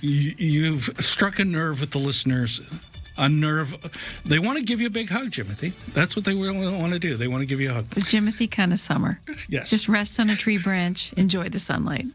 You've struck a nerve with the listeners. A nerve. They want to give you a big hug, Jimothy. That's what they really want to do. They want to give you a hug.
The Jimothy kind of summer.
Yes.
Just rest on a tree branch, enjoy the sunlight.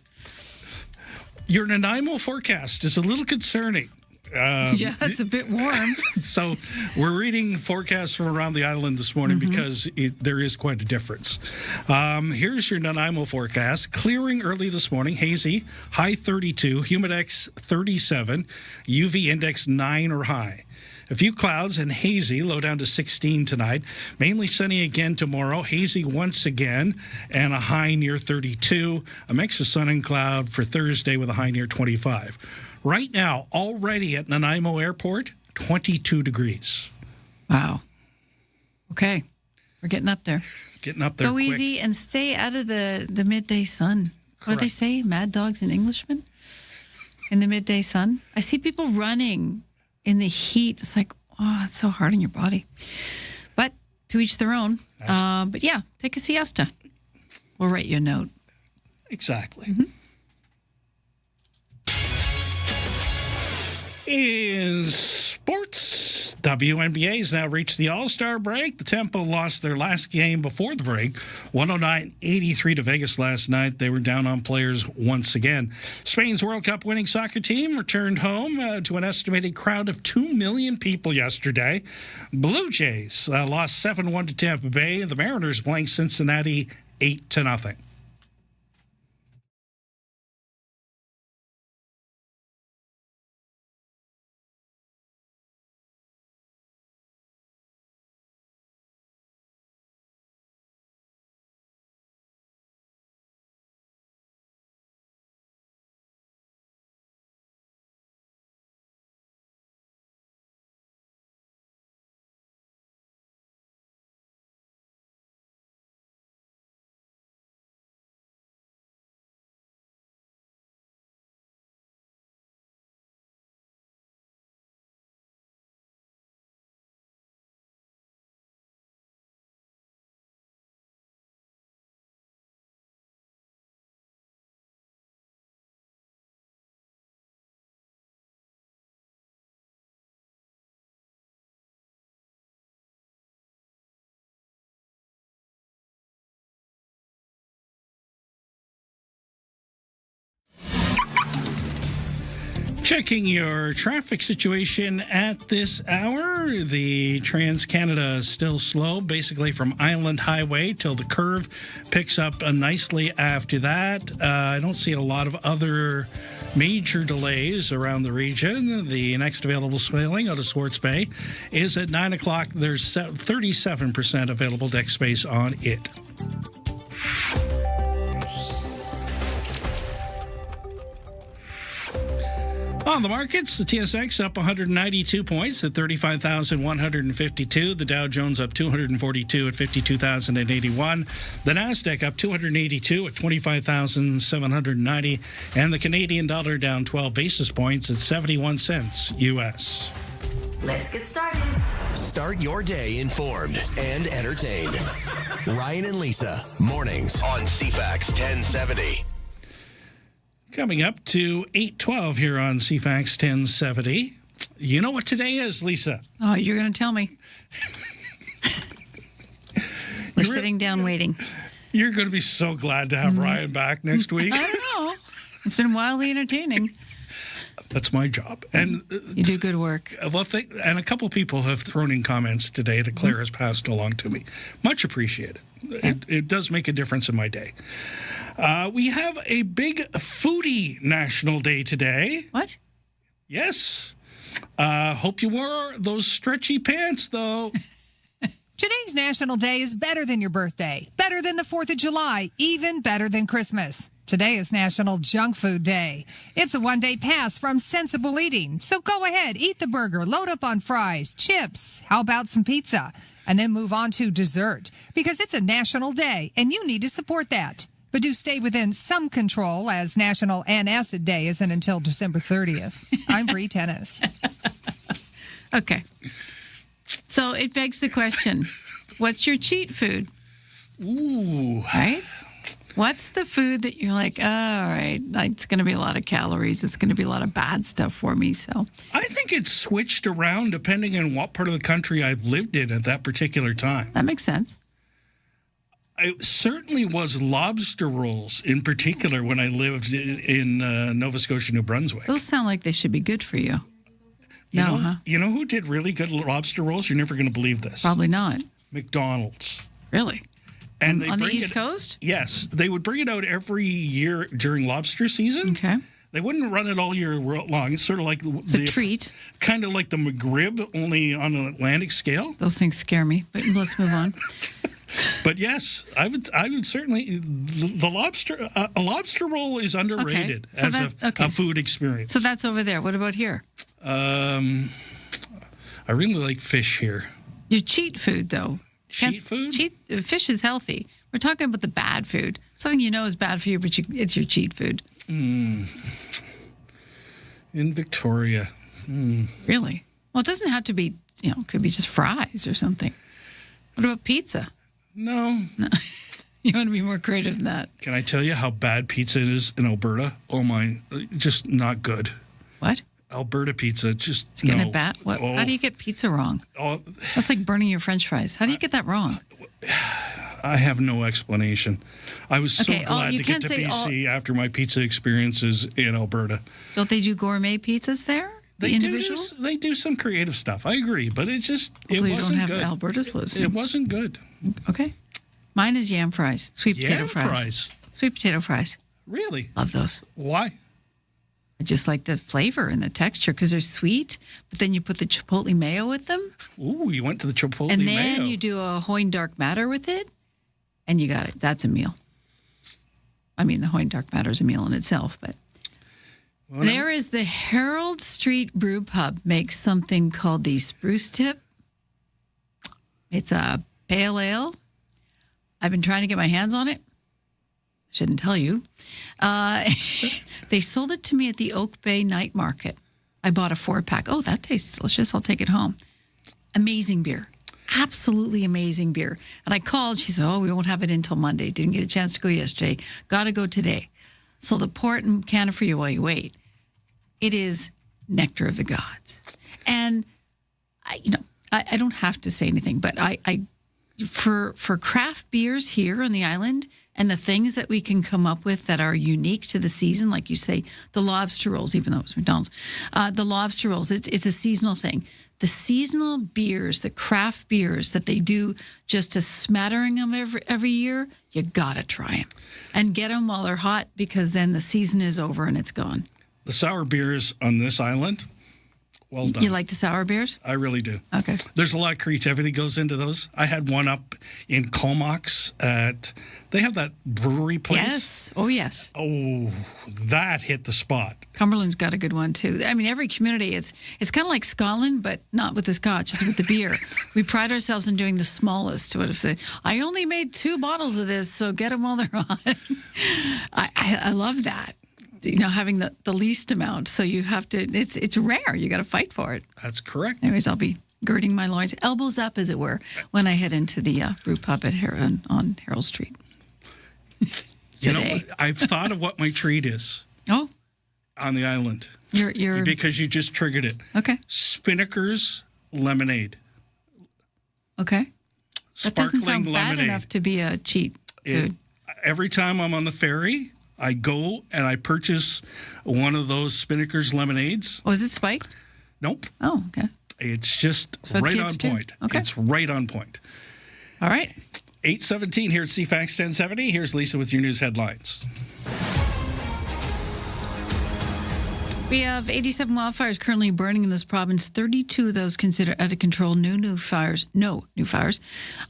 Your Nanaimo forecast is a little concerning.
Yeah, it's a bit warm.
So we're reading forecasts from around the island this morning because there is quite a difference. Here's your Nanaimo forecast. Clearing early this morning, hazy, high 32, humidex 37, UV index 9 or high. A few clouds and hazy, low down to 16 tonight. Mainly sunny again tomorrow, hazy once again, and a high near 32. A mix of sun and cloud for Thursday with a high near 25. Right now, already at Nanaimo Airport, 22 degrees.
Wow. Okay. We're getting up there.
Getting up there
Go
quick.
easy and stay out of the midday sun. What do they say? Mad dogs and Englishmen? In the midday sun? I see people running in the heat. It's like, oh, it's so hard on your body. But to each their own. But yeah, take a siesta. We'll write you a note.
Exactly. In sports, WNBA has now reached the All-Star break. The Tempo lost their last game before the break, 109-83 to Vegas last night. They were down on players once again. Spain's World Cup winning soccer team returned home to an estimated crowd of 2 million people yesterday. Blue Jays lost 7-1 to Tampa Bay. The Mariners blanked Cincinnati 8-0. Checking your traffic situation at this hour. The Trans-Canada is still slow, basically from Island Highway till the curve picks up nicely after that. I don't see a lot of other major delays around the region. The next available sailing out of Swartz Bay is at 9 o'clock. There's 37% available deck space on it. On the markets, the TSX up 192 points at 35,152. The Dow Jones up 242 at 52,081. The Nasdaq up 282 at 25,790. And the Canadian dollar down 12 basis points at 71 cents U.S.
Let's get started. Start your day informed and entertained. Ryan and Lisa, mornings on CFAX 1070.
Coming up to 8:12 here on CFAX 1070. You know what today is, Lisa?
Oh, you're going to tell me. We're sitting down waiting.
You're going to be so glad to have Ryan back next week.
I don't know. It's been wildly entertaining.
That's my job. And
you do good work.
Well, and a couple people have thrown in comments today that Claire has passed along to me. Much appreciated. It does make a difference in my day. We have a big foodie national day today.
What?
Yes. Hope you wore those stretchy pants, though.
Today's National Day is better than your birthday, better than the 4th of July, even better than Christmas. Today is National Junk Food Day. It's a one-day pass from sensible eating. So go ahead, eat the burger, load up on fries, chips. How about some pizza? And then move on to dessert, because it's a national day and you need to support that. But do stay within some control, as National Antacid Day isn't until December 30th. I'm Bree Tennis.
Okay. So it begs the question, what's your cheat food?
Ooh.
Right? What's the food that you're like, all right, it's going to be a lot of calories. It's going to be a lot of bad stuff for me. So
I think it's switched around depending on what part of the country I've lived in at that particular time.
That makes sense.
It certainly was lobster rolls in particular when I lived in Nova Scotia, New Brunswick.
Those sound like they should be good for you.
You know who did really good lobster rolls? You're never going to believe this.
Probably not.
McDonald's.
Really?
And they
on the
bring
East Coast?
Yes. They would bring it out every year during lobster season.
Okay.
They wouldn't run it all year long. It's sort of like
a treat.
Kind of like the McRib, only on an Atlantic scale.
Those things scare me, but let's move on.
But yes, I would certainly the lobster a lobster roll is underrated as a food experience.
So that's over there. What about here?
I really like fish here.
Your cheat food, though.
Cheat food?
Fish is healthy. We're talking about the bad food. Something you know is bad for you, but it's your cheat food.
In Victoria.
Really? Well, it doesn't have to be, it could be just fries or something. What about pizza?
No.
You want to be more creative than that.
Can I tell you how bad pizza is in Alberta? Oh, my. Just not good.
What?
Alberta pizza, just
it's getting it bad. What? How do you get pizza wrong? That's like burning your French fries. How do you get that wrong?
I have no explanation. I was so glad to get to BC after my pizza experiences in Alberta.
Don't they do gourmet pizzas there?
They do some creative stuff. I agree, but it wasn't good.
You don't have Alberta's list.
It wasn't good.
Okay. Mine is yam fries, sweet potato fries. Sweet potato fries.
Really?
Love those.
Why?
I just like the flavor and the texture because they're sweet, but then you put the chipotle mayo with them.
Ooh, you went to the chipotle mayo.
And then you do a Hoyne dark matter with it, and you got it. That's a meal. I mean, the Hoyne dark matter is a meal in itself, but there is the Herald Street Brew Pub makes something called the Spruce Tip. It's a pale ale. I've been trying to get my hands on it. Shouldn't tell you. They sold it to me at the Oak Bay Night Market. I bought a 4-pack. Oh, that tastes delicious. I'll take it home. Amazing beer. Absolutely amazing beer. And I called. She said, we won't have it until Monday. Didn't get a chance to go yesterday. Got to go today. So they'll pour it in a can for you while you wait. It is nectar of the gods. And, I don't have to say anything, but for craft beers here on the island and the things that we can come up with that are unique to the season, like you say, the lobster rolls, even though it was McDonald's, the lobster rolls, it's a seasonal thing. The seasonal beers, the craft beers that they do just a smattering of every year, you gotta try them. And get them while they're hot because then the season is over and it's gone.
The sour beers on this island, Well done.
You like the sour beers?
I really do.
Okay.
There's a lot of creativity goes into those. I had one up in Comox they have that brewery place.
Yes. Oh, yes.
Oh, that hit the spot.
Cumberland's got a good one, too. I mean, every community, it's kind of like Scotland, but not with the scotch, it's with the beer. We pride ourselves in doing the smallest. What if I only made 2 bottles of this, so get them while they're on. I love that. Having the least amount. So you have to, it's rare. You got to fight for it.
That's correct.
Anyways, I'll be girding my loins, elbows up, as it were, when I head into the brew pub at on Harold Street. Today.
I've thought of what my treat is.
Oh.
On the island.
You're
because you just triggered it.
Okay.
Spinnaker's lemonade.
Okay. That doesn't sound bad
lemonade.
enough to be a cheat food.
Every time I'm on the ferry, I go and I purchase one of those Spinnaker's lemonades.
Oh, is it spiked?
Nope.
Oh, okay.
It's just
For the
right
kids
on
too?
point.
Okay.
It's right on point.
All right.
8:17 here at CFAX 1070. Here's Lisa with your news headlines.
We have 87 wildfires currently burning in this province. 32 of those considered out of control. No new fires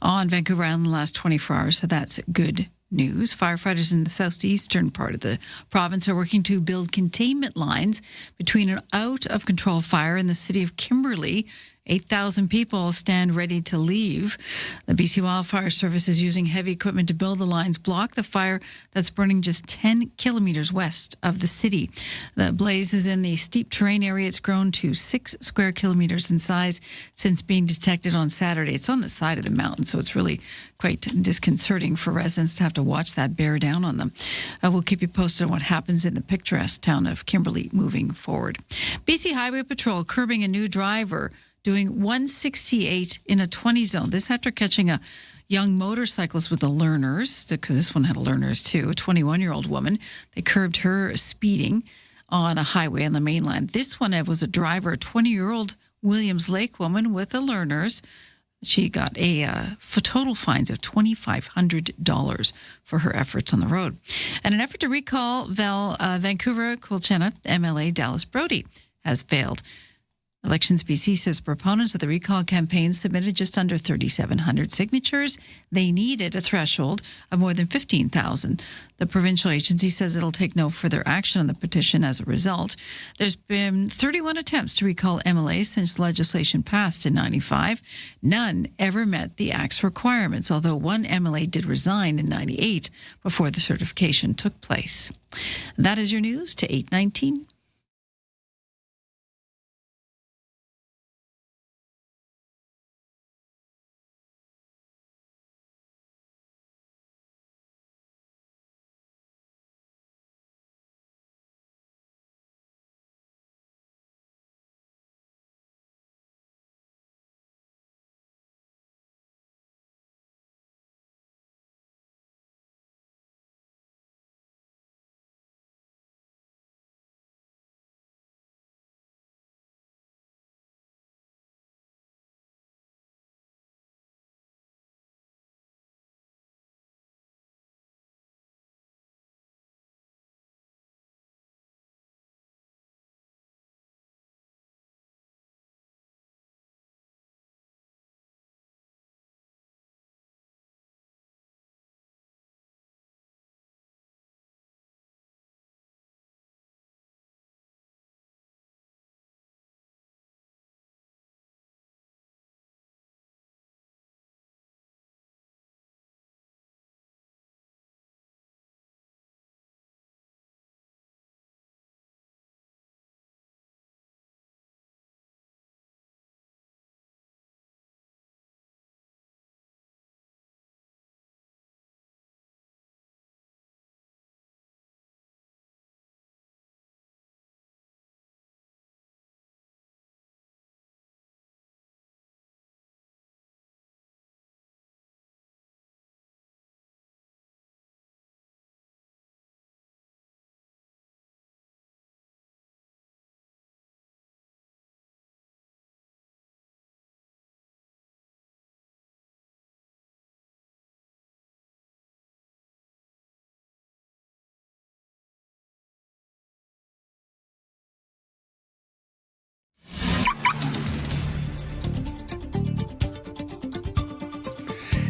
on Vancouver Island in the last 24 hours. So that's good news. Firefighters in the southeastern part of the province are working to build containment lines between an out-of-control fire in the city of Kimberley. 8,000 people stand ready to leave. The BC Wildfire Service is using heavy equipment to build the lines, block the fire that's burning just 10 kilometers west of the city. The blaze is in the steep terrain area. It's grown to 6 square kilometers in size since being detected on Saturday. It's on the side of the mountain, so it's really quite disconcerting for residents to have to watch that bear down on them. We'll keep you posted on what happens in the picturesque town of Kimberley moving forward. BC Highway Patrol curbing a new driver doing 168 in a 20 zone. This after catching a young motorcyclist with the learners, because this one had learners too, a 21-year-old woman. They curbed her speeding on a highway on the mainland. This one was a driver, a 20-year-old Williams Lake woman with the learners. She got a total fines of $2,500 for her efforts on the road. And an effort to recall Vancouver-Quilchena MLA Dallas Brody has failed. Elections BC says proponents of the recall campaign submitted just under 3,700 signatures. They needed a threshold of more than 15,000. The provincial agency says it'll take no further action on the petition as a result. There's been 31 attempts to recall MLA since legislation passed in 95. None ever met the Act's requirements, although one MLA did resign in 98 before the certification took place. That is your news to 8:19.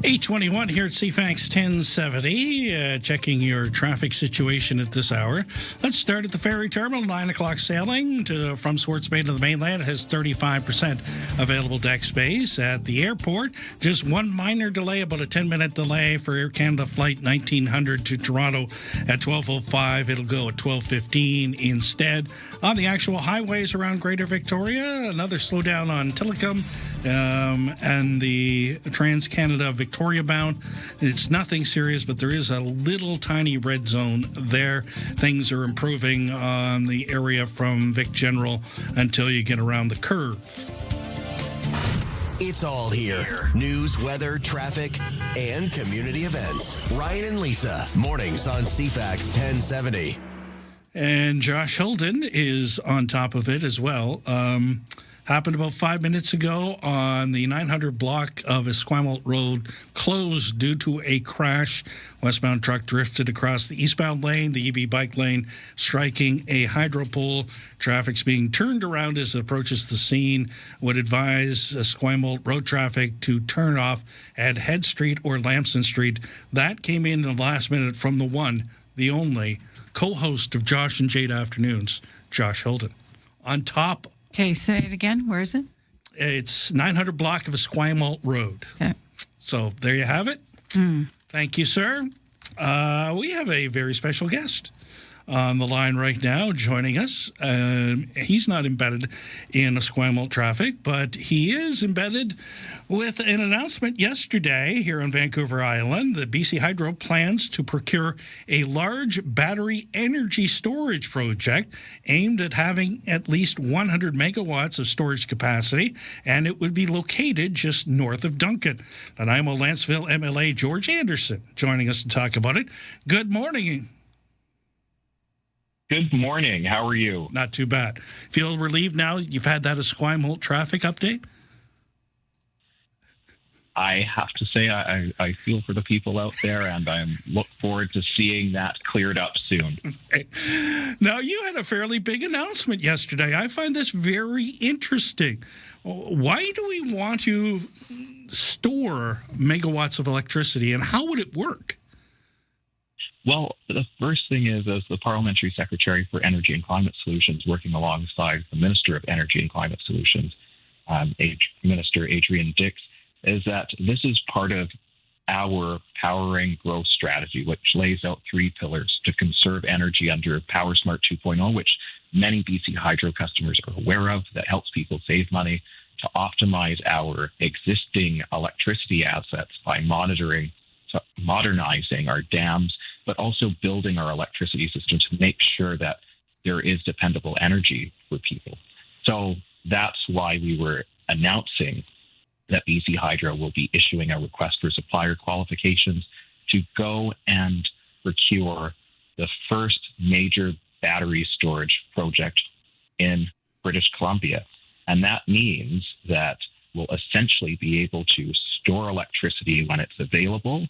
8:21 here at CFAX 1070, checking your traffic situation at this hour. Let's start at the ferry terminal. 9 o'clock sailing from Swartz Bay to the mainland has 35% available deck space. At the airport, just one minor delay, about a 10-minute delay for Air Canada Flight 1900 to Toronto at 12:05. It'll go at 12:15 instead. On the actual highways around Greater Victoria, another slowdown on Tillicum and the Trans-Canada Victoria bound. It's nothing serious, but there is a little tiny red zone there. Things are improving on the area from Vic General until you get around the curve.
It's all here. News, weather, traffic, and community events. Ryan and Lisa, mornings on CFAX 1070.
And Josh Hilden is on top of it as well. Happened about 5 minutes ago on the 900 block of Esquimalt Road, closed due to a crash. Westbound truck drifted across the eastbound lane, the EB bike lane, striking a hydro pole. Traffic's being turned around as it approaches the scene. Would advise Esquimalt Road traffic to turn off at Head Street or Lamson Street. That came in the last minute from the one, the only, co-host of Josh and Jade Afternoons, Josh Hilden. On top.
Okay, say it again. Where is it?
It's 900 block of Esquimalt Road.
Okay.
So there you have it. Thank you, sir. We have a very special guest on the line right now joining us. He's not embedded in Esquimalt traffic, but he is embedded with an announcement yesterday here on Vancouver Island. The BC Hydro plans to procure a large battery energy storage project aimed at having at least 100 megawatts of storage capacity, and it would be located just north of Duncan. Nanaimo Lanceville MLA George Anderson joining us to talk about it. Good morning.
Good morning. How are you?
Not too bad. Feel relieved now you've had that Esquimalt traffic update?
I have to say I feel for the people out there, and I look forward to seeing that cleared up soon.
Okay. Now, you had a fairly big announcement yesterday. I find this very interesting. Why do we want to store megawatts of electricity, and how would it work?
Well, the first thing is, as the Parliamentary Secretary for Energy and Climate Solutions, working alongside the Minister of Energy and Climate Solutions, Minister Adrian Dix, is that this is part of our Powering Growth strategy, which lays out 3 pillars to conserve energy under Power Smart 2.0, which many BC Hydro customers are aware of, that helps people save money, to optimize our existing electricity assets by modernizing our dams, but also building our electricity system to make sure that there is dependable energy for people. So that's why we were announcing that BC Hydro will be issuing a request for supplier qualifications to go and procure the first major battery storage project in British Columbia. And that means that we'll essentially be able to store electricity when it's available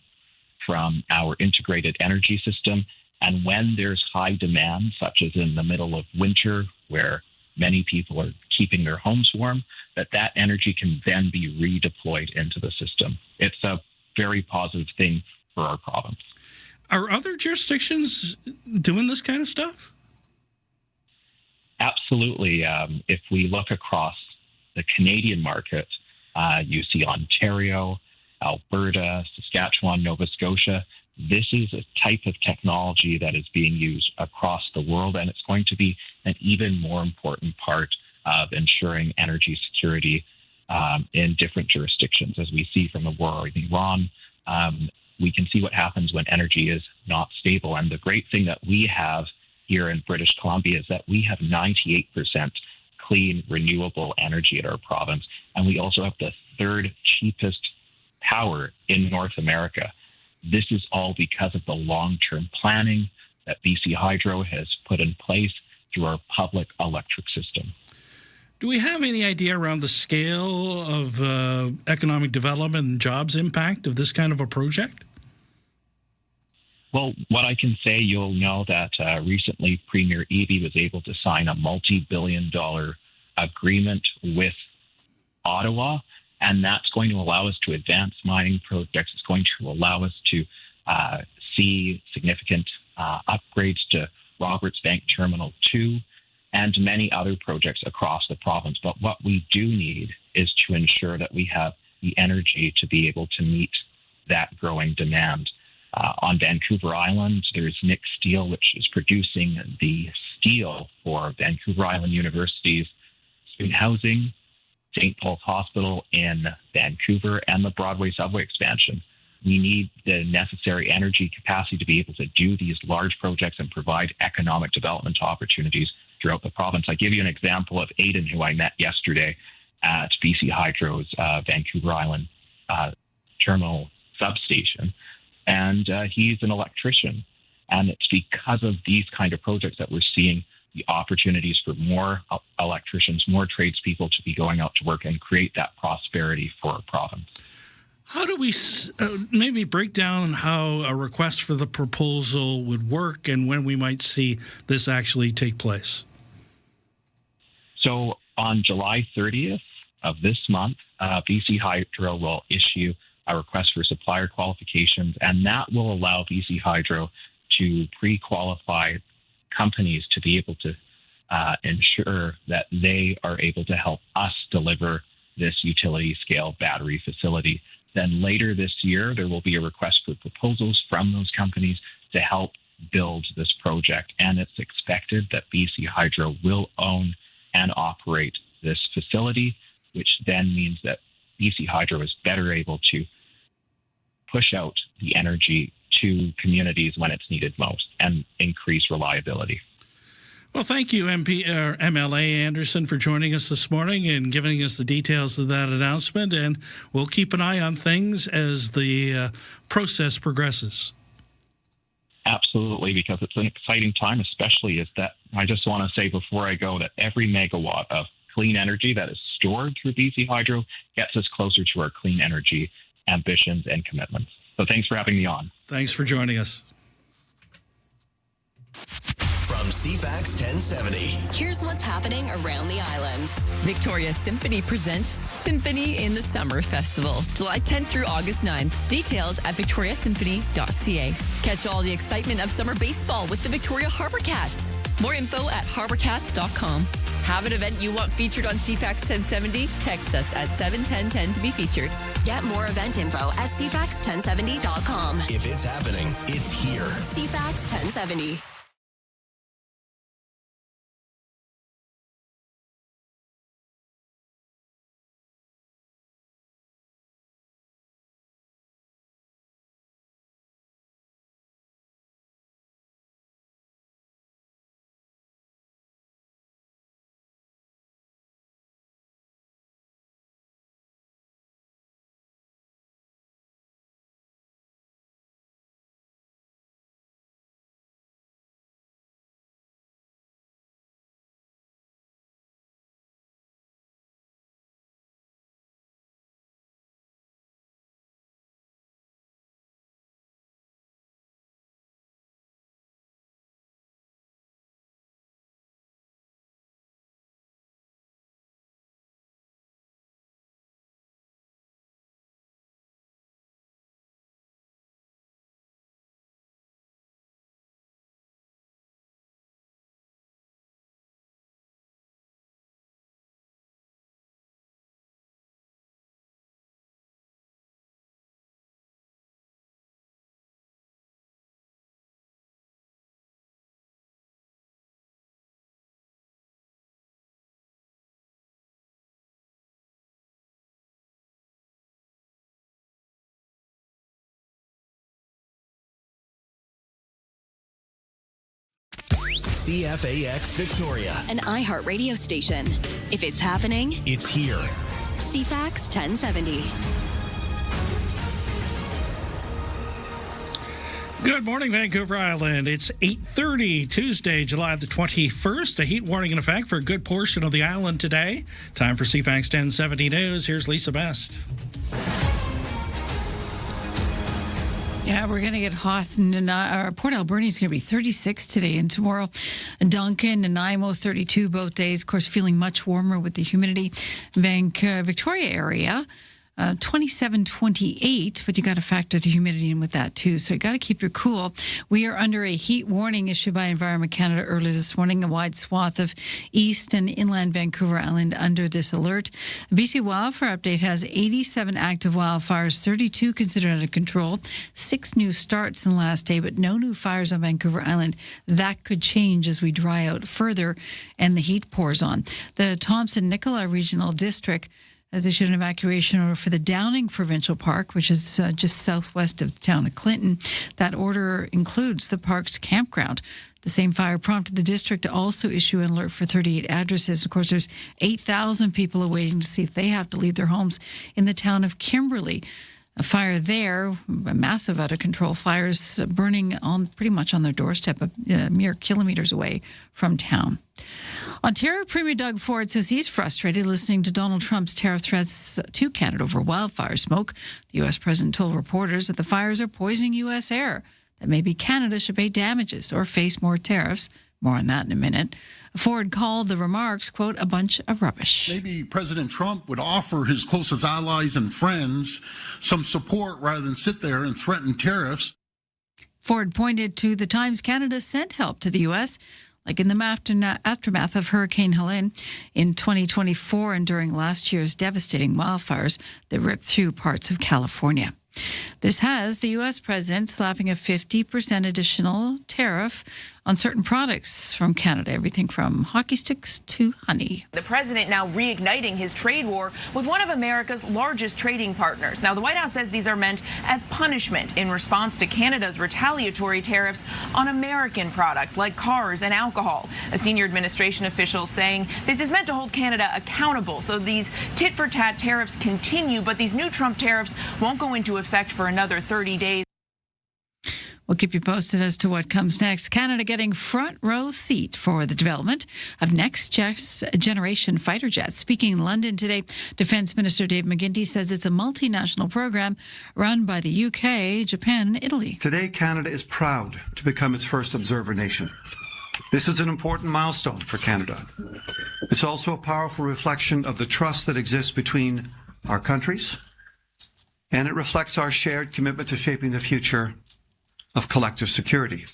from our integrated energy system. And when there's high demand, such as in the middle of winter, where many people are keeping their homes warm, that energy can then be redeployed into the system. It's a very positive thing for our province.
Are other jurisdictions doing this kind of stuff?
Absolutely. If we look across the Canadian market, you see Ontario, Alberta, Saskatchewan, Nova Scotia. This is a type of technology that is being used across the world, and it's going to be an even more important part of ensuring energy security in different jurisdictions. As we see from the war in Iran, we can see what happens when energy is not stable. And the great thing that we have here in British Columbia is that we have 98% clean, renewable energy in our province, and we also have the 3rd cheapest power in North America. This is all because of the long-term planning that BC Hydro has put in place through our public electric system.
Do we have any idea around the scale of economic development and jobs impact of this kind of a project?
Well, what I can say, you'll know that recently Premier Eby was able to sign a multi-billion-dollar agreement with Ottawa And that's going to allow us to advance mining projects. It's going to allow us to see significant upgrades to Roberts Bank Terminal 2 and many other projects across the province. But what we do need is to ensure that we have the energy to be able to meet that growing demand. On Vancouver Island, there's Nick Steel, which is producing the steel for Vancouver Island University's student housing, St. Paul's Hospital in Vancouver, and the Broadway subway expansion. We need the necessary energy capacity to be able to do these large projects and provide economic development opportunities throughout the province. I give you an example of Aidan, who I met yesterday at BC Hydro's Vancouver Island terminal substation, and he's an electrician. And it's because of these kind of projects that we're seeing the opportunities for more electricians, more tradespeople to be going out to work and create that prosperity for our province.
How do we maybe break down how a request for the proposal would work and when we might see this actually take place?
So on July 30th of this month, BC Hydro will issue a request for supplier qualifications, and that will allow BC Hydro to pre-qualify companies to be able to ensure that they are able to help us deliver this utility-scale battery facility. Then later this year, there will be a request for proposals from those companies to help build this project. And it's expected that BC Hydro will own and operate this facility, which then means that BC Hydro is better able to push out the energy to communities when it's needed most and increase reliability.
Well, thank you, MLA Anderson, for joining us this morning and giving us the details of that announcement. And we'll keep an eye on things as the process progresses.
Absolutely, because it's an exciting time, especially is that I just want to say before I go that every megawatt of clean energy that is stored through BC Hydro gets us closer to our clean energy ambitions and commitments. So thanks for having me on.
Thanks for joining us.
From CFAX 1070.
Here's what's happening around the island. Victoria Symphony presents Symphony in the Summer Festival, July 10th through August 9th. Details at victoriasymphony.ca. Catch all the excitement of summer baseball with the Victoria Harbour Cats. More info at harbourcats.com. Have an event you want featured on CFAX 1070? Text us at 71010 to be featured. Get more event info at cfax1070.com.
If it's happening, it's here.
CFAX 1070.
CFAX Victoria,
An iHeart radio station. If it's happening,
it's here.
CFAX 1070.
Good morning, Vancouver Island. It's 8:30, Tuesday, July the 21st. A heat warning in effect for a good portion of the island today. Time for CFAX 1070 News. Here's Lisa Best.
Yeah, we're going to get hot. Port Alberni is going to be 36 today and tomorrow. Duncan and Nanaimo 32 both days. Of course, feeling much warmer with the humidity. Victoria area 27, 28, but you got to factor the humidity in with that too. So you got to keep your cool. We are under a heat warning issued by Environment Canada early this morning. A wide swath of east and inland Vancouver Island under this alert. BC Wildfire Update has 87 active wildfires, 32 considered under control, 6 new starts in the last day, but no new fires on Vancouver Island. That could change as we dry out further and the heat pours on. The Thompson-Nicola Regional District has issued an evacuation order for the Downing Provincial Park, which is just southwest of the town of Clinton. That order includes the park's campground. The same fire prompted the district to also issue an alert for 38 addresses. Of course, there's 8,000 people awaiting to see if they have to leave their homes in the town of Kimberley. A fire there, a massive out-of-control fires burning on pretty much on their doorstep, mere kilometers away from town. Ontario Premier Doug Ford says he's frustrated listening to Donald Trump's tariff threats to Canada over wildfire smoke. The U.S. president told reporters that the fires are poisoning U.S. air, that maybe Canada should pay damages or face more tariffs. More on that in a minute. Ford called the remarks, quote, a bunch of rubbish.
Maybe President Trump would offer his closest allies and friends some support rather than sit there and threaten tariffs.
Ford pointed to the times Canada sent help to the U.S., like in the aftermath of Hurricane Helene in 2024 and during last year's devastating wildfires that ripped through parts of California. This has the U.S. president slapping a 50% additional tariff on certain products from Canada, everything from hockey sticks to honey.
The president now reigniting his trade war with one of America's largest trading partners. Now, the White House says these are meant as punishment in response to Canada's retaliatory tariffs on American products like cars and alcohol. A senior administration official saying this is meant to hold Canada accountable. So these tit-for-tat tariffs continue, but these new Trump tariffs won't go into effect for another 30 days.
We'll keep you posted as to what comes next. Canada getting front row seat for the development of next generation fighter jets. Speaking in London today, Defence Minister Dave McGuinty says it's a multinational program run by the UK, Japan, and Italy.
Today, Canada is proud to become its first observer nation. This is an important milestone for Canada. It's also a powerful reflection of the trust that exists between our countries, and it reflects our shared commitment to shaping the future of collective security.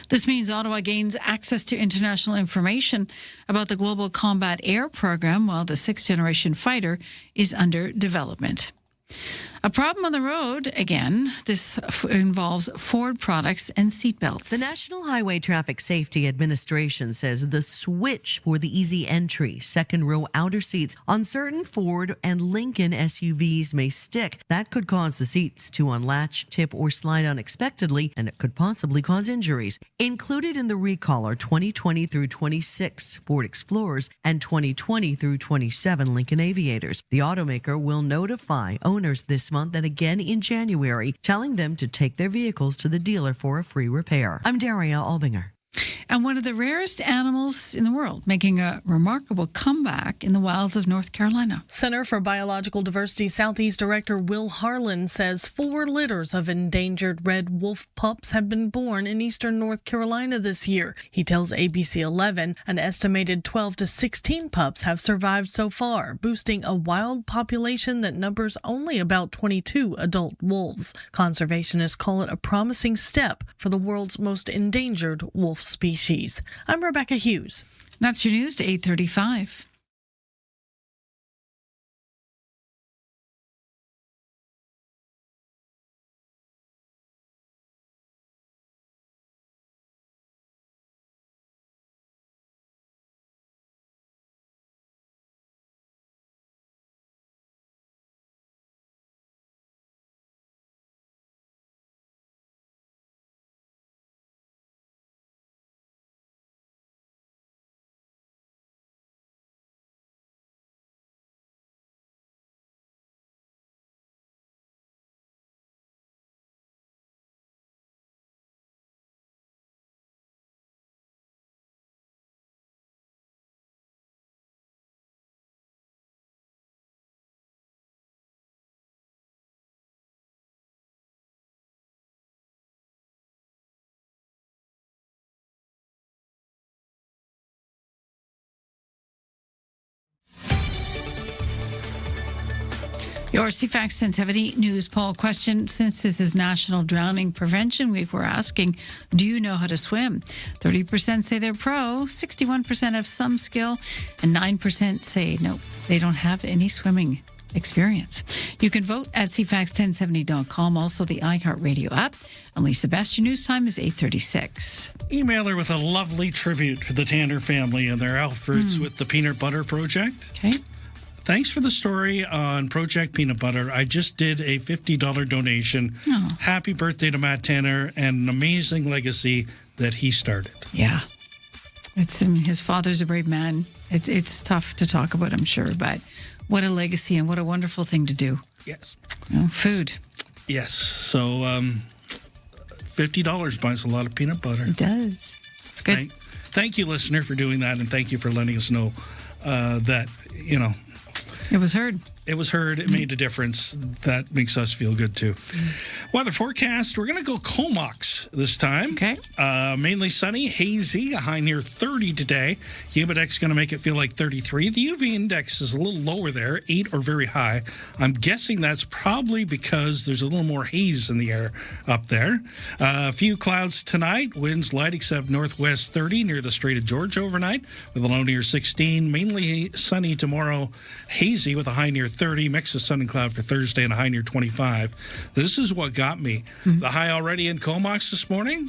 This means Ottawa gains access to international information about the Global Combat Air Program while the 6th generation fighter is under development. A problem on the road, again, this involves Ford products and seatbelts.
The National Highway Traffic Safety Administration says the switch for the easy entry, second row outer seats on certain Ford and Lincoln SUVs may stick. That could cause the seats to unlatch, tip, or slide unexpectedly, and it could possibly cause injuries. Included in the recall are 2020 through 26 Ford Explorers and 2020 through 27 Lincoln Aviators. The automaker will notify owners this month and again in January, telling them to take their vehicles to the dealer for a free repair. I'm Daria Albinger.
And one of the rarest animals in the world making a remarkable comeback in the wilds of North Carolina.
Center for Biological Diversity Southeast Director Will Harlan says 4 litters of endangered red wolf pups have been born in eastern North Carolina this year. He tells ABC 11 an estimated 12 to 16 pups have survived so far, boosting a wild population that numbers only about 22 adult wolves. Conservationists call it a promising step for the world's most endangered wolf species. I'm Rebecca Hughes.
That's your news to 8:35. Your CFAX 1070 news poll question. Since this is National Drowning Prevention Week, we're asking, do you know how to swim? 30% say they're pro, 61% have some skill, and 9% say no, they don't have any swimming experience. You can vote at CFAX1070.com, also the iHeartRadio app. And Lisa Best, your news time is 8:36.
Email her with a lovely tribute to the Tanner family and their efforts with the Peanut Butter Project.
Okay.
Thanks for the story on Project Peanut Butter. I just did a $50 donation.
Oh.
Happy birthday to Matt Tanner and an amazing legacy that he started.
Yeah. His father's a brave man. It's tough to talk about, I'm sure, but what a legacy and what a wonderful thing to do.
Yes.
Food.
Yes. So $50 buys a lot of peanut butter.
It does. It's good.
Thank you, listener, for doing that, and thank you for letting us know that,
it was heard.
It was heard. It made a difference. That makes us feel good, too. Weather forecast, we're going to go Comox this time.
Okay.
Mainly sunny, hazy, a high near 30 today. Humidex going to make it feel like 33. The UV index is a little lower there, 8 or very high. I'm guessing that's probably because there's a little more haze in the air up there. A few clouds tonight. Winds light except northwest 30 near the Strait of Georgia overnight with a low near 16. Mainly sunny tomorrow, hazy with a high near 30, mix of sun and cloud for Thursday and a high near 25. This is what got me. The high already in Comox this morning,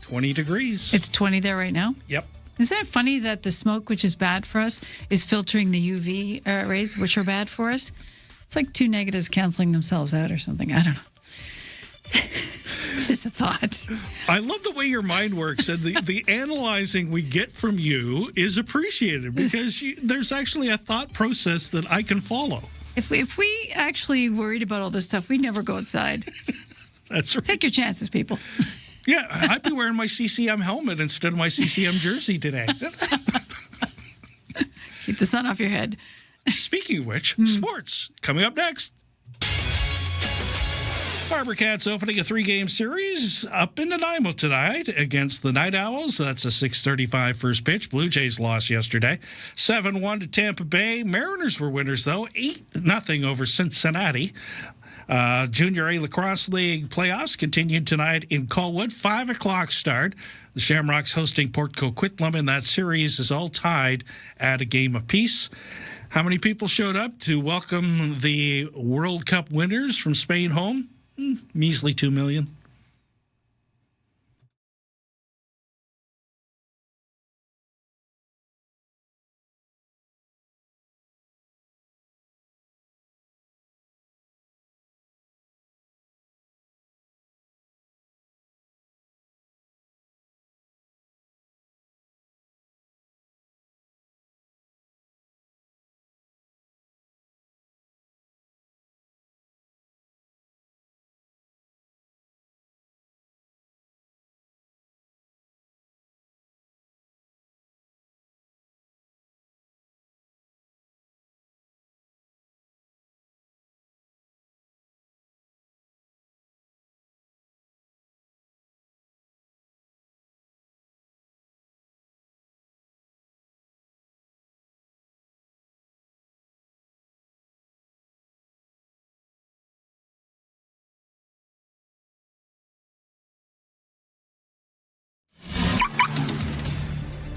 20 degrees.
It's 20 there right now?
Yep.
Isn't it funny that the smoke, which is bad for us, is filtering the UV rays, which are bad for us? It's like two negatives canceling themselves out or something. I don't know. It's just a thought.
I love the way your mind works, and the analyzing we get from you is appreciated because there's actually a thought process that I can follow.
If we actually worried about all this stuff, we'd never go outside.
That's right.
Take your chances, people.
Yeah, I'd be wearing my CCM helmet instead of my CCM jersey today.
Keep the sun off your head.
Speaking of which, sports coming up next. Harbor Cats opening a 3-game series up in Nanaimo tonight against the Night Owls. That's a 6:35 first pitch. Blue Jays lost yesterday, 7-1 to Tampa Bay. Mariners were winners, though, 8-0 over Cincinnati. Junior A Lacrosse League playoffs continued tonight in Colwood, 5 o'clock start. The Shamrocks hosting Port Coquitlam, and that series is all tied at a game apiece. How many people showed up to welcome the World Cup winners from Spain home? Measly 2 million.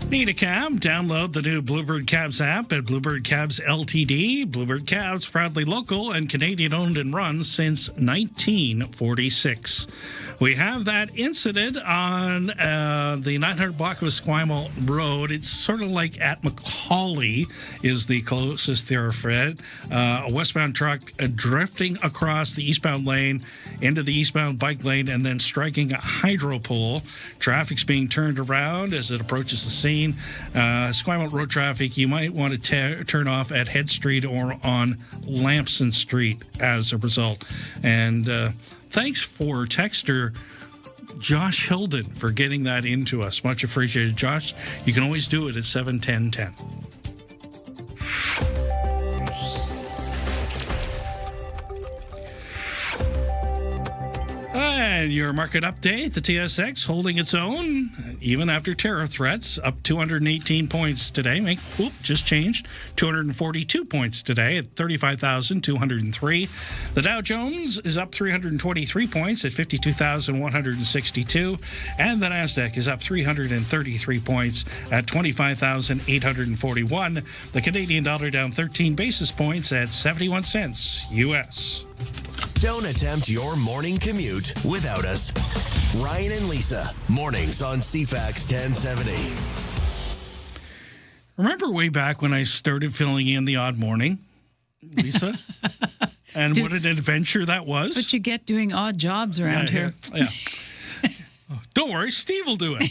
Need a cab? Download the new Bluebird Cabs app at Bluebird Cabs Ltd. Bluebird Cabs, proudly local and Canadian-owned and run since 1946. We have that incident on the 900 block of Esquimalt Road. It's sort of like at Macaulay is the closest thoroughfare. A westbound truck drifting across the eastbound lane into the eastbound bike lane and then striking a hydro pole. Traffic's being turned around as it approaches the scene. Esquimalt Road traffic, you might want to turn off at Head Street or on Lamson Street as a result. And thanks for texter Josh Hilden for getting that into us. Much appreciated, Josh. You can always do it at 71010. And your market update, the TSX holding its own, even after tariff threats, up 218 points today. Just changed. 242 points today at 35,203. The Dow Jones is up 323 points at 52,162. And the NASDAQ is up 333 points at 25,841. The Canadian dollar down 13 basis points at 71 cents U.S.
Don't attempt your morning commute without us. Ryan and Lisa, mornings on CFAX 1070.
Remember way back when I started filling in the odd morning, Lisa? And what an adventure that was.
But you get doing odd jobs around here.
Yeah. Don't worry, Steve will do it.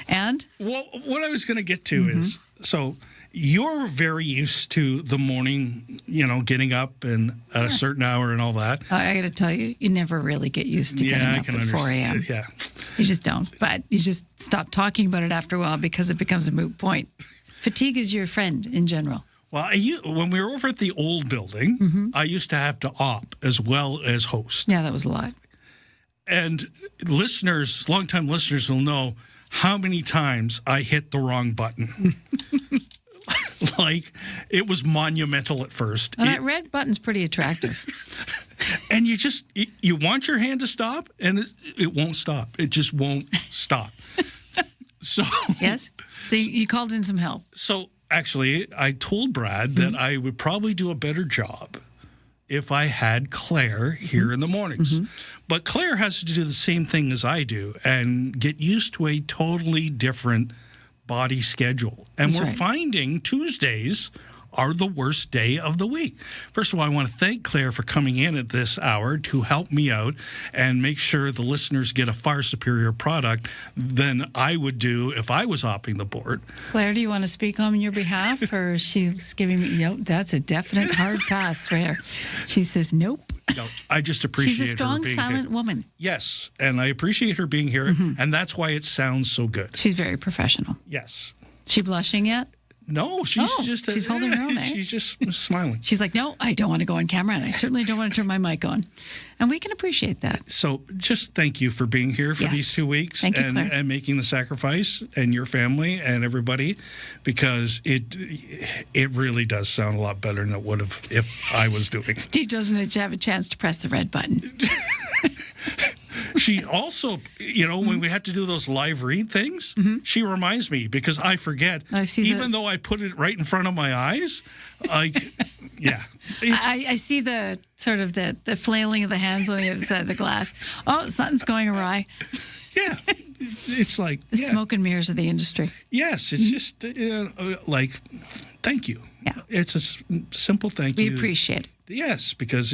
And?
Well, what I was going to get to is, so you're very used to the morning, getting up and at a certain hour and all that.
I got to tell you, you never really get used to getting up at 4 a.m.
Yeah.
You just don't. But you just stop talking about it after a while because it becomes a moot point. Fatigue is your friend in general.
Well, when we were over at the old building, I used to have to op as well as host.
Yeah, that was a lot.
And listeners, longtime listeners will know how many times I hit the wrong button. Like, it was monumental at first.
Well, that red button's pretty attractive.
And you want your hand to stop, and it won't stop. It just won't stop. So
yes? So you called in some help.
So actually, I told Brad that I would probably do a better job if I had Claire here in the mornings. But Claire has to do the same thing as I do and get used to a totally different body schedule. And we're finding Tuesdays are the worst day of the week. First of all, I want to thank Claire for coming in at this hour to help me out and make sure the listeners get a far superior product than I would do if I was opting the board.
Claire, do you want to speak on your behalf? Or she's giving me, that's a definite hard pass for her. She says, nope.
No, I just appreciate her
She's a strong,
being
silent
here.
woman.
Yes, and I appreciate her being here, and that's why it sounds so good.
She's very professional.
Yes.
She blushing yet?
No, she's
she's holding her own.
She's just smiling.
She's like, no, I don't want to go on camera, and I certainly don't want to turn my mic on. And we can appreciate that.
So just thank you for being here for these 2 weeks and making the sacrifice, and your family and everybody, because it really does sound a lot better than it would have if I was doing it.
Steve doesn't have a chance to press the red button.
She also, when we have to do those live read things, she reminds me because I forget. Even though I put it right in front of my eyes, yeah.
I see the sort of the flailing of the hands on the other side of the glass. Oh, something's going awry.
Yeah. It's like
the smoke and mirrors of the industry.
Yes, it's just thank you.
Yeah.
It's a simple thank you.
We appreciate it.
Yes, because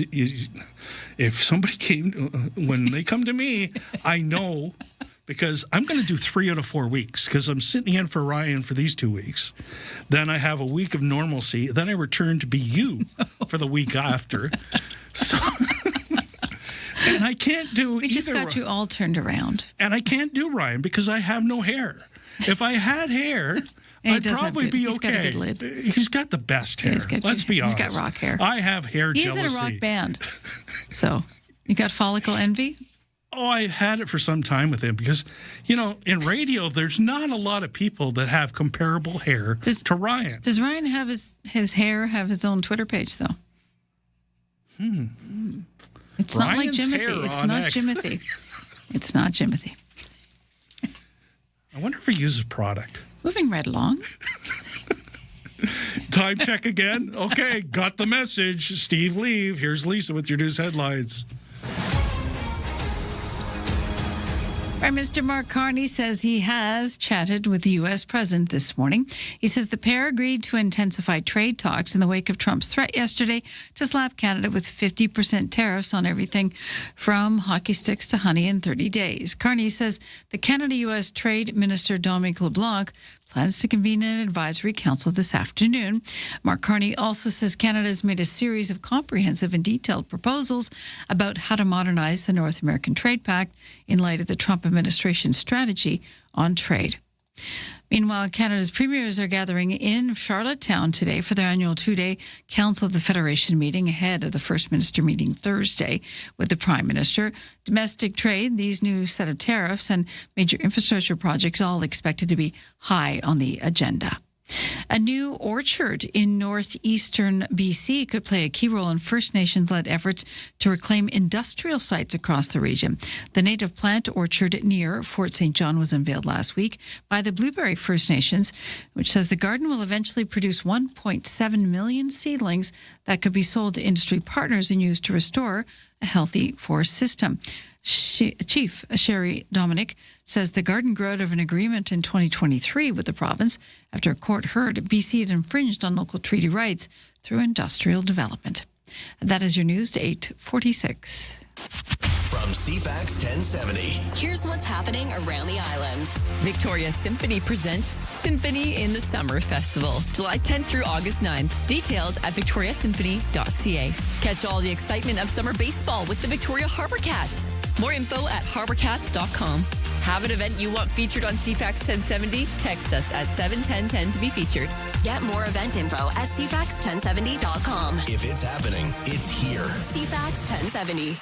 if somebody when they come to me, I know, because I'm going to do 3 out of 4 weeks because I'm sitting in for Ryan for these 2 weeks. Then I have a week of normalcy. Then I return to be you for the week after. So, and I can't do
We just got you all turned around.
And I can't do Ryan because I have no hair. If I had hair, I'd probably be okay.
He's got a good lid.
He's got the best hair. Let's be honest.
He's got rock hair.
I have hair jealousy.
He's in a rock band. So, you got follicle envy?
Oh, I had it for some time with him because, in radio, there's not a lot of people that have comparable hair to Ryan.
Does Ryan have his hair have his own Twitter page, though? It's not like Jimothy. It's not Jimothy. It's not Jimothy.
I wonder if he uses product.
Moving right along.
Time check again. Okay, got the message. Steve, leave. Here's Lisa with your news headlines.
Prime Minister Mark Carney says he has chatted with the U.S. president this morning. He says the pair agreed to intensify trade talks in the wake of Trump's threat yesterday to slap Canada with 50% tariffs on everything from hockey sticks to honey in 30 days. Carney says the Canada-U.S. Trade Minister Dominic LeBlanc plans to convene an advisory council this afternoon. Mark Carney also says Canada has made a series of comprehensive and detailed proposals about how to modernize the North American Trade Pact in light of the Trump administration's strategy on trade. Meanwhile, Canada's premiers are gathering in Charlottetown today for their annual two-day Council of the Federation meeting ahead of the First Minister meeting Thursday with the Prime Minister. Domestic trade, these new set of tariffs, and major infrastructure projects all expected to be high on the agenda. A new orchard in northeastern BC could play a key role in First Nations-led efforts to reclaim industrial sites across the region. The native plant orchard near Fort St. John was unveiled last week by the Blueberry First Nations, which says the garden will eventually produce 1.7 million seedlings that could be sold to industry partners and used to restore a healthy forest system. Chief Sherry Dominic says the garden grew out of an agreement in 2023 with the province after a court heard BC had infringed on local treaty rights through industrial development. That is your news to 8:46.
From CFAX 1070.
Here's what's happening around the island. Victoria Symphony presents Symphony in the Summer Festival, July 10th through August 9th. Details at victoriasymphony.ca. Catch all the excitement of summer baseball with the Victoria Harbour Cats. More info at harbourcats.com. Have an event you want featured on CFAX 1070? Text us at 71010 to be featured. Get more event info at cfax1070.com.
If it's happening, it's here.
CFAX 1070.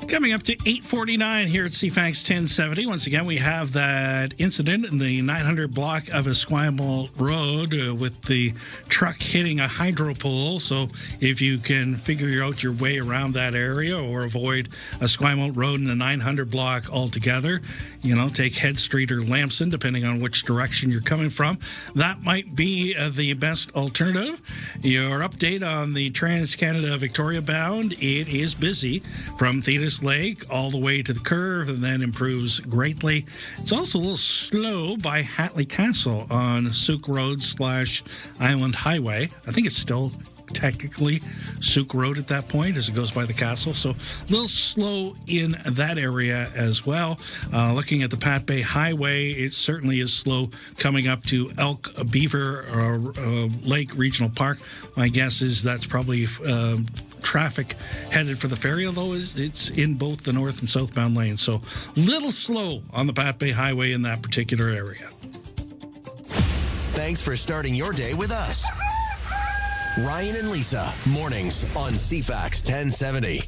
Coming up to 8:49 here at CFAX 1070. Once again, we have that incident in the 900 block of Esquimalt Road with the truck hitting a hydro pole. So if you can figure out your way around that area or avoid Esquimalt Road in the 900 block altogether, take Head Street or Lamson, depending on which direction you're coming from. That might be the best alternative. Your update on the Trans-Canada Victoria bound, it is busy from Thetis Lake all the way to the curve and then improves greatly. It's also a little slow by Hatley Castle on Souk Road / Island Highway. I think it's still technically Souk Road at that point as it goes by the castle. So a little slow in that area as well. Looking at the Pat Bay Highway, it certainly is slow coming up to Elk Beaver Lake Regional Park. My guess is that's probably traffic headed for the ferry, although it's in both the north and southbound lanes. So little slow on the Pat Bay Highway in that particular area.
Thanks for starting your day with us. Ryan and Lisa, mornings on CFAX 1070.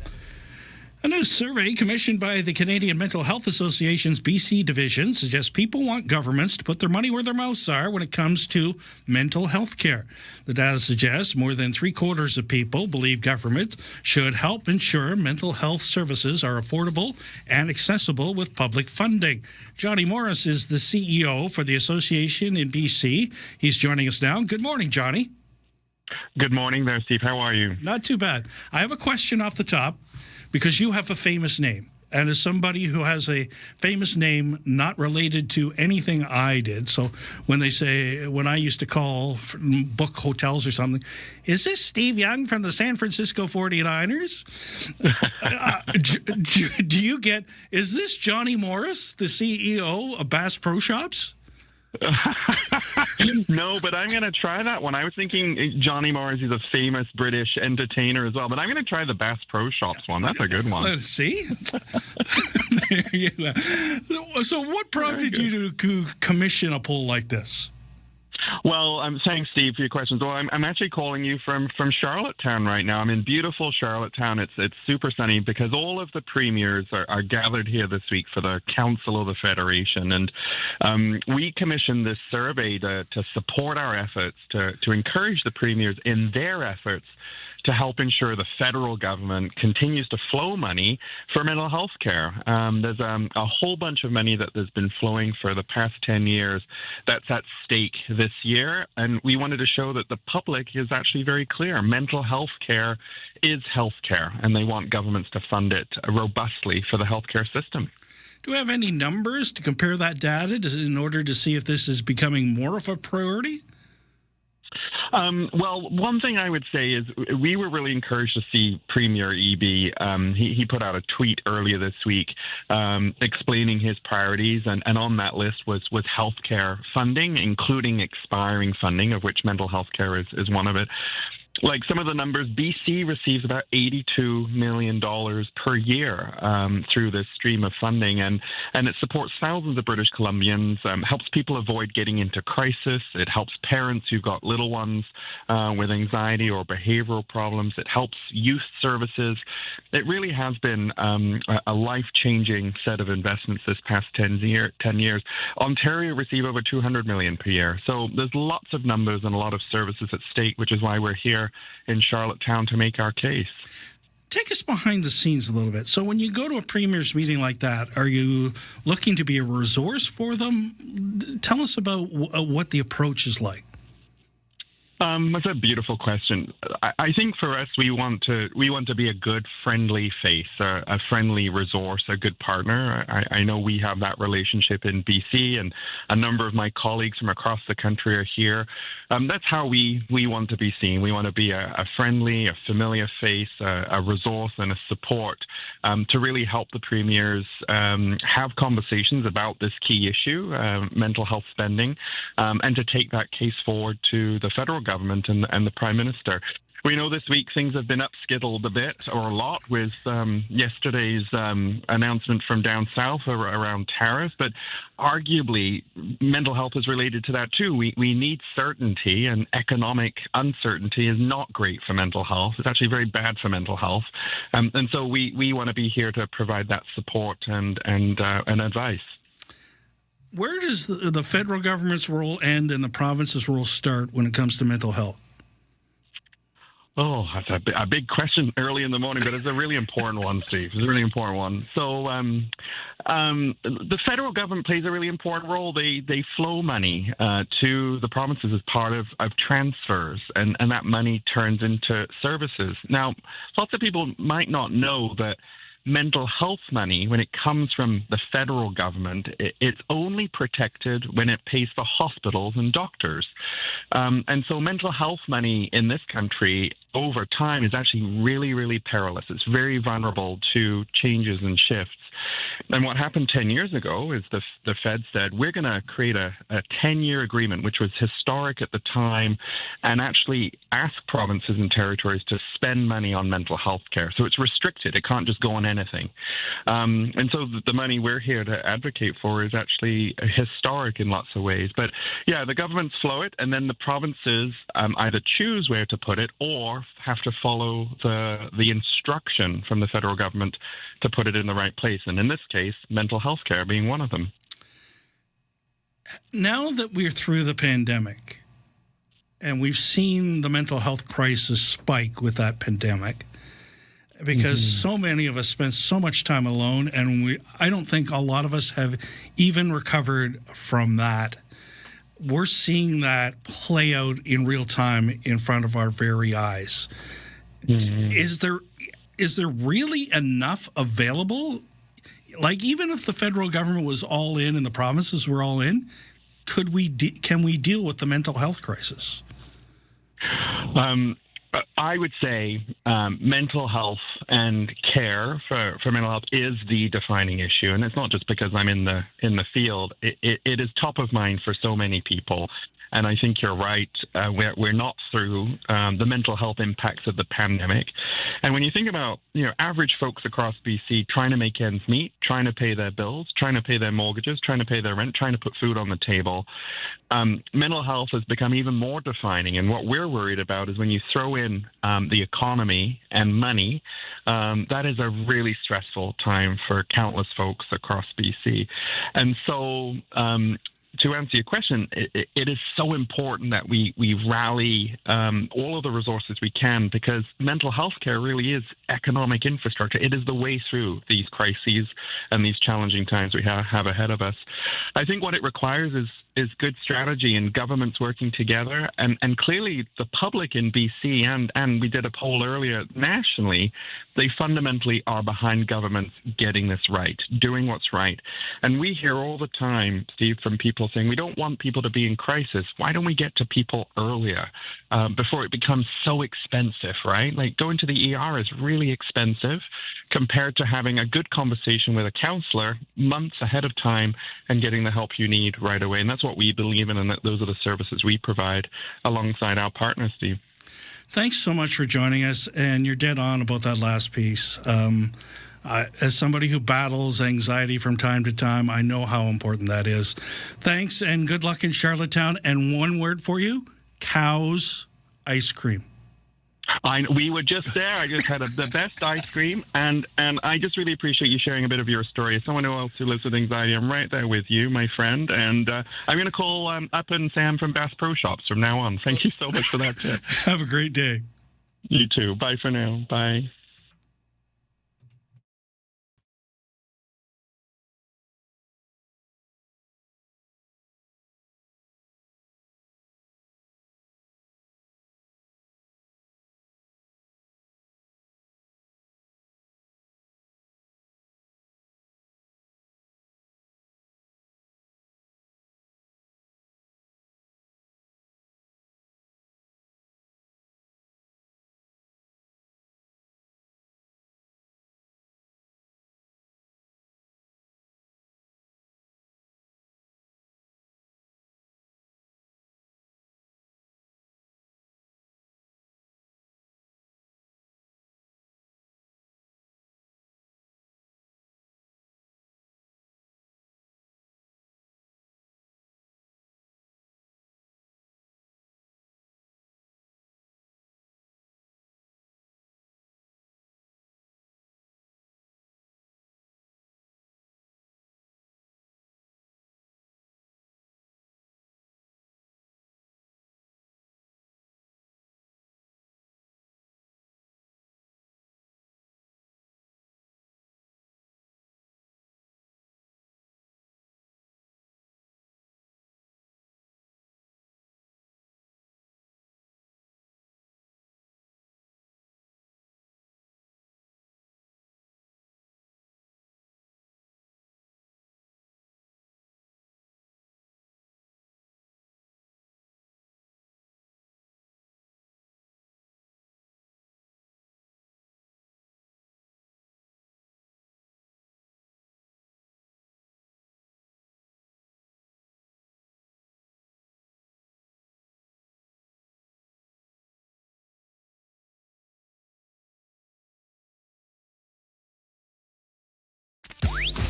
A new survey commissioned by the Canadian Mental Health Association's BC division suggests people want governments to put their money where their mouths are when it comes to mental health care. The data suggests more than 3/4 of people believe government should help ensure mental health services are affordable and accessible with public funding. Johnny Morris is the CEO for the association in BC. He's joining us now. Good morning, Johnny.
Good morning there, Steve. How are you?
Not too bad. I have a question off the top because you have a famous name. and as somebody who has a famous name not related to anything I did, so when I used to call, book hotels or something, is this Steve Young from the San Francisco 49ers? Do you get, is this Johnny Morris, the CEO of Bass Pro Shops?
No, but I'm going to try that one. I was thinking Johnny Morris is a famous British entertainer as well, but I'm going to try the Bass Pro Shops one. That's a good one.
Let's see. There you go. So what prompted you to commission a poll like this?
Well, I'm saying, Steve, for your questions. Well, I'm actually calling you from Charlottetown right now. I'm in beautiful Charlottetown. It's super sunny because all of the premiers are gathered here this week for the Council of the Federation. And we commissioned this survey to support our efforts, to encourage the premiers in their efforts to help ensure the federal government continues to flow money for mental health care. There's a whole bunch of money that has been flowing for the past 10 years that's at stake this year, and we wanted to show that the public is actually very clear. Mental health care is health care, and they want governments to fund it robustly for the healthcare system.
Do we have any numbers to compare that data in order to see if this is becoming more of a priority?
Well, one thing I would say is we were really encouraged to see Premier Eby. He put out a tweet earlier this week explaining his priorities, and on that list was healthcare funding, including expiring funding, of which mental health care is one of it. Like some of the numbers, BC receives about $82 million per year through this stream of funding, and it supports thousands of British Columbians, helps people avoid getting into crisis. It helps parents who've got little ones with anxiety or behavioral problems. It helps youth services. It really has been a life-changing set of investments this past 10 years. Ontario receive over $200 million per year. So there's lots of numbers and a lot of services at stake, which is why we're here in Charlottetown to make our case.
Take us behind the scenes a little bit. So when you go to a premier's meeting like that, are you looking to be a resource for them? Tell us about what the approach is like.
That's a beautiful question. I think for us, we want to be a good, friendly face, a friendly resource, a good partner. I know we have that relationship in BC, and a number of my colleagues from across the country are here. That's how we want to be seen. We want to be a friendly, a familiar face, a resource, and a support to really help the premiers have conversations about this key issue, mental health spending, and to take that case forward to the federal government and the Prime Minister. We know this week things have been upskittled a bit or a lot with yesterday's announcement from down south around tariffs, but arguably mental health is related to that too. We need certainty, and economic uncertainty is not great for mental health. It's actually very bad for mental health. And so we want to be here to provide that support and advice.
Where does the federal government's role end and the province's role start when it comes to mental health?
Oh, that's a big question early in the morning, but it's a really important one, Steve. It's a really important one. So the federal government plays a really important role. They flow money to the provinces as part of transfers, and that money turns into services. Now, lots of people might not know that mental health money, when it comes from the federal government, it's only protected when it pays for hospitals and doctors. And so mental health money in this country over time is actually really, really perilous. It's very vulnerable to changes and shifts. And what happened 10 years ago is the Fed said, we're going to create a 10-year agreement, which was historic at the time, and actually ask provinces and territories to spend money on mental health care. So it's restricted. It can't just go on anything. And so the money we're here to advocate for is actually historic in lots of ways. But yeah, the governments flow it, and then the provinces either choose where to put it or have to follow the instruction from the federal government to put it in the right place. And in this case, mental health care being one of them.
Now that we're through the pandemic and we've seen the mental health crisis spike with that pandemic, because so many of us spent so much time alone, and I don't think a lot of us have even recovered from that. We're seeing that play out in real time in front of our very eyes. Is there really enough available? like, even if the federal government was all in and the provinces were all in, can we deal with the mental health crisis?
I would say mental health and care for mental health is the defining issue, and it's not just because I'm in the field. It is top of mind for so many people. And I think you're right. We're not through the mental health impacts of the pandemic. And when you think about, average folks across BC trying to make ends meet, trying to pay their bills, trying to pay their mortgages, trying to pay their rent, trying to put food on the table, mental health has become even more defining. And what we're worried about is when you throw in the economy and money, that is a really stressful time for countless folks across BC. And so to answer your question, it is so important that we rally all of the resources we can, because mental health care really is economic infrastructure. It is the way through these crises and these challenging times we have ahead of us. I think what it requires is good strategy and governments working together. And clearly the public in BC, and we did a poll earlier nationally, they fundamentally are behind governments getting this right, doing what's right. And we hear all the time, Steve, from people saying, we don't want people to be in crisis. Why don't we get to people earlier before it becomes so expensive, right? Like, going to the ER is really expensive compared to having a good conversation with a counselor months ahead of time and getting the help you need right away. And that's what we believe in, and those are the services we provide alongside our partners, Steve.
Thanks so much for joining us, and you're dead on about that last piece. As somebody who battles anxiety from time to time, I know how important that is. Thanks, and good luck in Charlottetown. And one word for you: Cow's ice cream.
We were just there. I just had the best ice cream, and I just really appreciate you sharing a bit of your story. As someone else who lives with anxiety, I'm right there with you, my friend. And I'm going to call up and Sam from Bass Pro Shops from now on. Thank you so much for that tip.
Have a great day.
You too. Bye for now. Bye.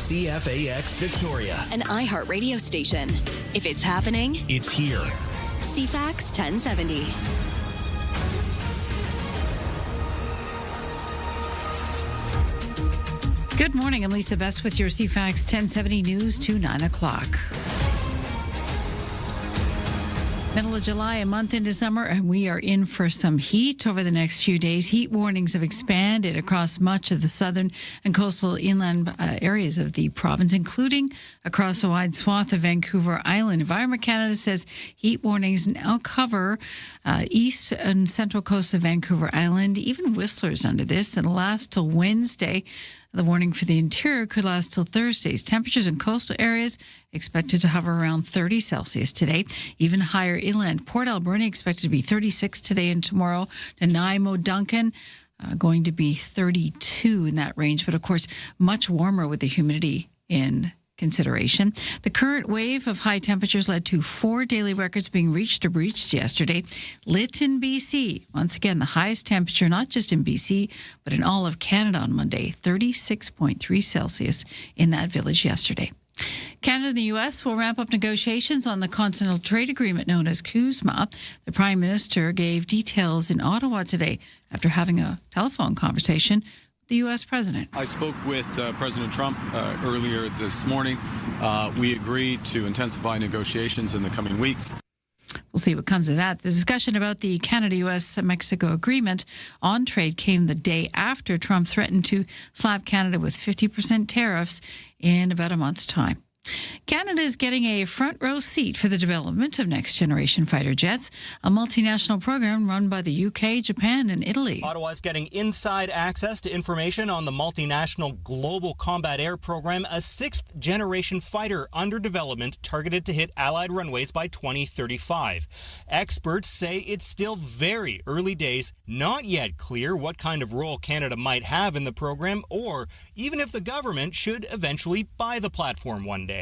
CFAX Victoria,
An iHeartRadio station. If it's happening,
it's here.
CFAX 1070.
Good morning. I'm Lisa Best with your CFAX 1070 news to 9 o'clock. Middle of July, a month into summer, and we are in for some heat over the next few days. Heat warnings have expanded across much of the southern and coastal inland areas of the province, including across a wide swath of Vancouver Island. Environment Canada says heat warnings now cover east and central coast of Vancouver Island. Even Whistler's under this. It'll last till Wednesday. The warning for the interior could last till Thursday's. Temperatures in coastal areas expected to hover around 30 Celsius today. Even higher inland. Port Alberni expected to be 36 today and tomorrow. Nanaimo, Duncan going to be 32 in that range, but of course much warmer with the humidity in consideration. The current wave of high temperatures led to 4 daily records being reached or breached yesterday. Lytton, BC, once again the highest temperature not just in BC but in all of Canada on Monday, 36.3 Celsius in that village yesterday. Canada and the U.S. will ramp up negotiations on the Continental Trade Agreement known as CUSMA. The Prime Minister gave details in Ottawa today after having a telephone conversation with the U.S. President.
I spoke with President Trump earlier this morning. We agreed to intensify negotiations in the coming weeks.
We'll see what comes of that. The discussion about the Canada-U.S.-Mexico agreement on trade came the day after Trump threatened to slap Canada with 50% tariffs in about a month's time. Canada is getting a front row seat for the development of next-generation fighter jets, a multinational program run by the UK, Japan, and Italy.
Ottawa's getting inside access to information on the multinational Global Combat Air Program, a sixth-generation fighter under development targeted to hit Allied runways by 2035. Experts say it's still very early days, not yet clear what kind of role Canada might have in the program or even if the government should eventually buy the platform one day.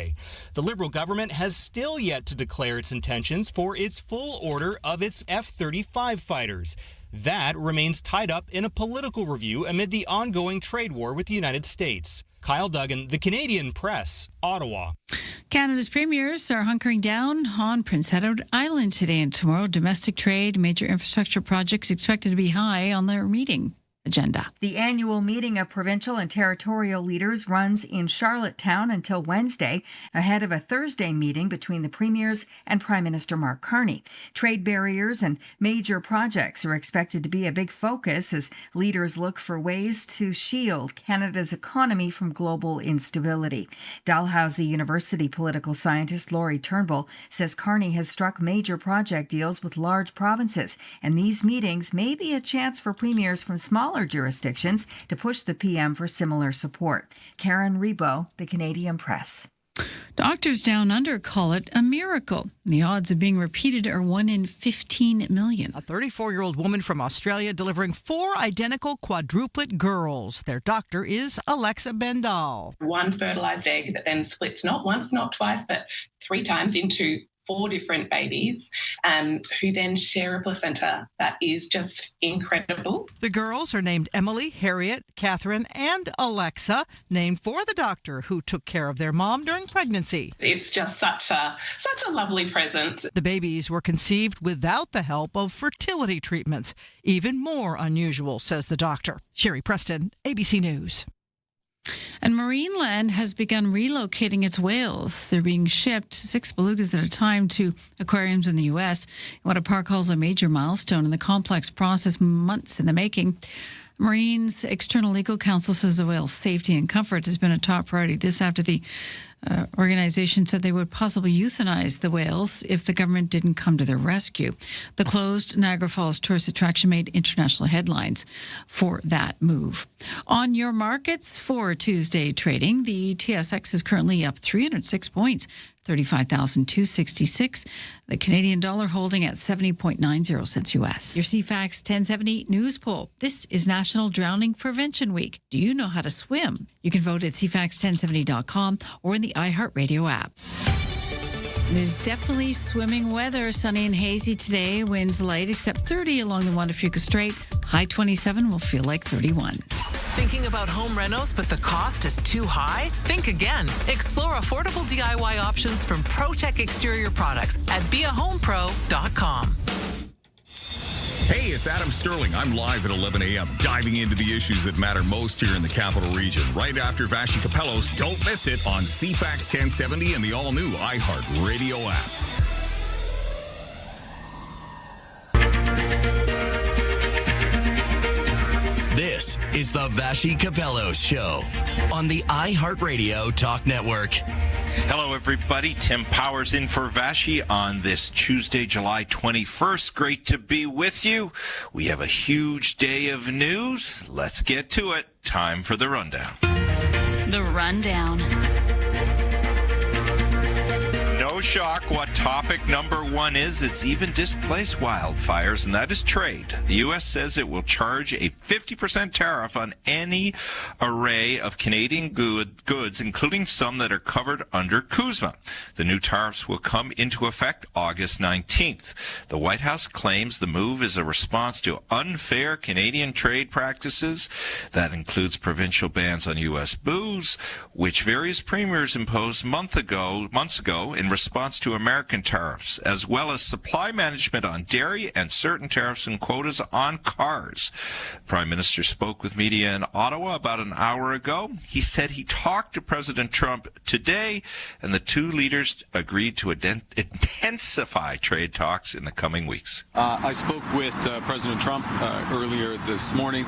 The Liberal government has still yet to declare its intentions for its full order of its F-35 fighters. That remains tied up in a political review amid the ongoing trade war with the United States. Kyle Duggan, The Canadian Press, Ottawa.
Canada's premiers are hunkering down on Prince Edward Island today and tomorrow. Domestic trade, major infrastructure projects expected to be high on their meeting agenda.
The annual meeting of provincial and territorial leaders runs in Charlottetown until Wednesday, ahead of a Thursday meeting between the premiers and Prime Minister Mark Carney. Trade barriers and major projects are expected to be a big focus as leaders look for ways to shield Canada's economy from global instability. Dalhousie University political scientist Laurie Turnbull says Carney has struck major project deals with large provinces, and these meetings may be a chance for premiers from smaller jurisdictions to push the PM for similar support. Karen Rebo, The Canadian Press.
Doctors down under call it a miracle. The odds of being repeated are 1 in 15 million.
A 34-year-old woman from Australia delivering 4 identical quadruplet girls. Their doctor is Alexa Bendal.
One fertilized egg that then splits not once, not twice, but 3 times into 4 different babies who then share a placenta. That is just incredible.
The girls are named Emily, Harriet, Catherine, and Alexa, named for the doctor who took care of their mom during pregnancy.
It's just such a lovely present.
The babies were conceived without the help of fertility treatments. Even more unusual, says the doctor. Sherry Preston, ABC News.
And Marineland has begun relocating its whales. They're being shipped 6 belugas at a time to aquariums in the U.S. What a park calls a major milestone in the complex process, months in the making. Marine's external legal counsel says the whale's safety and comfort has been a top priority. This after the organization said they would possibly euthanize the whales if the government didn't come to their rescue. The closed Niagara Falls tourist attraction made international headlines for that move. On your markets for Tuesday trading, the TSX is currently up 306 points, 35,266. The Canadian dollar holding at 70.90 cents U.S. Your CFAX 1070 news poll. This is National Drowning Prevention Week. Do you know how to swim? You can vote at CFAX1070.com or in the iHeartRadio app. It is definitely swimming weather. Sunny and hazy today. Winds light except 30 along the Juan de Fuca Strait. High 27 will feel like 31.
Thinking about home renos, but the cost is too high? Think again. Explore affordable DIY options from ProTech Exterior Products at beahomepro.com.
Hey, it's Adam Sterling. I'm live at 11 a.m., diving into the issues that matter most here in the capital region. Right after Vashi Capellos, don't miss it on CFAX 1070 and the all-new iHeart Radio app.
This is the Vashi Capellos Show on the iHeartRadio Talk Network.
Hello, everybody. Tim Powers in for Vashi on this Tuesday, July 21st. Great to be with you. We have a huge day of news. Let's get to it. Time for the rundown.
The Rundown.
No shock what topic number one is. It's even displaced wildfires, and that is trade. The U.S. says it will charge a 50% tariff on any array of Canadian goods, including some that are covered under CUSMA. The new tariffs will come into effect August 19th. The White House claims the move is a response to unfair Canadian trade practices. That includes provincial bans on U.S. booze, which various premiers imposed months ago in response to American tariffs, as well as supply management on dairy and certain tariffs and quotas on cars. Prime Minister spoke with media in Ottawa about an hour ago. He said he talked to President Trump today, and the two leaders agreed to intensify trade talks in the coming weeks.
I spoke with President Trump earlier this morning.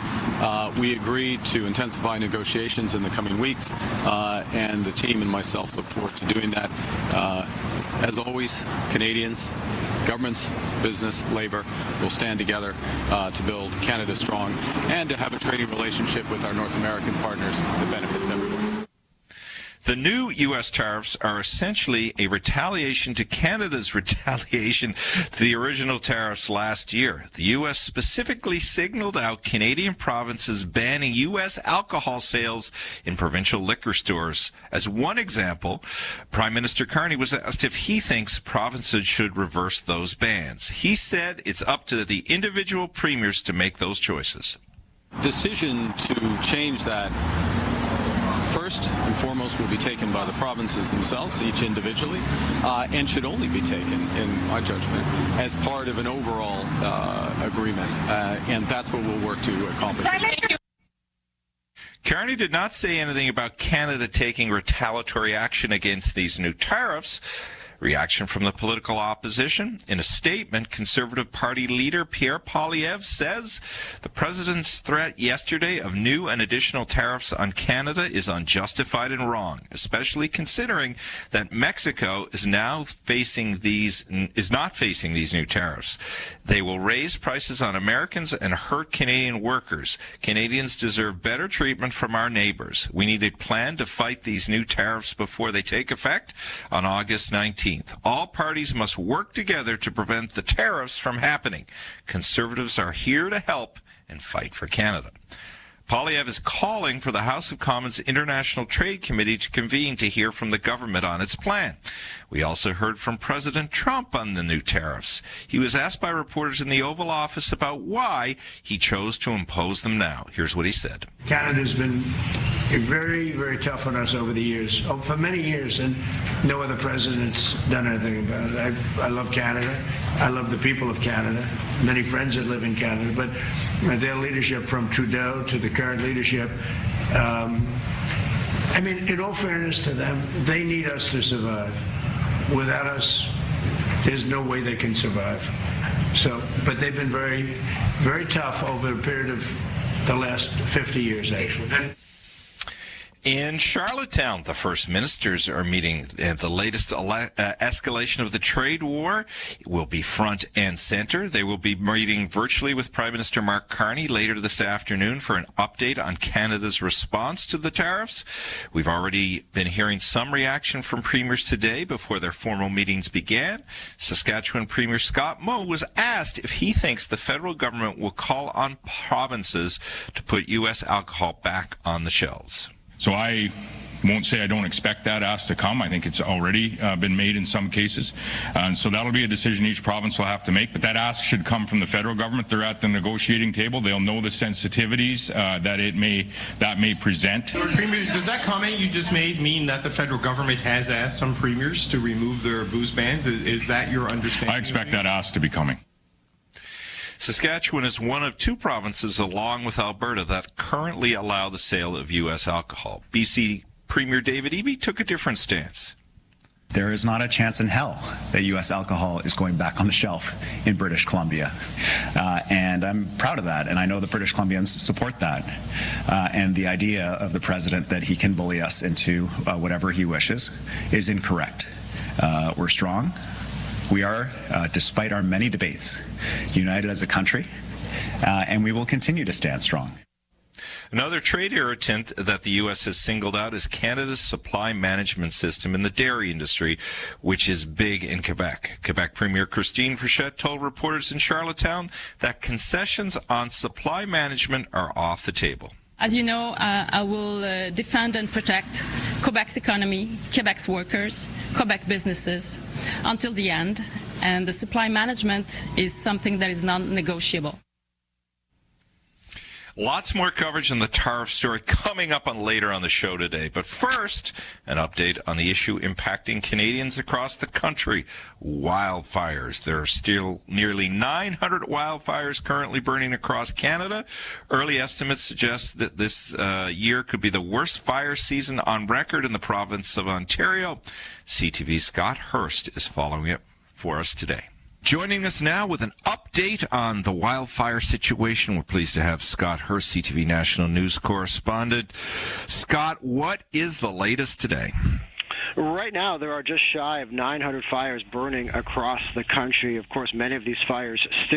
We agreed to intensify negotiations in the coming weeks, and the team and myself look forward to doing that. As always, Canadians, governments, business, labor will stand together to build Canada strong and to have a trading relationship with our North American partners that benefits everyone.
The new U.S. tariffs are essentially a retaliation to Canada's retaliation to the original tariffs last year. The U.S. specifically signaled out Canadian provinces banning U.S. alcohol sales in provincial liquor stores. As one example, Prime Minister Carney was asked if he thinks provinces should reverse those bans. He said it's up to the individual premiers to make those choices.
Decision to change that first and foremost will be taken by the provinces themselves, each individually, and should only be taken, in my judgment, as part of an overall agreement. And that's what we'll work to accomplish.
Carney did not say anything about Canada taking retaliatory action against these new tariffs. Reaction from the political opposition. In a statement, Conservative Party leader Pierre Poilievre says the president's threat yesterday of new and additional tariffs on Canada is unjustified and wrong, especially considering that Mexico is not facing these new tariffs. They will raise prices on Americans and hurt Canadian workers. Canadians deserve better treatment from our neighbors. We need a plan to fight these new tariffs before they take effect on August 19th. All parties must work together to prevent the tariffs from happening. Conservatives are here to help and fight for Canada. Poilievre is calling for the House of Commons International Trade Committee to convene to hear from the government on its plan. We also heard from President Trump on the new tariffs. He was asked by reporters in the Oval Office about why he chose to impose them now. Here's what he said.
Canada's been very, very tough on us over the years, for many years, and no other president's done anything about it. I love Canada. I love the people of Canada. Many friends that live in Canada, but their leadership from Trudeau to the current leadership, I mean, in all fairness to them, they need us to survive. Without us, there's no way they can survive. So, but they've been very, very tough over a period of the last 50 years, actually.
In Charlottetown, the First Ministers are meeting. The latest escalation of the trade war will be front and center. They will be meeting virtually with Prime Minister Mark Carney later this afternoon for an update on Canada's response to the tariffs. We've already been hearing some reaction from premiers today before their formal meetings began. Saskatchewan Premier Scott Moe was asked if he thinks the federal government will call on provinces to put U.S. alcohol back on the shelves.
So I won't say I don't expect that ask to come. I think it's already been made in some cases. And so that'll be a decision each province will have to make. But that ask should come from the federal government. They're at the negotiating table. They'll know the sensitivities that may present.
Premier, does that comment you just made mean that the federal government has asked some premiers to remove their booze bans? Is that your understanding?
I expect that ask to be coming.
Saskatchewan is one of two provinces, along with Alberta, that currently allow the sale of U.S. alcohol. BC Premier David Eby took a different stance.
There is not a chance in hell that U.S. alcohol is going back on the shelf in British Columbia. And I'm proud of that, and I know the British Columbians support that. And the idea of the president that he can bully us into whatever he wishes is incorrect. We're strong. We are, despite our many debates, united as a country, and we will continue to stand strong.
Another trade irritant that the U.S. has singled out is Canada's supply management system in the dairy industry, which is big in Quebec. Quebec Premier Christine Frechette told reporters in Charlottetown that concessions on supply management are off the table.
As you know, I will defend and protect Quebec's economy, Quebec's workers, Quebec businesses until the end. And the supply management is something that is non-negotiable.
Lots more coverage on the tariff story coming up on later on the show today. But first, an update on the issue impacting Canadians across the country, wildfires. There are still nearly 900 wildfires currently burning across Canada. Early estimates suggest that this year could be the worst fire season on record in the province of Ontario. CTV's Scott Hurst is following it for us today. Joining us now with an update on the wildfire situation, we're pleased to have Scott Hurst, CTV National News correspondent. Scott, what is the latest today?
Right now, there are just shy of 900 fires burning across the country. Of course, many of these fires still